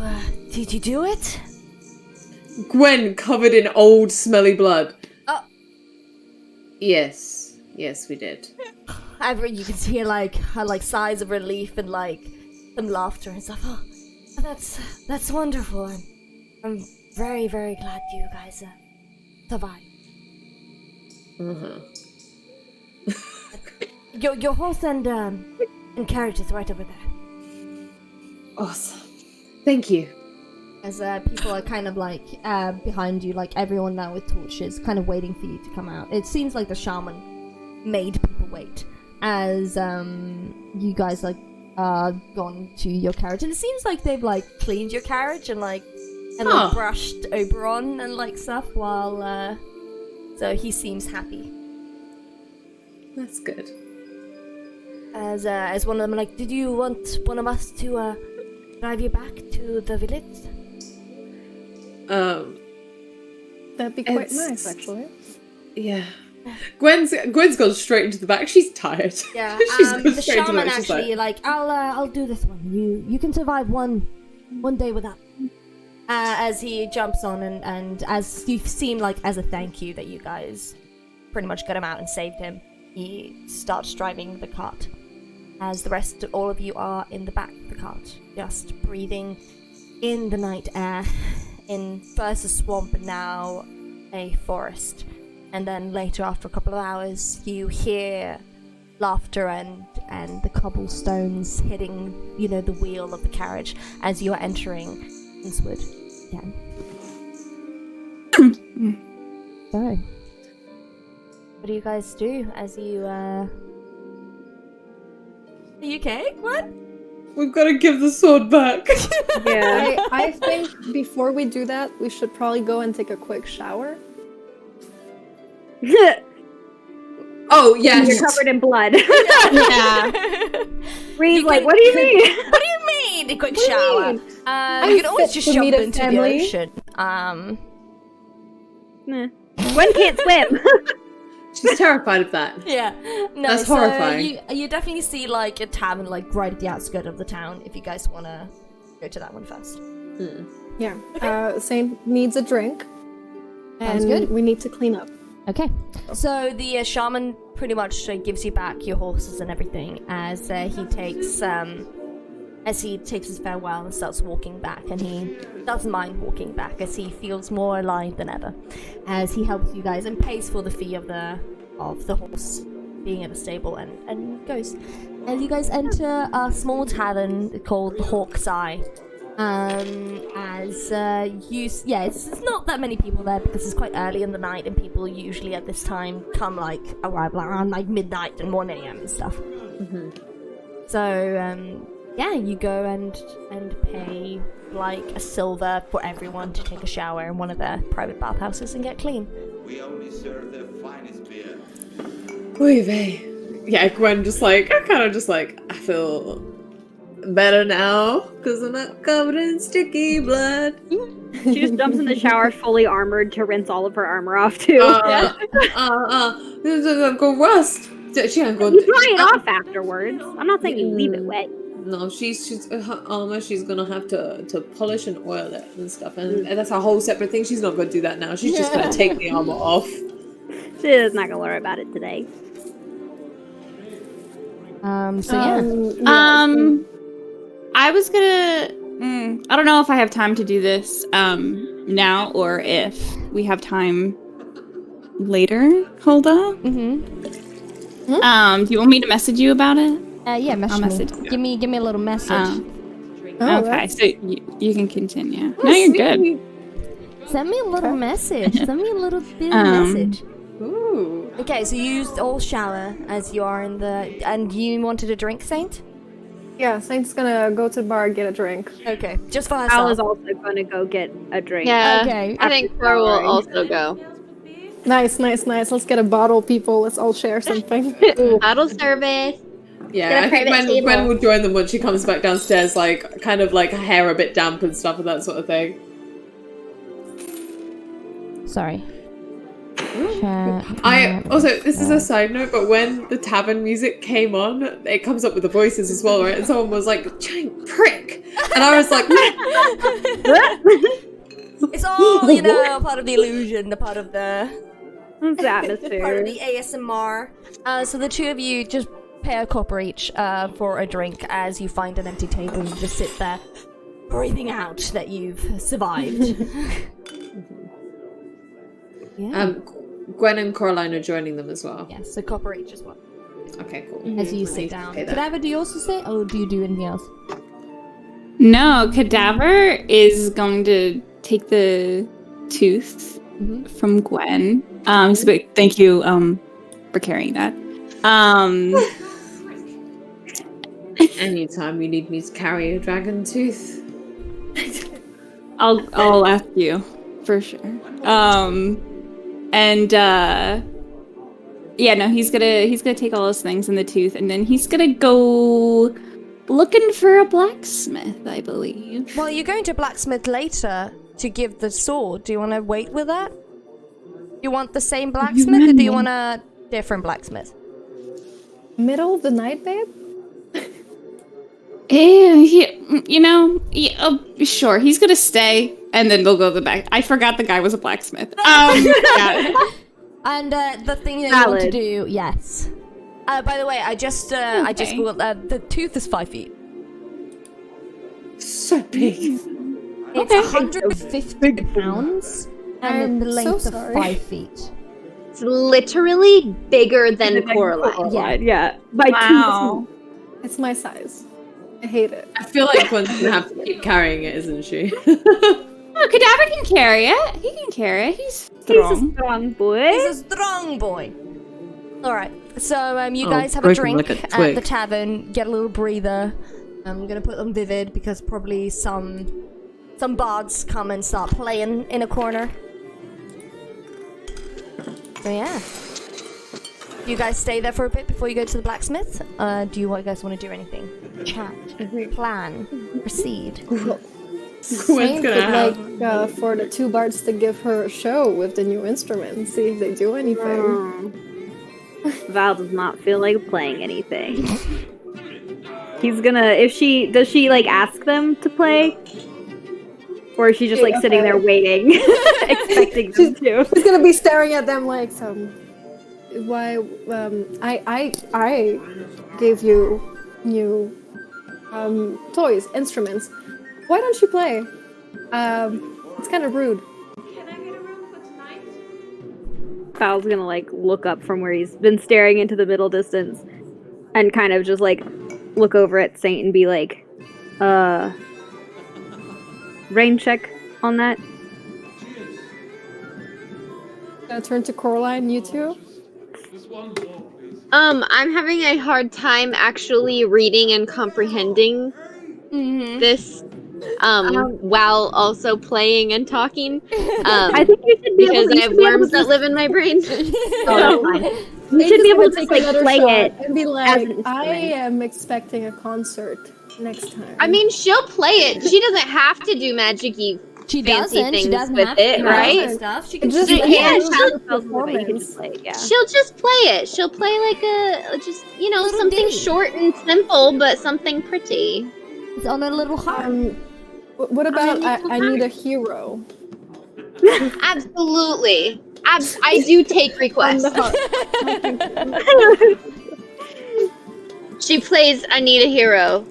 do it?" Gwen covered in old, smelly blood. Oh. Yes, we did. You can hear her sighs of relief and some laughter and stuff. Oh, that's wonderful. I'm very, very glad you guys survived. Your horse and carriage is right over there. Awesome. Thank you. As people are kind of behind you, everyone now with torches, kind of waiting for you to come out. It seems like the shaman made people wait as you guys gone to your carriage, and it seems like they've cleaned your carriage and brushed Oberon and stuff while so he seems happy. That's good. As one of them did you want one of us to drive you back to the village? That'd be quite nice, actually. Yeah. Gwen's gone straight into the back. She's tired. Yeah. She's gone the straight into shaman it. She's actually I'll do this one. You can survive one day without. As he jumps on and as you seem as a thank you that you guys pretty much got him out and saved him, he starts driving the cart. As the rest of all of you are in the back of the cart, just breathing in the night air, in first a swamp and now a forest. And then later, after a couple of hours, you hear laughter and the cobblestones hitting, the wheel of the carriage as you are entering Kingswood again. So, what do you guys do as you, Are you okay? What? We've got to give the sword back. Yeah. I think before we do that, we should probably go and take a quick shower. Oh, yes. You're covered in blood. Yeah. Reed's what do you mean? What do you mean? A quick shower. You can always just fit to jump meet a into family. the ocean. Gwen can't swim. She's terrified of that. Yeah. No, That's horrifying. You definitely see a tavern right at the outskirts of the town if you guys want to go to that one first. Yeah. Saint needs a drink. And Sounds good. we need to clean up. Okay. So the shaman pretty much gives you back your horses and everything as he takes his farewell and starts walking back, and he doesn't mind walking back as he feels more alive than ever. As he helps you guys and pays for the fee of the horse being in the stable and goes. As you guys enter a small tavern called the Hawk's Eye. It's not that many people there because it's quite early in the night, and people usually at this time come arrive around midnight and 1 a.m. and stuff. Mm-hmm. So you go and pay a silver for everyone to take a shower in one of their private bathhouses and get clean. We only serve the finest beer. Oy vey. Yeah, Gwen I feel better now because I'm not covered in sticky blood. She just jumps in the shower fully armored to rinse all of her armor off too. Go rust. She ain't going You dry it off afterwards. I'm not saying you leave it wet. No, she's her armor. She's gonna have to polish and oil it and stuff, and that's a whole separate thing. She's not gonna do that now. She's just gonna take the armor off. She's not gonna worry about it today. I was gonna. I don't know if I have time to do this now or if we have time later. Hulda? Mm-hmm. Do you want me to message you about it? Yeah, I'll message me. you. Give me a little message. Okay, so you can continue. No, you're good. Send me a little message. Send me a little bit of message. Ooh. Okay, so you used all shower as you are in the... And you wanted a drink, Saint? Yeah, Saint's gonna go to the bar and get a drink. Okay, just for Al herself. is also gonna go get a drink. Yeah. Okay. I think Cora will also go. Nice. Let's get a bottle, people. Let's all share something. Bottle service. Yeah, Get a I think private table. Gwen will join them once she comes back downstairs, like, kind of like her hair a bit damp and stuff and that sort of thing. Sorry. This is a side note, but when the tavern music came on, it comes up with the voices as well, right? And someone was like, giant prick! And I was like, It's all, you know, part of the illusion, a part of the... It's part of atmosphere. the ASMR. So the two of you just pay a copper each for a drink as you find an empty table and just sit there breathing out that you've survived. Yeah. Gwen and Coraline are joining them as well. Yes, so copper each as well. Okay, cool. As you I sit need to down. pay that. Cadaver, do you also say, or do you do anything else? No, Cadaver is going to take the tooth from Gwen. So thank you for carrying that. Anytime you need me to carry a dragon tooth. I'll ask you for sure. He's gonna take all those things in the tooth, and then he's gonna go looking for a blacksmith, I believe. Well, you're going to blacksmith later to give the sword. Do you want to wait with that? You want the same blacksmith, or do you want a different blacksmith? Middle of the night, babe? Sure, he's gonna stay, and then they'll go to the back. I forgot the guy was a blacksmith. Yeah. And the thing that you want to do, yes. By the way, I just googled, the tooth is 5 feet. So big. It's 150 pounds, and the length so of sorry. 5 feet. It's literally bigger than Coraline. Yeah. By Wow. It's my size. I hate it. I feel like Gwen's gonna have to keep carrying it, isn't she? Oh, Cadaver can carry it. He can carry it. He's strong. He's a strong boy. He's a strong boy. Alright, so you Oh, guys have a break him drink like a at twig. the tavern, get a little breather. I'm gonna put them vivid because probably some bards come and start playing in a corner. So yeah. You guys stay there for a bit before you go to the blacksmith? Do you guys want to do anything? Chat, plan, proceed. Saint gonna would have- like for the two bards to give her a show with the new instrument, see if they do anything. Val does not feel like playing anything. He's gonna. Does she like ask them to play? Or is she just like sitting there waiting, expecting them to? She's gonna be staring at them like why I gave you new toys, instruments. Why don't you play? It's kind of rude. Val's gonna like look up from where he's been staring into the middle distance and kind of just like look over at Saint and be like, rain check on that. Gonna turn to Coraline, you two. I'm having a hard time actually reading and comprehending this while also playing and talking. I think you should be Because able, I have worms that live in my brain. Oh, that's fine. You should be able to just like play it. and be as like, an I instrument. am expecting a concert next time. I mean, she'll play it. She doesn't have to do magic-y She fancy doesn't. She things doesn't with have it, to right? Stuff. She can Just just like, yeah, have she'll- a performance. She'll just play it. She'll play like Little something ditty. short and simple, but something pretty. It's on a little harp. What about I need a hero? Absolutely. I do take requests. She plays I Need a Hero.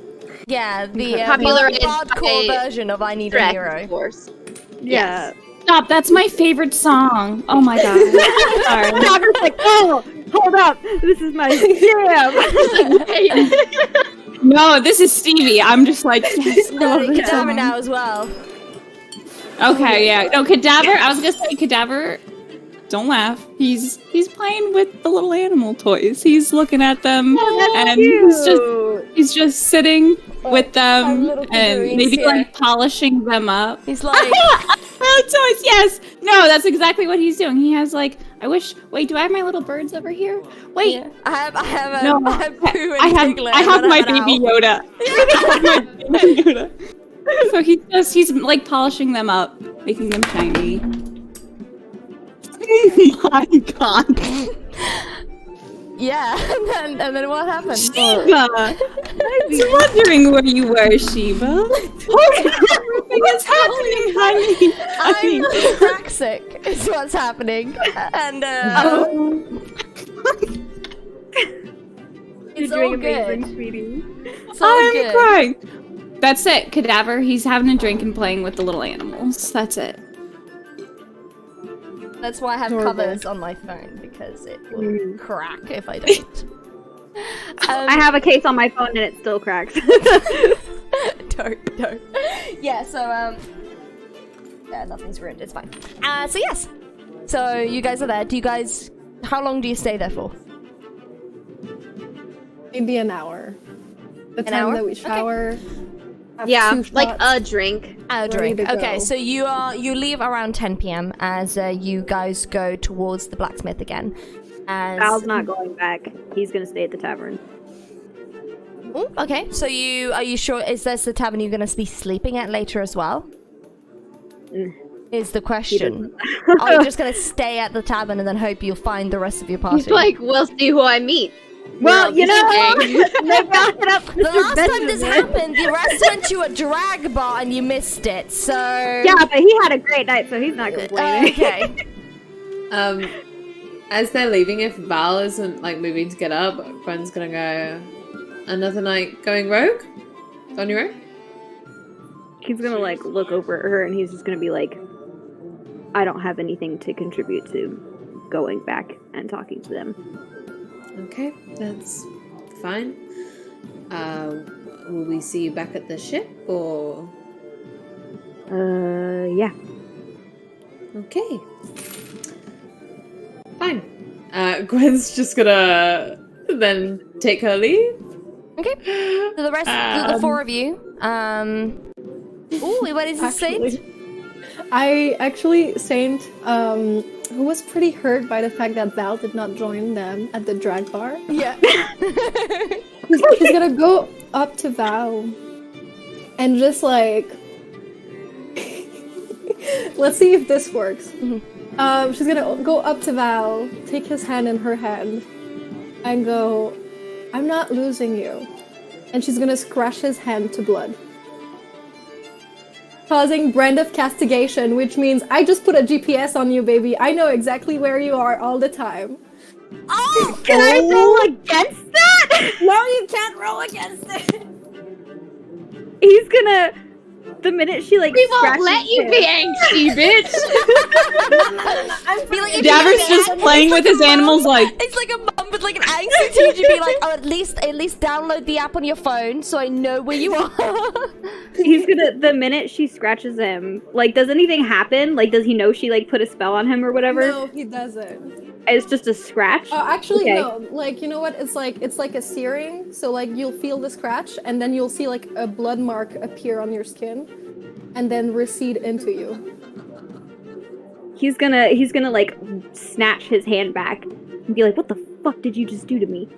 Yeah, the Popularized hardcore by version of I Need a Shrek, Hero. of course. Yeah. Stop, that's my favorite song. Oh my god. Sorry. Cadaver's like, oh, hold up, this is my jam. No, this is Stevie. I'm just like, yes, Cadaver now as well. Okay, yeah. No, Cadaver. I was gonna say Cadaver. Don't laugh. He's playing with the little animal toys. He's looking at them, and he's just sitting with them little and figurines, maybe yeah. like polishing them up. He's like, Little toys. Yes. No, that's exactly what he's doing. He has like. Wait, do I have my little birds over here? Wait. yeah. I have No, I have Pooh and I have Piglet, I and have then my an baby owl. Yoda. I have my baby Yoda. So he's like polishing them up, making them shiny. Oh my god. Yeah, and then what happened? Shiva! I was wondering where you were, Shiva. What's happening, honey? I'm crack sick is what's happening. And it's all You're doing good. amazing, sweetie. It's all I'm good. crying. That's it, Cadaver. He's having a drink and playing with the little animals. That's it. That's why I have Adorable. covers on my phone, because it will crack if I don't. I have a case on my phone and it still cracks. Don't. Yeah, so, yeah, nothing's ruined, it's fine. So yes. So, you guys are there. How long do you stay there for? Maybe an hour. The time hour? that we shower. have Yeah, 2 like shots. a drink. A Ready drink. to Okay, go. so you leave around 10 p.m. as you guys go towards the blacksmith again. As... Val's not going back. He's gonna stay at the tavern. Ooh, okay, so are you sure? Is this the tavern you're going to be sleeping at later as well? Is the question. Are you just going to stay at the tavern and then hope you'll find the rest of your party? He's like, we'll see who I meet. Well, you know, Interesting. they brought it up. The last time this happened, the rest went to a drag bar and you missed it, so... Yeah, but he had a great night, so he's not complaining. Okay. As they're leaving, if Val isn't like moving to get up, Gwen's gonna go. Another night going rogue? On your own? He's gonna like look over at her and he's just gonna be like, I don't have anything to contribute to going back and talking to them. Okay, that's fine. Will we see you back at the ship or? Yeah. Okay. Fine. Gwen's just gonna then take her leave. Okay. So the rest, the four of you, ooh, what is this Saint? I actually, Saint, who was pretty hurt by the fact that Val did not join them at the drag bar. Yeah. She's gonna go up to Val and just like, let's see if this works. She's gonna go up to Val, take his hand in her hand, and go, I'm not losing you. And she's gonna scratch his hand to blood. Causing brand of castigation, which means I just put a GPS on you, baby. I know exactly where you are all the time. Oh, can I roll against that? No, you can't roll against it. He's gonna. The minute she like, We won't scratches let you him- be angsty, bitch. I feel like if Daver's you- just playing with his animals like, It's like a mum with like an angsty teenager be like, oh, at least download the app on your phone so I know where you are. He's gonna. The minute she scratches him, like, does anything happen? Like, does he know she like put a spell on him or whatever? No, he doesn't. It's just a scratch. Actually, Okay. no. Like, you know what? It's like a searing. So like you'll feel the scratch, and then you'll see like a blood mark appear on your skin, and then recede into you. He's gonna like snatch his hand back and be like, "What the fuck did you just do to me?"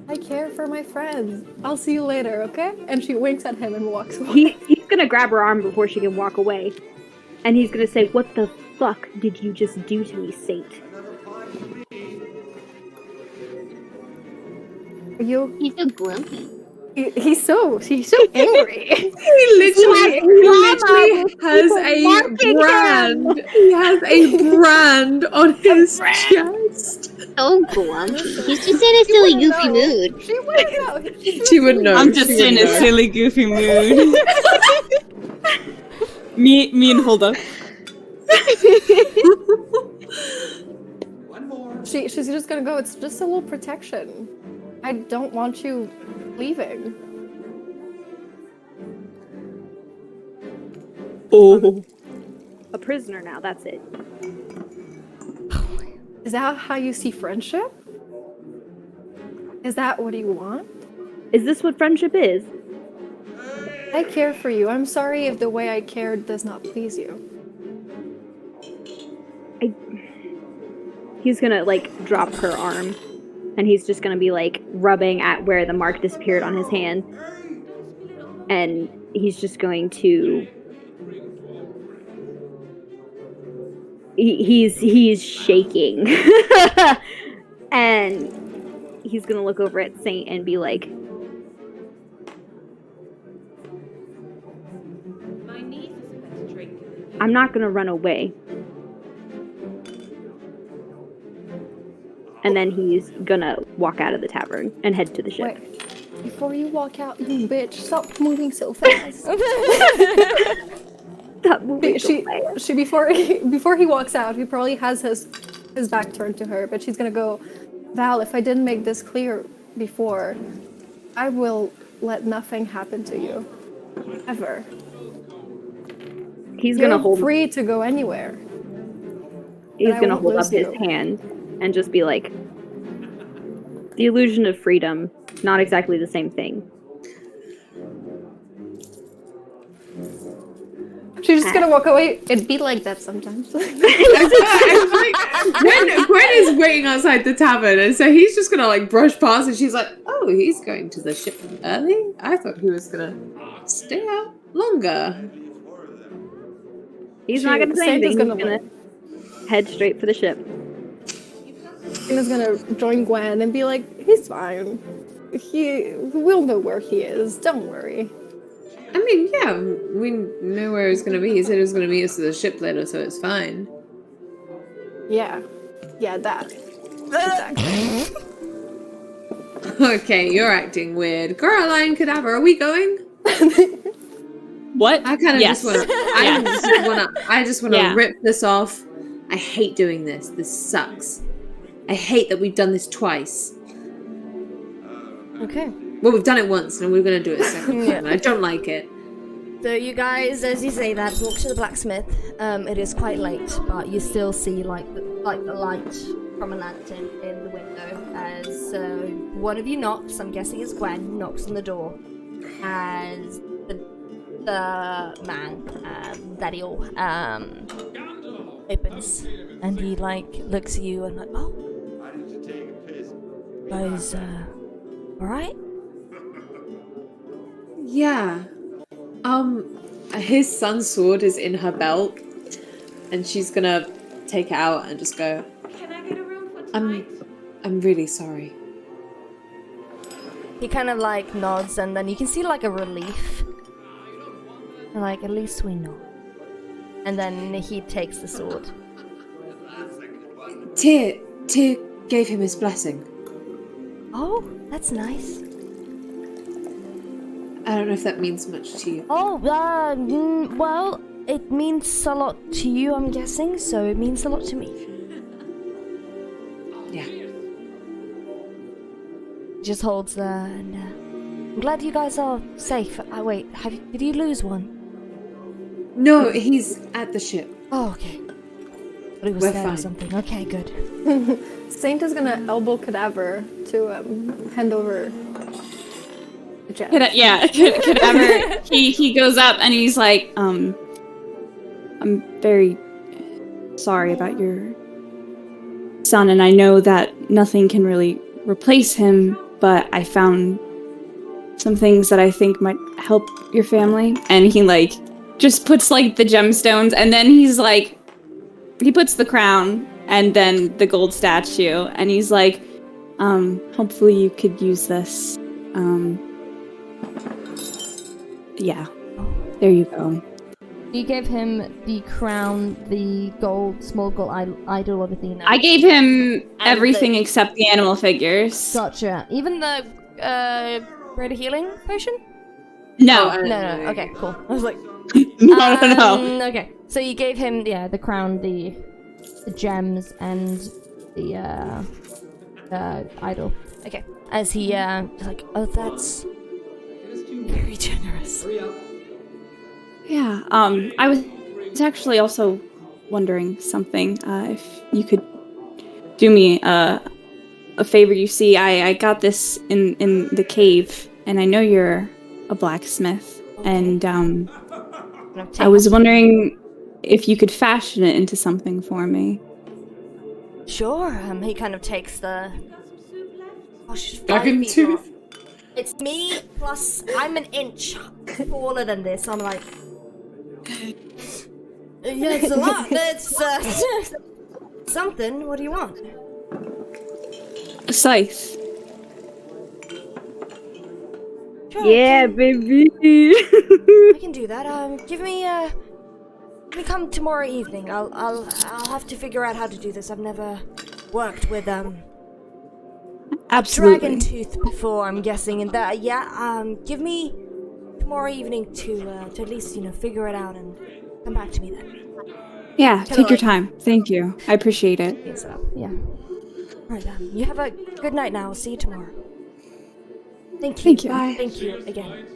I care for my friends. I'll see you later, okay? And she winks at him and walks away. He's gonna grab her arm before she can walk away, and he's gonna say, "What the fuck did you just do to me, Saint?" He's so grumpy. He's so angry. He literally has a brand. He has a brand on his chest. So grumpy. He's just in a silly, goofy mood. She wouldn't know. She would know. I'm just She would in a know. silly, goofy mood. me and Hulda. One more. She's just gonna go. It's just a little protection. I don't want you leaving. Oh. A prisoner now, that's it. Is that how you see friendship? Is that what you want? Is this what friendship is? I care for you. I'm sorry if the way I care does not please you. He's gonna, like, drop her arm. And he's just gonna be, like, rubbing at where the mark disappeared on his hand. And he's just going to... He's shaking. And he's gonna look over at Saint and be like... I'm not gonna run away. And then he's gonna walk out of the tavern and head to the ship. Wait, before you walk out, you bitch, stop moving so fast. Stop moving so fast. She before he walks out, he probably has his back turned to her, but she's gonna go, Val, if I didn't make this clear before, I will let nothing happen to you. Ever. He's You're gonna hold. free to go anywhere. He's I gonna won't hold up lose his you. hand and just be like, "The illusion of freedom, not exactly the same thing." She's just gonna walk away. It'd be like that sometimes. Gwen is waiting outside the tavern, and so he's just gonna like brush past, and she's like, "Oh, he's going to the ship early. I thought he was gonna stay out longer." He's not gonna say Saint is anything. He's gonna gonna head straight for the ship. Tina's gonna join Gwen and be like, he's fine. We'll know where he is. Don't worry. I mean, yeah, we know where he's gonna be. He said he was gonna meet us at the ship later, so it's fine. Yeah. Yeah, that. Okay, you're acting weird. Coraline, Cadaver, are we going? What? I kind of Yes. just wanna. I just wanna Yeah. rip this off. I hate doing this. This sucks. I hate that we've done this twice. Okay. Well, we've done it once, and we're gonna do it a second Yeah. time. And I don't like it. So you guys, as you say that, walk to the blacksmith. It is quite late, but you still see the light from a lantern in the window as one of you knocks. I'm guessing it's Gwen knocks on the door as the man, Daniel, opens, and he looks at you and like, oh, I need to take a piss. guys, all right? Yeah. His son's sword is in her belt, and she's gonna take it out and just go, Can I get a room for tonight? I'm really sorry. He kind of nods, and then you can see a relief. And, at least we know. And then he takes the sword. Tyr gave him his blessing. Oh, that's nice. I don't know if that means much to you. Oh, well, it means a lot to you, I'm guessing, so it means a lot to me. Yeah. Just holds and I'm glad you guys are safe. Wait, did you lose one? No, he's at the ship. Oh, okay. But he was We're there or fine. something. Okay, good. Saint is gonna elbow Cadaver to hand over the gem. Cadaver. He goes up and he's like, I'm very sorry about your son, and I know that nothing can really replace him, but I found some things that I think might help your family. And he just puts the gemstones, and then he's he puts the crown and then the gold statue, and he's like, hopefully you could use this. Yeah, there you go. You gave him the crown, the small gold idol, everything. I gave him And everything except the animal figures. Gotcha. Even the greater healing potion? No. No. Okay, cool. I was like, No. Okay, so you gave him the crown, the gems, and the idol. Okay, as he oh, that's very generous. Yeah. I was actually also wondering something. If you could do me a favor. You see, I got this in the cave, and I know you're a blacksmith, and I was wondering if you could fashion it into something for me. Sure. He kind of takes the. Oh, she's 5 Dragon feet tooth. long. It's me plus I'm an inch taller than this. I'm like. Yeah, it's a lot. It's something. What do you want? A scythe. Sure, Yeah, baby. I can do that. Give me come tomorrow evening. I'll have to figure out how to do this. I've never worked with Absolutely. dragon tooth before. I'm guessing, and that give me tomorrow evening to at least figure it out and come back to me then. Yeah, Kinda take your like- time. Thank you. I appreciate it. Okay, so yeah. All right. You have a good night now. I'll see you tomorrow. Thank you. Thank you. Bye. Thank you again.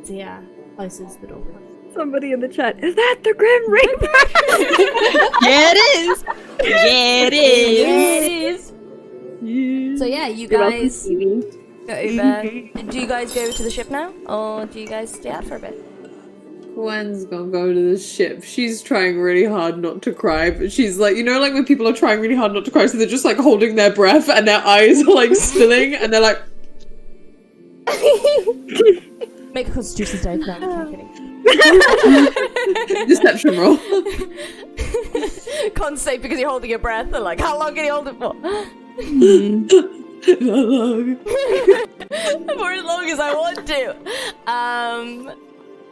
So yeah, closes the door. Somebody in the chat, is that the Grim Reaper? Yeah, it is. Yeah, it is. It is. So yeah, you You're welcome, guys Stevie. go over. Do you guys go to the ship now, or do you guys stay out for a bit? Gwen's gonna go to the ship. She's trying really hard not to cry, but she's like, like when people are trying really hard not to cry, so they're just like holding their breath and their eyes are like stilling, and they're like, Make a constitution save. No, I'm kidding. deception roll. Can't save because you're holding your breath. They're like, how long can you hold it for? Not long. For as long as I want to.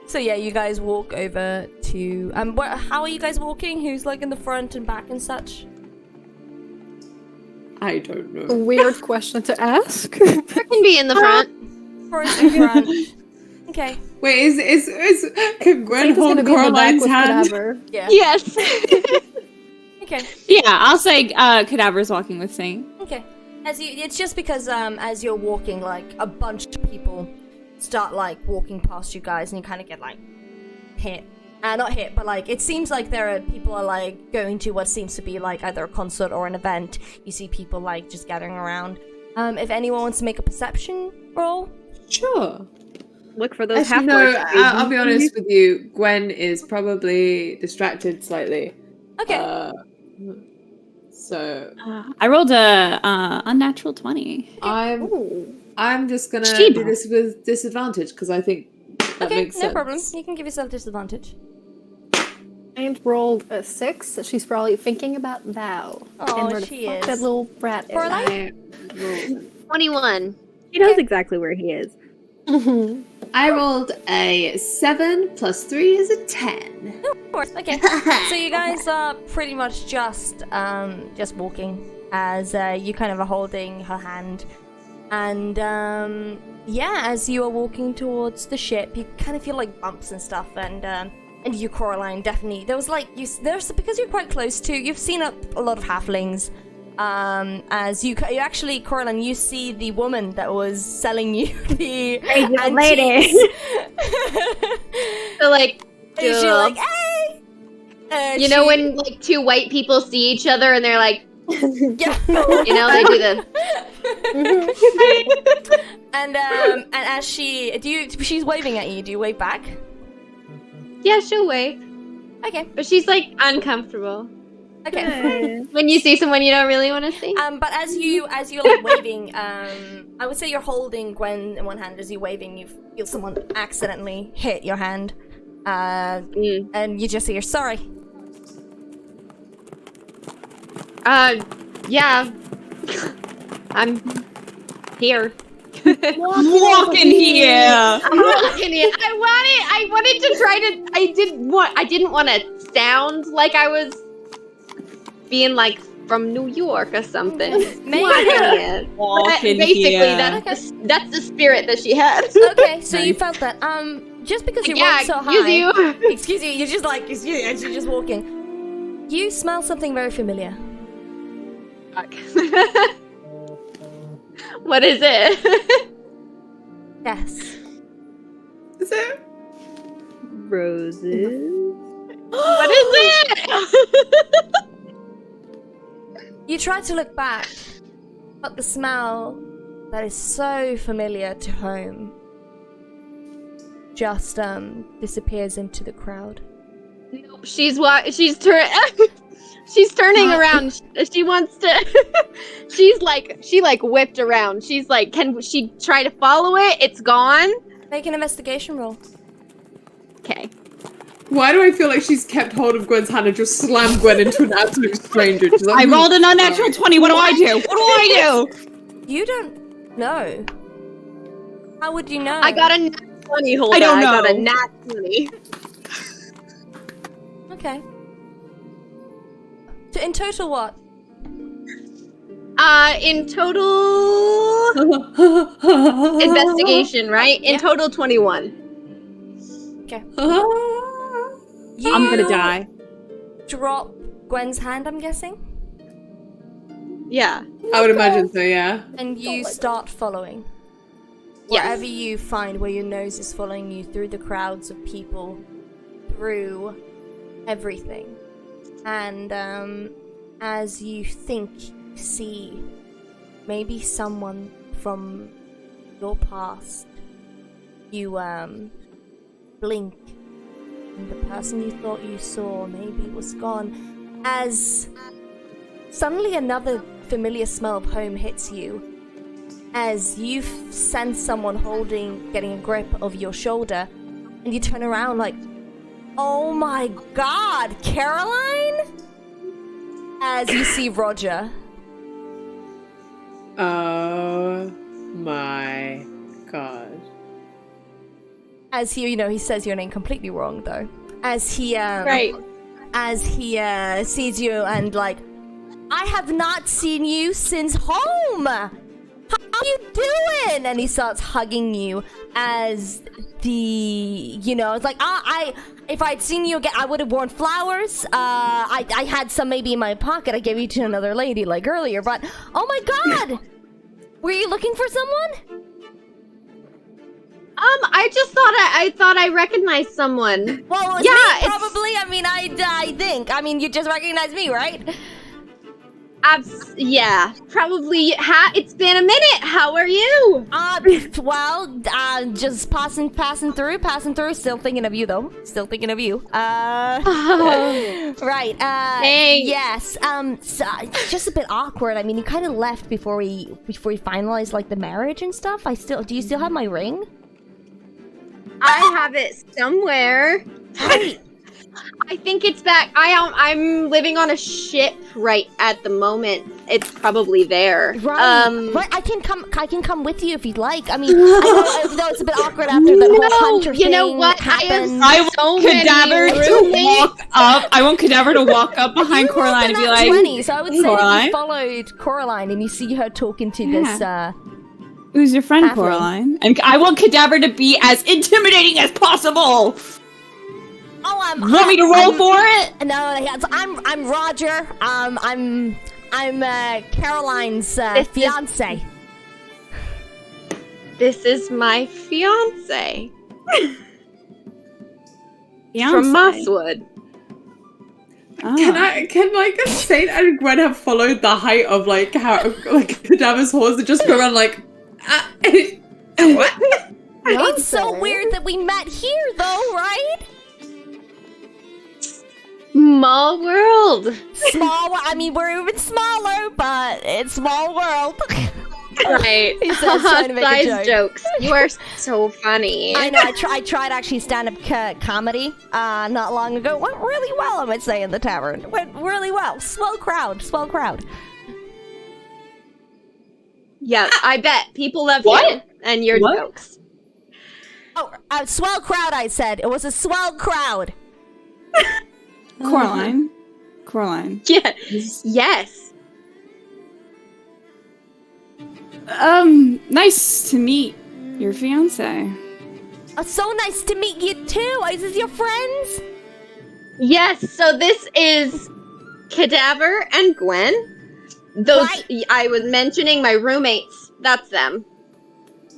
So yeah, you guys walk over to how are you guys walking? Who's like in the front and back and such? I don't A know. weird question to ask. I can be in the front. Forrest in front. Okay. Wait, is can Gwen Satan's hold gonna be in the back Coraline's with hand? Cadaver. Yeah. Yes. Okay. Yeah, I'll say Cadaver's walking with Saint. Okay. It's just because as you're walking, like a bunch of people start like walking past you guys, and you kind of get like hit. Not hit, but like it seems like people are like going to what seems to be like either a concert or an event. You see people like just gathering around. If anyone wants to make a perception roll. Sure. Look for those Actually, half-orcs. no, I'll be honest with you. Gwen is probably distracted slightly. Okay. So I rolled a unnatural 20. I'm just gonna Sheba. do this with disadvantage because I think that Okay, makes no sense. problem. You can give yourself disadvantage. And rolled a 6, so she's probably thinking about thou. Oh, and where the she fuck is. that little brat is. Coraline? I rolled, 21. She knows exactly where he is. I rolled a 7 plus 3 is a 10. Of course. Okay. So you guys are pretty much just walking as you kind of are holding her hand, and as you are walking towards the ship, you kind of feel like bumps and stuff, and you, Coraline, definitely there was like because you're quite close to. You've seen a lot of halflings. As you actually, Coraline, you see the woman that was selling you the lady. So like, And she's like, hey! And you know when like two white people see each other and they're like, Yeah. they do the. And as she's waving at you. Do you wave back? Yeah, she'll wave, Okay. but she's like uncomfortable. Okay. When you see someone you don't really want to see. But as you're like waving, I would say you're holding Gwen in one hand. As you're waving, you feel someone accidentally hit your hand, and you just hear sorry. Yeah. I'm here. Walking here. I'm walking in. I wanted to try to. I didn't want to sound like I was being like from New York or something. Maybe. Walking in. Walking Basically, here. that's the spirit that she had. Okay, so you felt that. Just because you rolled so high. Excuse you. You're just like excuse you, and you're just walking. You smell something very familiar. Fuck. What is it? Yes. Is it? roses. What is it? You try to look back, but the smell that is so familiar to home just disappears into the crowd. She's turning around. She wants to. she whipped around. She's like, can she try to follow it? It's gone. Make an investigation roll. Okay. Why do I feel like she's kept hold of Gwen's hand and just slammed Gwen into an absolute stranger? She's like, I rolled an unnatural 20. What do I do? What do I do? You don't know. How would you know? I got a nat 20. Hold I don't on. know. I got a nat 20. Okay. So in total, what? In total investigation, right? In total, 21. Okay. I'm gonna die. Drop Gwen's hand, I'm guessing? Yeah. I would imagine so, yeah. And you start following. Yes. Wherever you find where your nose is following you, through the crowds of people, through everything. And as you think you see maybe someone from your past, you blink, and the person you thought you saw maybe was gone, as suddenly another familiar smell of home hits you, as you sense someone getting a grip of your shoulder, and you turn around like, oh my god, Caroline? As you see Roger. Oh my god. As he, he says your name completely wrong though. As he, Right. As he, sees you and like, I have not seen you since home! How you doing? And he starts hugging you as it's like, if I'd seen you again, I would have worn flowers. I had some maybe in my pocket. I gave you to another lady like earlier, but oh my god! Were you looking for someone? I just thought I recognized someone. Well, it's me, probably. I mean, I think. I mean, you just recognized me, right? Yeah, probably. It's been a minute. How are you? Just passing through. Still thinking of you, though. Still thinking of you. Right. Thanks. Yes. So, it's just a bit awkward. I mean, you kind of left before we finalized like the marriage and stuff. Do you still have my ring? I have it somewhere. Right. I think it's back. I'm living on a ship right at the moment. It's probably there. Right. Right. I can come with you if you'd like. I mean, I know it's a bit awkward after the whole hunter thing. You know what? Happened. I want Cadaver to walk up behind Coraline and be like, 20, so I would say Coraline? if you followed Coraline and you see her talking to this who's your friend, halfling. Coraline? And I want Cadaver to be as intimidating as possible. Oh, Want me to roll for it? No, I'm Roger. I'm Caroline's fiance. This is my fiance. Fiance. From Mosswood. Ah. Can Saint and Gwen have followed the height of Cadaver's horse and just go around like what? It's so weird that we met here, though, right? Small world. I mean, we're even smaller, but it's small world. Right. He says, trying to make a Size joke. jokes. You are so funny. I know. I tried actually stand-up comedy not long ago. Went really well, I would say, in the tavern. Went really well. Swell crowd. Yeah, I bet people love What? you and your What? jokes. Oh, a swell crowd, I said. It was a swell crowd. Coraline. Yeah. Yes. Nice to meet your fiance. So nice to meet you, too. Is this your friends? Yes. So this is Cadaver and Gwen. Those Right. I was mentioning my roommates. That's them.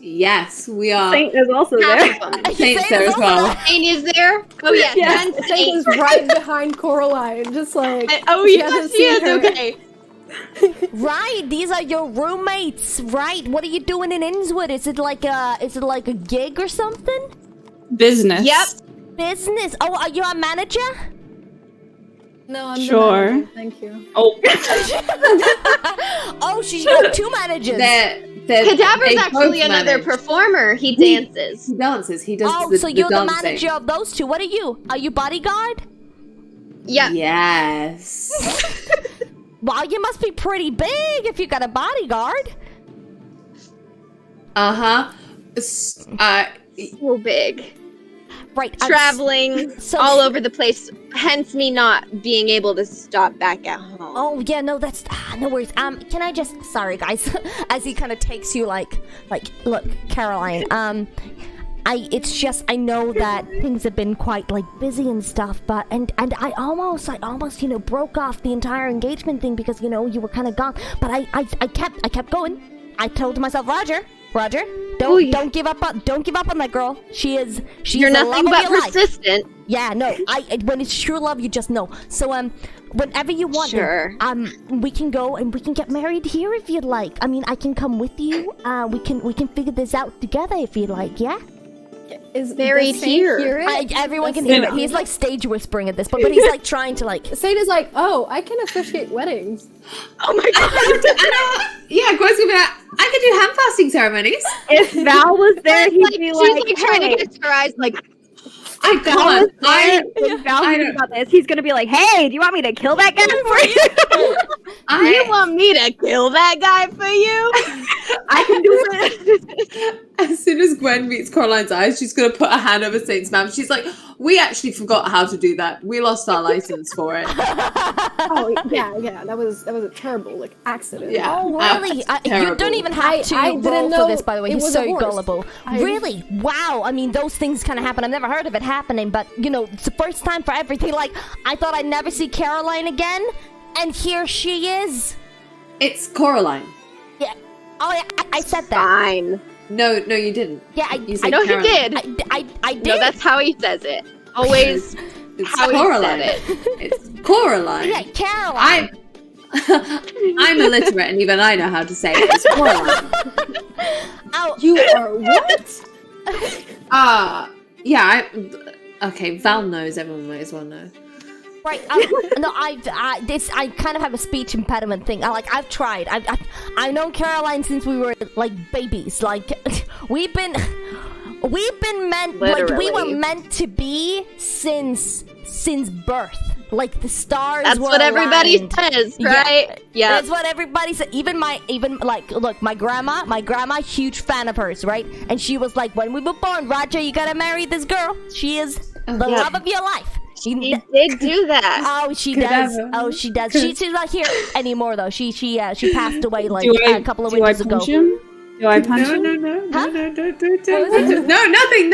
Yes, we are. Saint is also Half there. of them. Saint's there as well. Saint is there. Oh yeah, Yes, and Saint Saint. is right behind Coraline, just like. Oh she yeah, hasn't she seen is. her. Okay. Right, these are your roommates, right? What are you doing in Innswood? Is it like a gig or something? Business. Yep. Business. Oh, are you a manager? No, I'm the Sure. manager, thank you. Oh, Oh, she's got two managers. Cadaver's actually another performer. He dances. He dances. He does Oh, the, so you're the dancing. manager of those two. What are you? Are you bodyguard? Yep. Yes. Well, you must be pretty big if you got a bodyguard. Uh-huh. So big. Right. Traveling so- all over the place, hence me not being able to stop back at home. Oh yeah, no, that's no worries. Can I just? Sorry, guys. As he kind of takes you like, look, Caroline. It's just I know that things have been quite like busy and stuff, but and I almost broke off the entire engagement thing because you were kind of gone. But I kept going. I told myself, Roger, don't give up on that girl. She's You're the nothing love of but your life. persistent. Yeah, no. When it's true love, you just know. So whenever you want, Sure. we can go and we can get married here if you'd like. I mean, I can come with you. We can figure this out together if you'd like. Yeah. Is Buried does Saint here. hear it? Everyone can That's hear it. He's like stage whispering at this point, but he's like trying to like. Saint is like, oh, I can officiate weddings. Oh my god. Yeah, Gwen's gonna be like, I could do hand fasting ceremonies. If Val was there, he'd be She's like, like trying hey. to get her eyes like, I can't. If Val hears about this, he's gonna be like, hey, do you want me to kill that guy for you? you want me to kill that guy for you? I can do it. As soon as Gwen meets Caroline's eyes, she's gonna put a hand over Saint's mouth. She's like, we actually forgot how to do that. We lost our license for it. Oh yeah, that was a terrible like accident. Yeah. Oh really? You terrible. don't even have to I roll didn't for know this, by the way. it He's was a so horse. gullible. Really? Wow. I mean, those things kind of happen. I've never heard of it happening, but it's the first time for everything. Like, I thought I'd never see Caroline again, and here she is. It's Coraline. Yeah. Oh yeah, I said that. Fine. No, you didn't. Yeah, You said I No, he Caroline. did. I did. No, that's how he says it. Always It's how he Coraline. said it. It's Coraline. Yeah, Caroline. I'm illiterate, and even I know how to say it. It's Coraline. Oh, You are what? Yeah. Okay, Val knows. Everyone might as well know. right. No, I kind of have a speech impediment thing. I've tried. I've known Caroline since we were like babies. Like we've been meant like we were Literally. meant to be since birth. Like the stars That's were what everybody aligned. says, Yeah. right? Yeah. That's what everybody said. Even like, look, my grandma, huge fan of hers, right? And she was like, when we were born, Roger, you gotta marry this girl. She is the yeah. love of your life. He did do that. Oh, she does. Oh, she does. She's not here anymore, though. She passed away like a couple of winters ago. punch him? Do I punch him? No, Huh? no, nothing.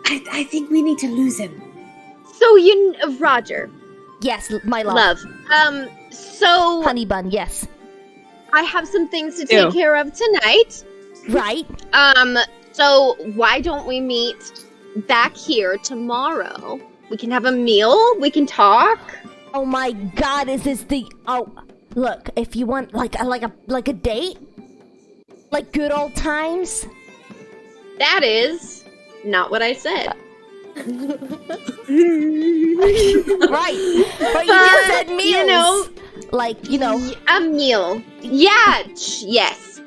I think we need to lose him. So Roger, Yes, my love. So Honey bun, yes. I have some things to Ew. take care of tonight. Right? So why don't we meet back here tomorrow? We can have a meal. We can talk. Oh my God, is this the... Oh, look, if you want like a date? Like good old times? That is not what I said. Right. But you just said meals. You know, Like, a meal. Yeah. Yes.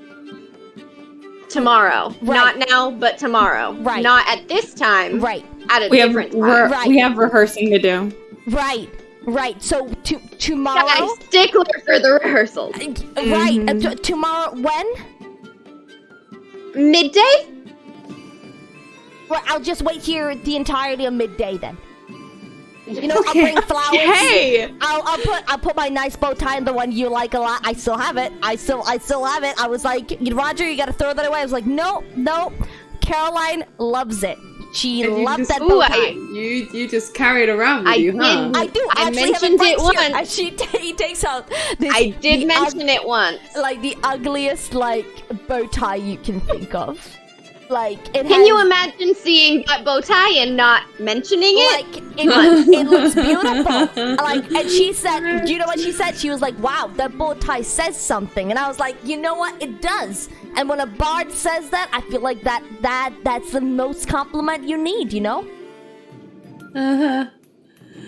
Tomorrow. Right. Not now, but tomorrow. Right. Not at this time. right. At a We have different time. Right. we have rehearsing to do. Right. Right. So tomorrow... Guys, stickler for the rehearsals. Right. Tomorrow, when? Midday? Well, I'll just wait here the entirety of midday then. I'll bring flowers. Hey! I'll put my nice bow tie in, the one you like a lot. I still have it. I still have it. I was like, Roger, you gotta throw that away. I was like, no. Caroline loves it. She And you loved just- that bow Ooh, tie. You just carry it around with I you, huh? did. I do I actually have mentioned right it here, once. and he takes out this. I did the mention it once. like the ugliest like bow tie you can think of. Like it Can has, you imagine seeing that bow tie and not mentioning it? like it looks beautiful. Like, and she said, do you know what she said? She was like, "Wow, that bow tie says something." And I was like, "You know what? It does." And when a bard says that, I feel like that's the most compliment you need. You know. Uh-huh.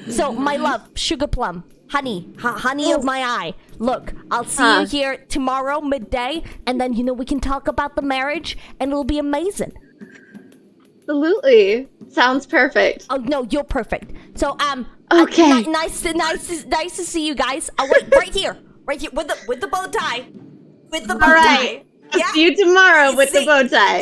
So, my love, sugar plum, honey, honey of my eye. Look, I'll see you here tomorrow midday, and then we can talk about the marriage, and it'll be amazing. Absolutely. Sounds perfect. Oh no, you're perfect. So Okay. nice to see you guys. Oh wait, right here with the bow tie, with the bow All tie. right. I'll Yeah, see you tomorrow with the See? bow tie.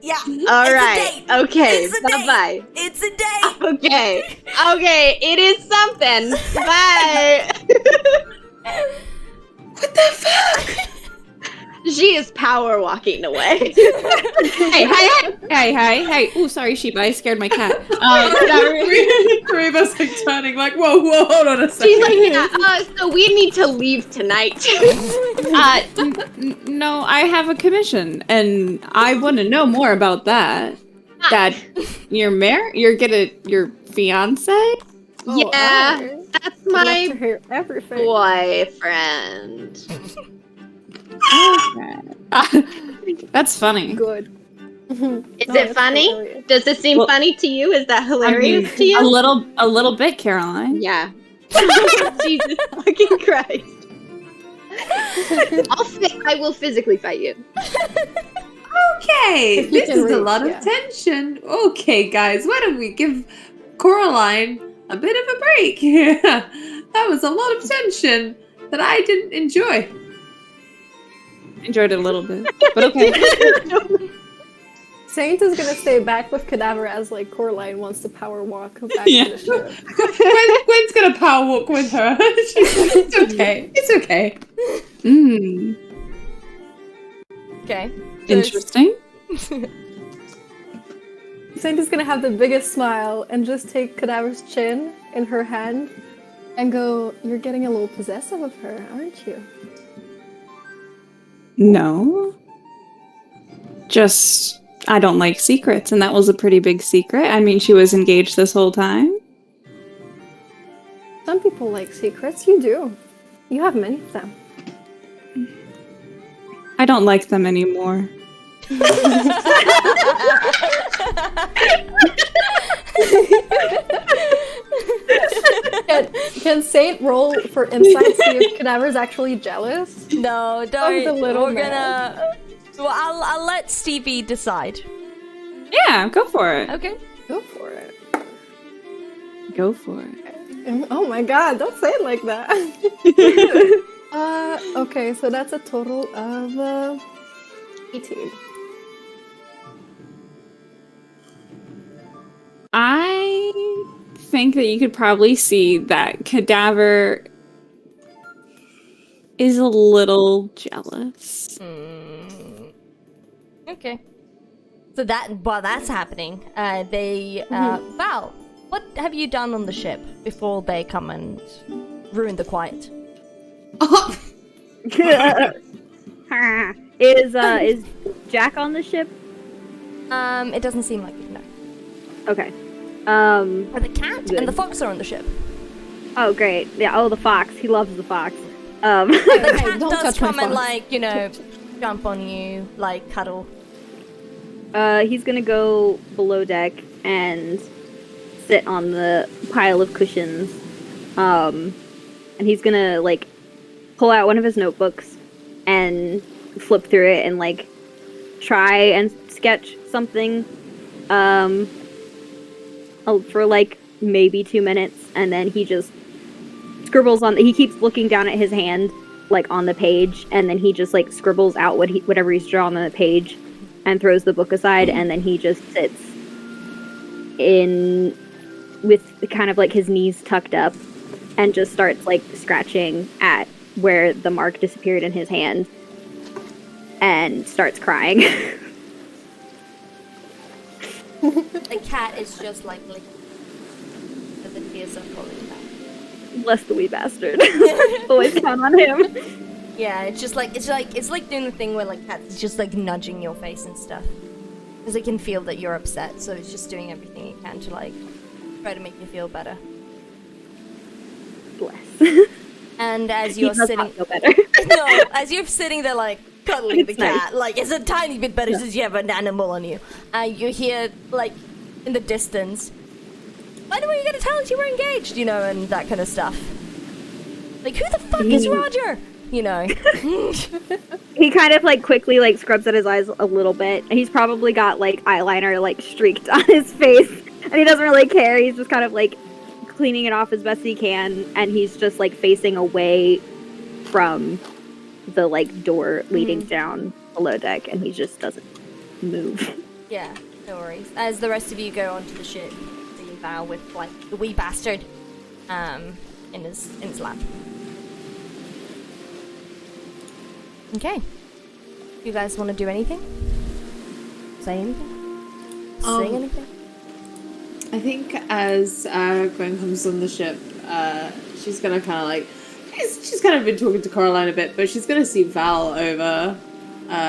yeah. All It's right. a date. Okay. It's a date. Bye-bye. It's a date. Okay. Okay. It is something. Bye. What the fuck? She is power walking away. Hey. Ooh, sorry, Sheba. I scared my cat. Three of us like turning like, whoa, hold on a second. She's like, yeah, so we need to leave tonight. No, I have a commission, and I want to know more about that. That your your fiance? Yeah, that's I'd love my to hear everything. boyfriend. That's funny. Good. Is Oh, it that's funny? hilarious. Does this seem Well, funny to you? Is that I hilarious mean, to you? a little bit, Caroline. Yeah. Jesus fucking Christ. I will physically fight you. Okay, If you this can is a reach, lot yeah. of tension. Okay, guys, why don't we give Coraline a bit of a break? Yeah, that was a lot of tension that I didn't enjoy. Enjoyed it a little bit, but okay. Saint is gonna stay back with Cadaver as like Coraline wants to power walk back Yeah. to the ship. Gwen's gonna power walk with her. It's okay. It's okay. Mm, Okay. interesting. Saint is gonna have the biggest smile and just take Cadaver's chin in her hand and go, "You're getting a little possessive of her, aren't you?" No. Just, I don't like secrets, and that was a pretty big secret. I mean, she was engaged this whole time. Some people like secrets. You do. You have many of them. I don't like them anymore. Can Saint roll for insight, see if Cadaver's actually jealous? No, don't. the little We're man. gonna. Well, I'll let Stevie decide. Yeah, go for it. Okay. Go for it. Go for it. Oh my god, don't say it like that. Okay, so that's a total of 18. I think that you could probably see that Cadaver is a little jealous. Okay. So while that's happening, Val, what have you done on the ship before they come and ruin the quiet? Is Jack on the ship? It doesn't seem like it, no. Okay. But the cat Good. and the fox are on the ship. Oh, great. Yeah. Oh, the fox. He loves the fox. The cat don't does touch my come and fox. jump on you, cuddle. He's gonna go below deck and sit on the pile of cushions. And he's gonna pull out one of his notebooks and flip through it and try and sketch something for maybe 2 minutes, and then he just scribbles on. He keeps looking down at his hand on the page, and then he just scribbles out whatever he's drawn on the page and throws the book aside, and then he just sits in with kind of his knees tucked up and just starts scratching at where the mark disappeared in his hand and starts crying. The cat is just like licking as the tears are falling down. Bless the wee bastard. Always count on him. Yeah, it's like doing the thing where like cats just like nudging your face and stuff. Because it can feel that you're upset, so it's just doing everything it can to like try to make you feel better. Bless. And as He you're does sitting not feel better. no, as you're sitting there like cuddling It's the cat, nice. like it's a tiny bit better since you have an animal on you. You hear like in the distance, by the way, you gotta tell us you were engaged, you know, and that kind of stuff. Like, who the fuck is Roger? You know. He kind of like quickly like scrubs at his eyes a little bit. He's probably got like eyeliner like streaked on his face, and he doesn't really care. He's just kind of like cleaning it off as best he can, and he's just like facing away from the like door leading down below deck, and he just doesn't move. Yeah, no worries. As the rest of you go onto the ship, seeing Val with like the wee bastard in his lap. Okay. You guys want to do anything? Say anything? Sing anything? I think as Gwen comes on the ship, she's gonna kind of like she's kind of been talking to Coraline a bit, but she's gonna see Val over.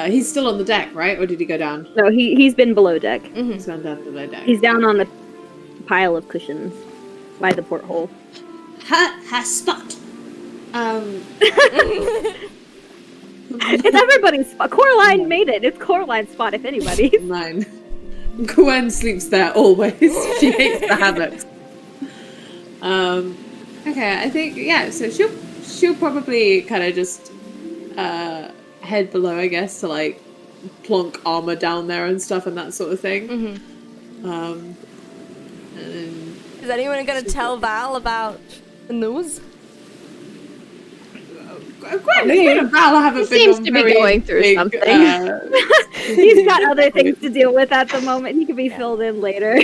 He's still on the deck, right? Or did he go down? No, he's been below deck. He's gone down below deck. He's down on the pile of cushions by the porthole. Her spot. It's everybody's spot. Coraline made it. It's Coraline's spot, if anybody's. Mine. Gwen sleeps there always. She hates the habit. Okay, I think so she'll probably kind of just head below, I guess, to like plonk armor down there and stuff and that sort of thing. And then Is anyone gonna tell Val about the news? Gwen and Val haven't been seems on to be very going through big, something. He's got other things to deal with at the moment. He can be filled in later.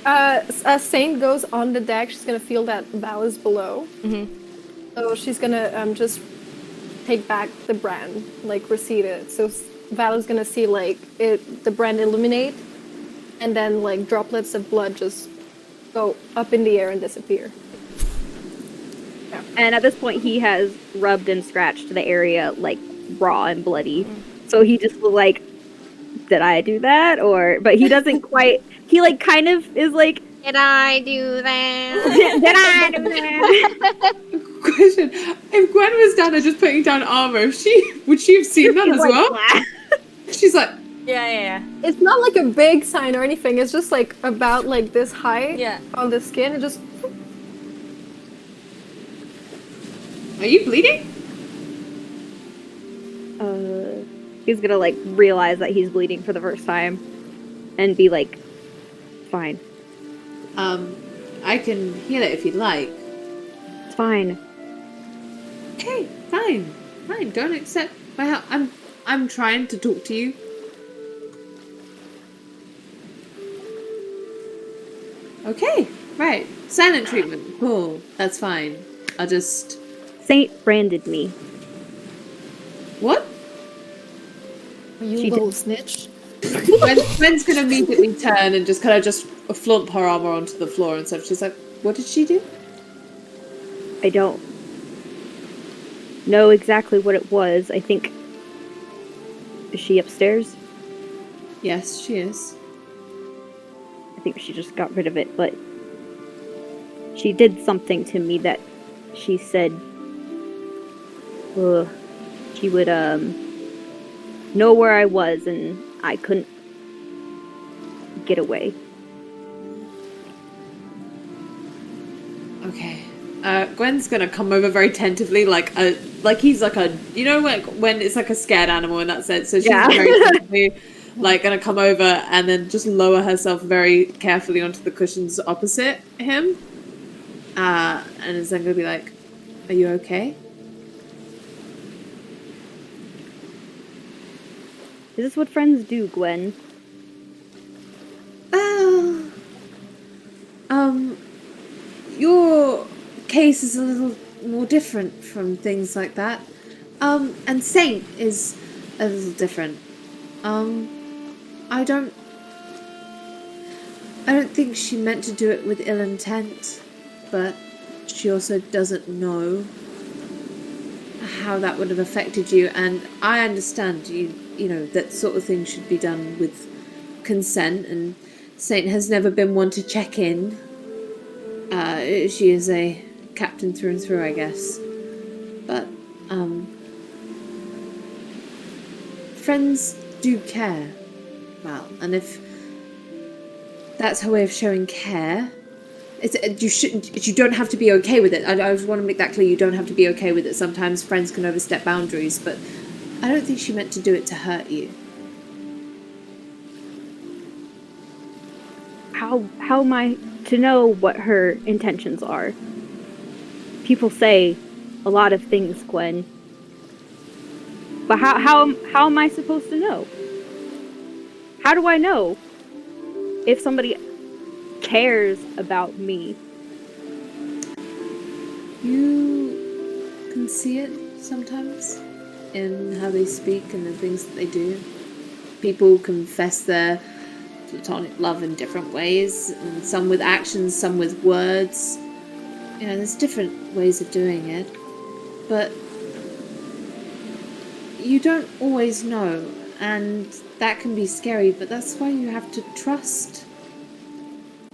As Saint goes on the deck, she's gonna feel that Val is below. So she's gonna just take back the brand, like recede it. So Val is gonna see like the brand illuminate, and then like droplets of blood just go up in the air and disappear. And at this point, he has rubbed and scratched the area like raw and bloody. So he just was like, "Did I do that?" But he doesn't quite. He like kind of is like, Did I do that? "Did I do that?" Question: if Gwen was down there just putting down armor, would she have seen that He's as like, well? "Blah." She's like, Yeah. It's not like a big sign or anything. It's just like about like this height on the skin. It just "Are you bleeding?" He's gonna like realize that he's bleeding for the first time, and be like, "Fine, I can heal it if you'd like. it's fine." Okay, fine. Don't accept my help. I'm trying to talk to you. Okay, right. Silent treatment. Cool. That's fine. I'll just. Saint branded me. What? you She little snitch. Gwen's gonna immediately turn and just kind of just flaunt her armor onto the floor and stuff. She's like, "What did she do?" I don't know exactly what it was. I think. Is she upstairs? Yes, she is. I think she just got rid of it, but she did something to me that she said she would know where I was and I couldn't get away. Okay. Gwen's gonna come over very tentatively, like he's like a, you know, when it's like a scared animal in that sense. So she's very tentatively, like, gonna come over and then just lower herself very carefully onto the cushions opposite him, and is then gonna be like, "Are you okay?" Is this what friends do, Gwen? Your case is a little more different from things like that. And Saint is a little different. I don't... I don't think she meant to do it with ill intent, but she also doesn't know how that would have affected you, and I understand you know, that sort of thing should be done with consent, and Saint has never been one to check in. She is a captain through and through, I guess. But, friends do care. Well, and if that's her way of showing care, you don't have to be okay with it. I just want to make that clear. You don't have to be okay with it. Sometimes friends can overstep boundaries, but I don't think she meant to do it to hurt you. How am I to know what her intentions are? People say a lot of things, Gwen. But how am I supposed to know? How do I know if somebody cares about me? You can see it sometimes in how they speak and the things that they do. People confess their platonic love in different ways, and some with actions, some with words. You know, there's different ways of doing it, but you don't always know, and that can be scary, but that's why you have to trust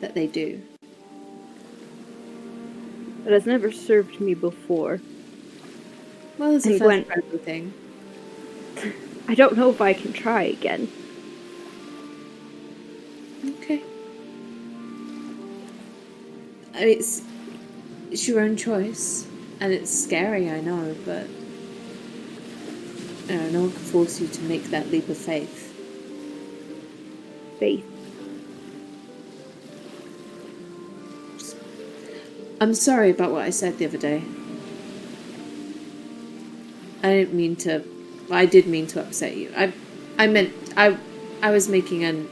that they do. It has never served me before. Well, there's a And first Gwen- for everything. I don't know if I can try again. Okay. I mean, it's your own choice, and it's scary, I know, but you know, no one can force you to make that leap of faith. Faith. I'm sorry about what I said the other day. I didn't mean to. I did mean to upset you. I meant I was making a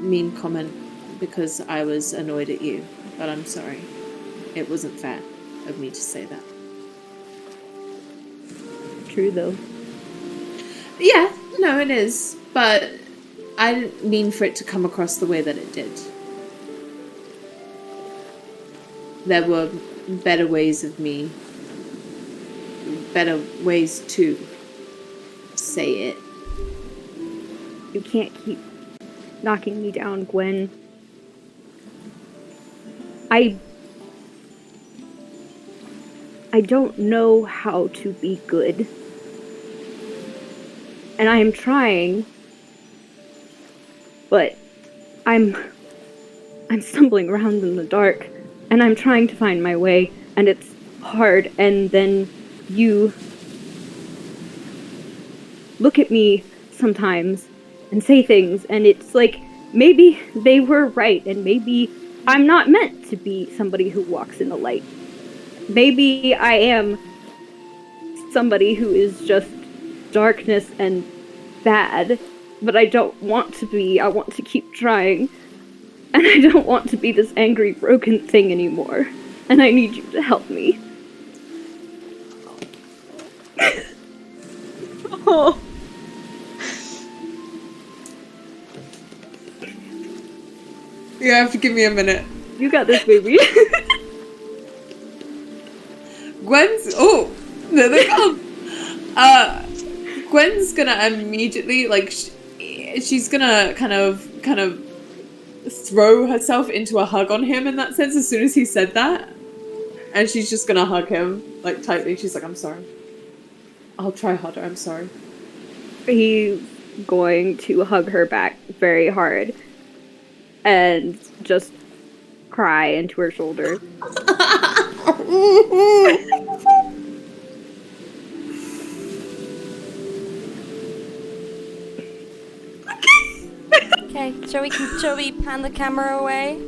mean comment because I was annoyed at you. But I'm sorry. It wasn't fair of me to say that. True, though. Yeah, no, it is. But I didn't mean for it to come across the way that it did. There were better ways to say it. You can't keep knocking me down, Gwen. I don't know how to be good. And I am trying, but I'm stumbling around in the dark, and I'm trying to find my way, and it's hard, and then you look at me sometimes and say things, and it's like, maybe they were right, and maybe I'm not meant to be somebody who walks in the light. Maybe I am somebody who is just darkness and bad, but I don't want to be. I want to keep trying. And I don't want to be this angry, broken thing anymore. And I need you to help me. Oh. You have to give me a minute. You got this, baby. Gwen's. Oh, there they come. Gwen's gonna immediately, like, she's gonna kind of throw herself into a hug on him in that sense as soon as he said that. And she's just gonna hug him, like, tightly. She's like, I'm sorry. I'll try harder, I'm sorry. He's going to hug her back very hard and just cry into her shoulder. Okay, shall we pan the camera away?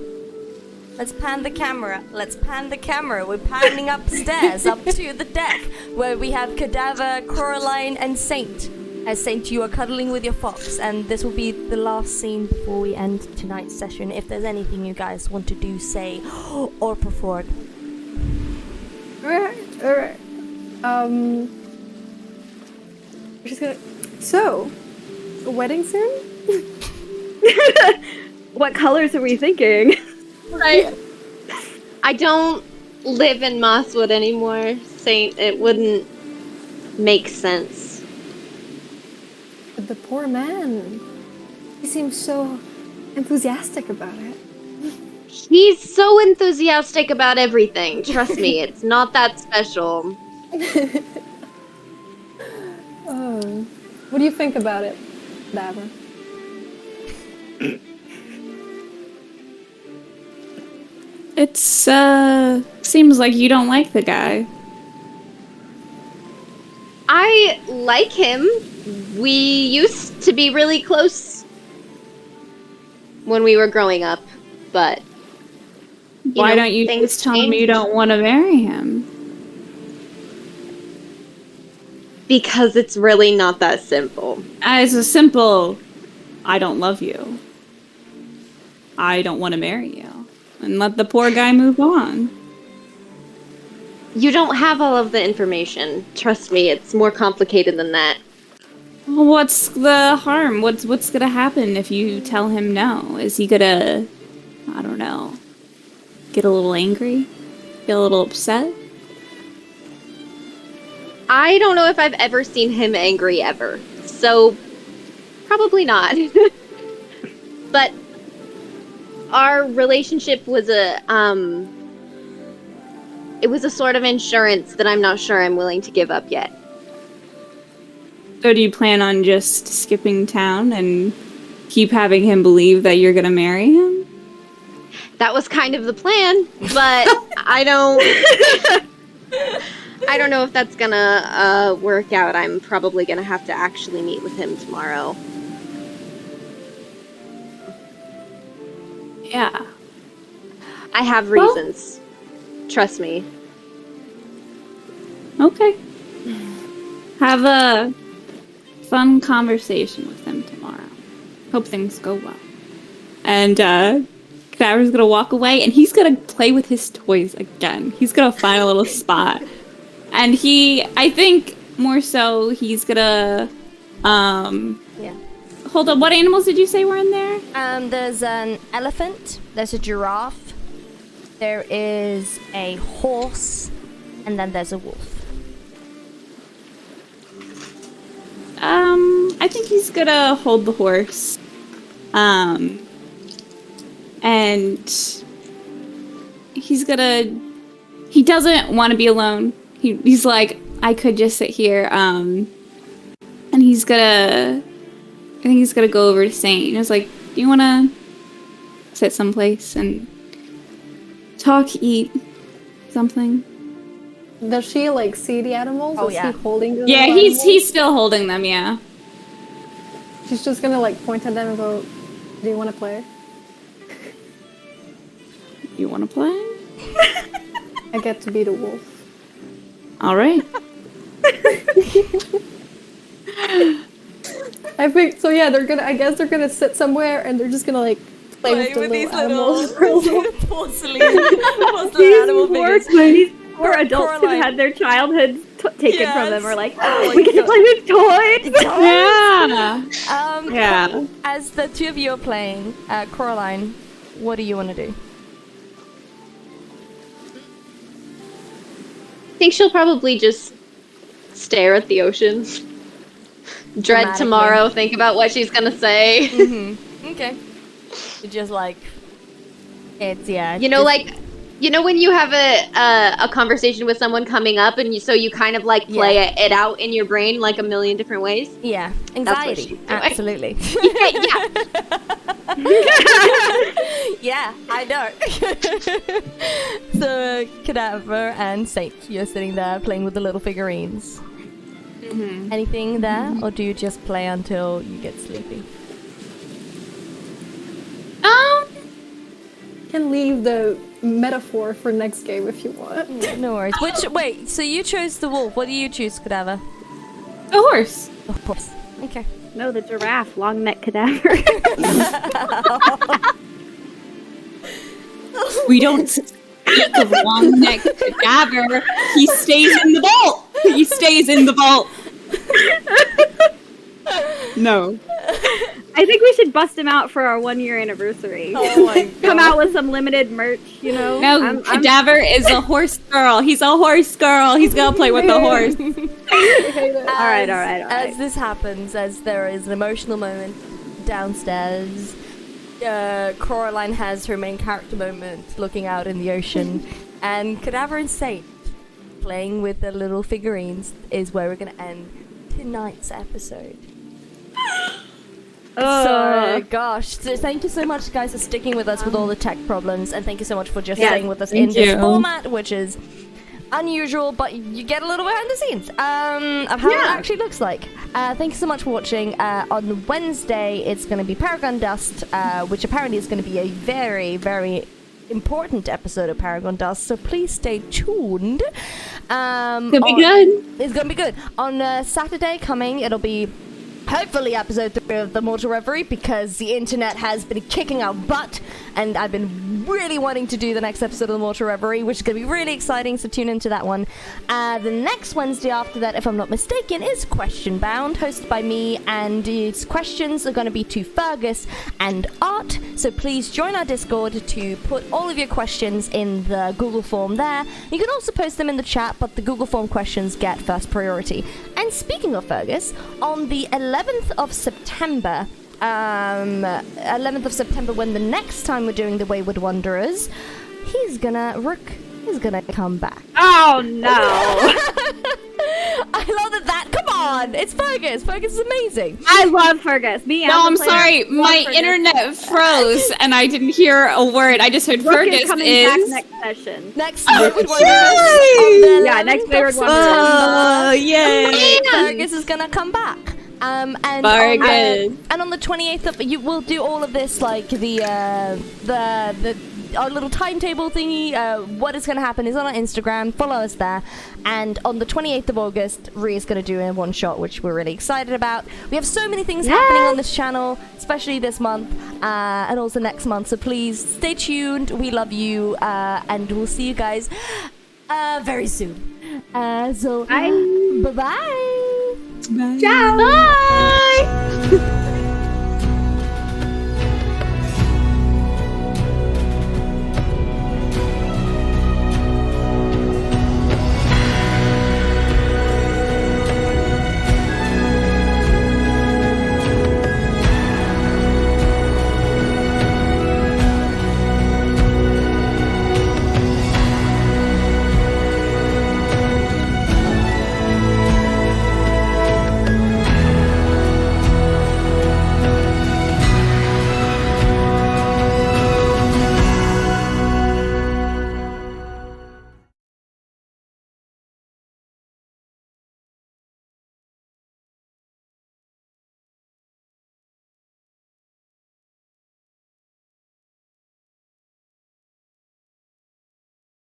Let's pan the camera. Let's pan the camera. We're panning upstairs, up to the deck, where we have Cadaver, Coraline, and Saint. As Saint, you are cuddling with your fox, and this will be the last scene before we end tonight's session. If there's anything you guys want to do, say, or perform. Alright. We're just gonna. So, a wedding soon? What colors are we thinking? I don't live in Mosswood anymore, Saint. It wouldn't make sense. But the poor man. He seems so enthusiastic about it. He's so enthusiastic about everything. Trust me, it's not that special. What do you think about it, Daver? It's, seems like you don't like the guy. I like him. We used to be really close when we were growing up, but Why don't you just tell him you don't want to marry him? Because it's really not that simple. It's a simple, I don't love you. I don't want to marry you. And let the poor guy move on. You don't have all of the information. Trust me, it's more complicated than that. Well, what's the harm? What's gonna happen if you tell him no? Is he gonna, I don't know, get a little angry? Get a little upset? I don't know if I've ever seen him angry ever. So, probably not. But our relationship was it was a sort of insurance that I'm not sure I'm willing to give up yet. So do you plan on just skipping town and keep having him believe that you're gonna marry him? That was kind of the plan, but I don't know if that's gonna work out. I'm probably gonna have to actually meet with him tomorrow. Yeah. I have reasons. Trust me. Okay. Have a fun conversation with him tomorrow. Hope things go well. And Cadaver's gonna walk away and he's gonna play with his toys again. He's gonna find a little spot. And I think more so he's gonna Yeah. Hold on, what animals did you say were in there? There's an elephant, there's a giraffe, there is a horse, and then there's a wolf. I think he's gonna hold the horse. And he doesn't want to be alone. He's like, I could just sit here. And I think he's gonna go over to Saint. He was like, do you want to sit someplace and talk, eat something? Does she like see the animals? Oh, Is yeah. he holding the Yeah, animals? he's still holding them. Yeah. She's just gonna like point at them and go, "Do you want to play?" You want to play? I get to be the wolf. All right. I think so. Yeah, I guess they're gonna sit somewhere and they're just gonna like play with the little animals. porcelain animal figures. These poor adults who Coraline. had their childhoods taken from them Yes. are like, Oh my we get to God. play with toys. Yeah. Yeah. As the two of you are playing, Coraline, what do you want to do? I think she'll probably just stare at the ocean. Dread Dramatically. tomorrow, think about what she's gonna say. Okay. You're just like, it's, yeah. You know, like, you know when you have a conversation with someone coming up and you kind of like play it out in your brain like a million different ways? Yeah, what anxiety. she's doing. Absolutely. Yeah. Yeah, I know. So, Cadaver and Saint, you're sitting there playing with the little figurines. Anything there, or do you just play until you get sleepy? Can leave the metaphor for next game if you want. No worries. Wait, so you chose the wolf. What do you choose, Cadaver? A horse. The horse. Okay. No, the giraffe, long neck cadaver. We don't speak of long neck Cadaver. He stays in the vault. He stays in the vault. No. I think we should bust him out for our 1-year anniversary. Oh my god. Come out with some limited merch, you know? No, Cadaver is a horse girl. He's a horse girl. He's gonna play with the horse. All right. As this happens, as there is an emotional moment downstairs, Coraline has her main character moment looking out in the ocean, and Cadaver and Saint playing with the little figurines is where we're going to end tonight's episode. So, gosh, so thank you so much, guys, for sticking with us with all the tech problems, and thank you so much for just staying with us in this format, which is unusual, but you get a little behind the scenes of how it actually looks like. Thank you so much for watching. On Wednesday, it's going to be Paragon Dust, which apparently is going to be a very, very important episode of Paragon Dust, so please stay tuned. It's gonna be good. It's gonna be good. On Saturday coming, it'll be hopefully episode 3 of the Mortal Reverie, because the internet has been kicking our butt, and I've been really wanting to do the next episode of the Mortal Reverie, which is going to be really exciting, so tune into that one. The next Wednesday after that, if I'm not mistaken, is Question Bound, hosted by me, and its questions are going to be to Fergus and Art, so please join our Discord to put all of your questions in the Google form there. You can also post them in the chat, but the Google form questions get first priority. And speaking of Fergus, on the 11th of September, when the next time we're doing the Wayward Wanderers, he's gonna come back. Oh no! I love that. Come on, it's Fergus. Fergus is amazing. I love Fergus. No, I'm sorry. My internet froze and I didn't hear a word. I just heard Fergus coming back next session. Next Wayward Wanderers. Yeah, next Wayward Wanderers. Oh, yay! Fergus is gonna come back. And Very good. And on the 28th of we'll do all of this, like our little timetable thingy. What is going to happen is on our Instagram. Follow us there. And on the 28th of August, Rhea is going to do a one shot, which we're really excited about. We have so many things happening on this channel, especially this month and also next month. So please stay tuned. We love you, and we'll see you guys very soon. So bye. Bye-bye. Bye. Ciao. Bye.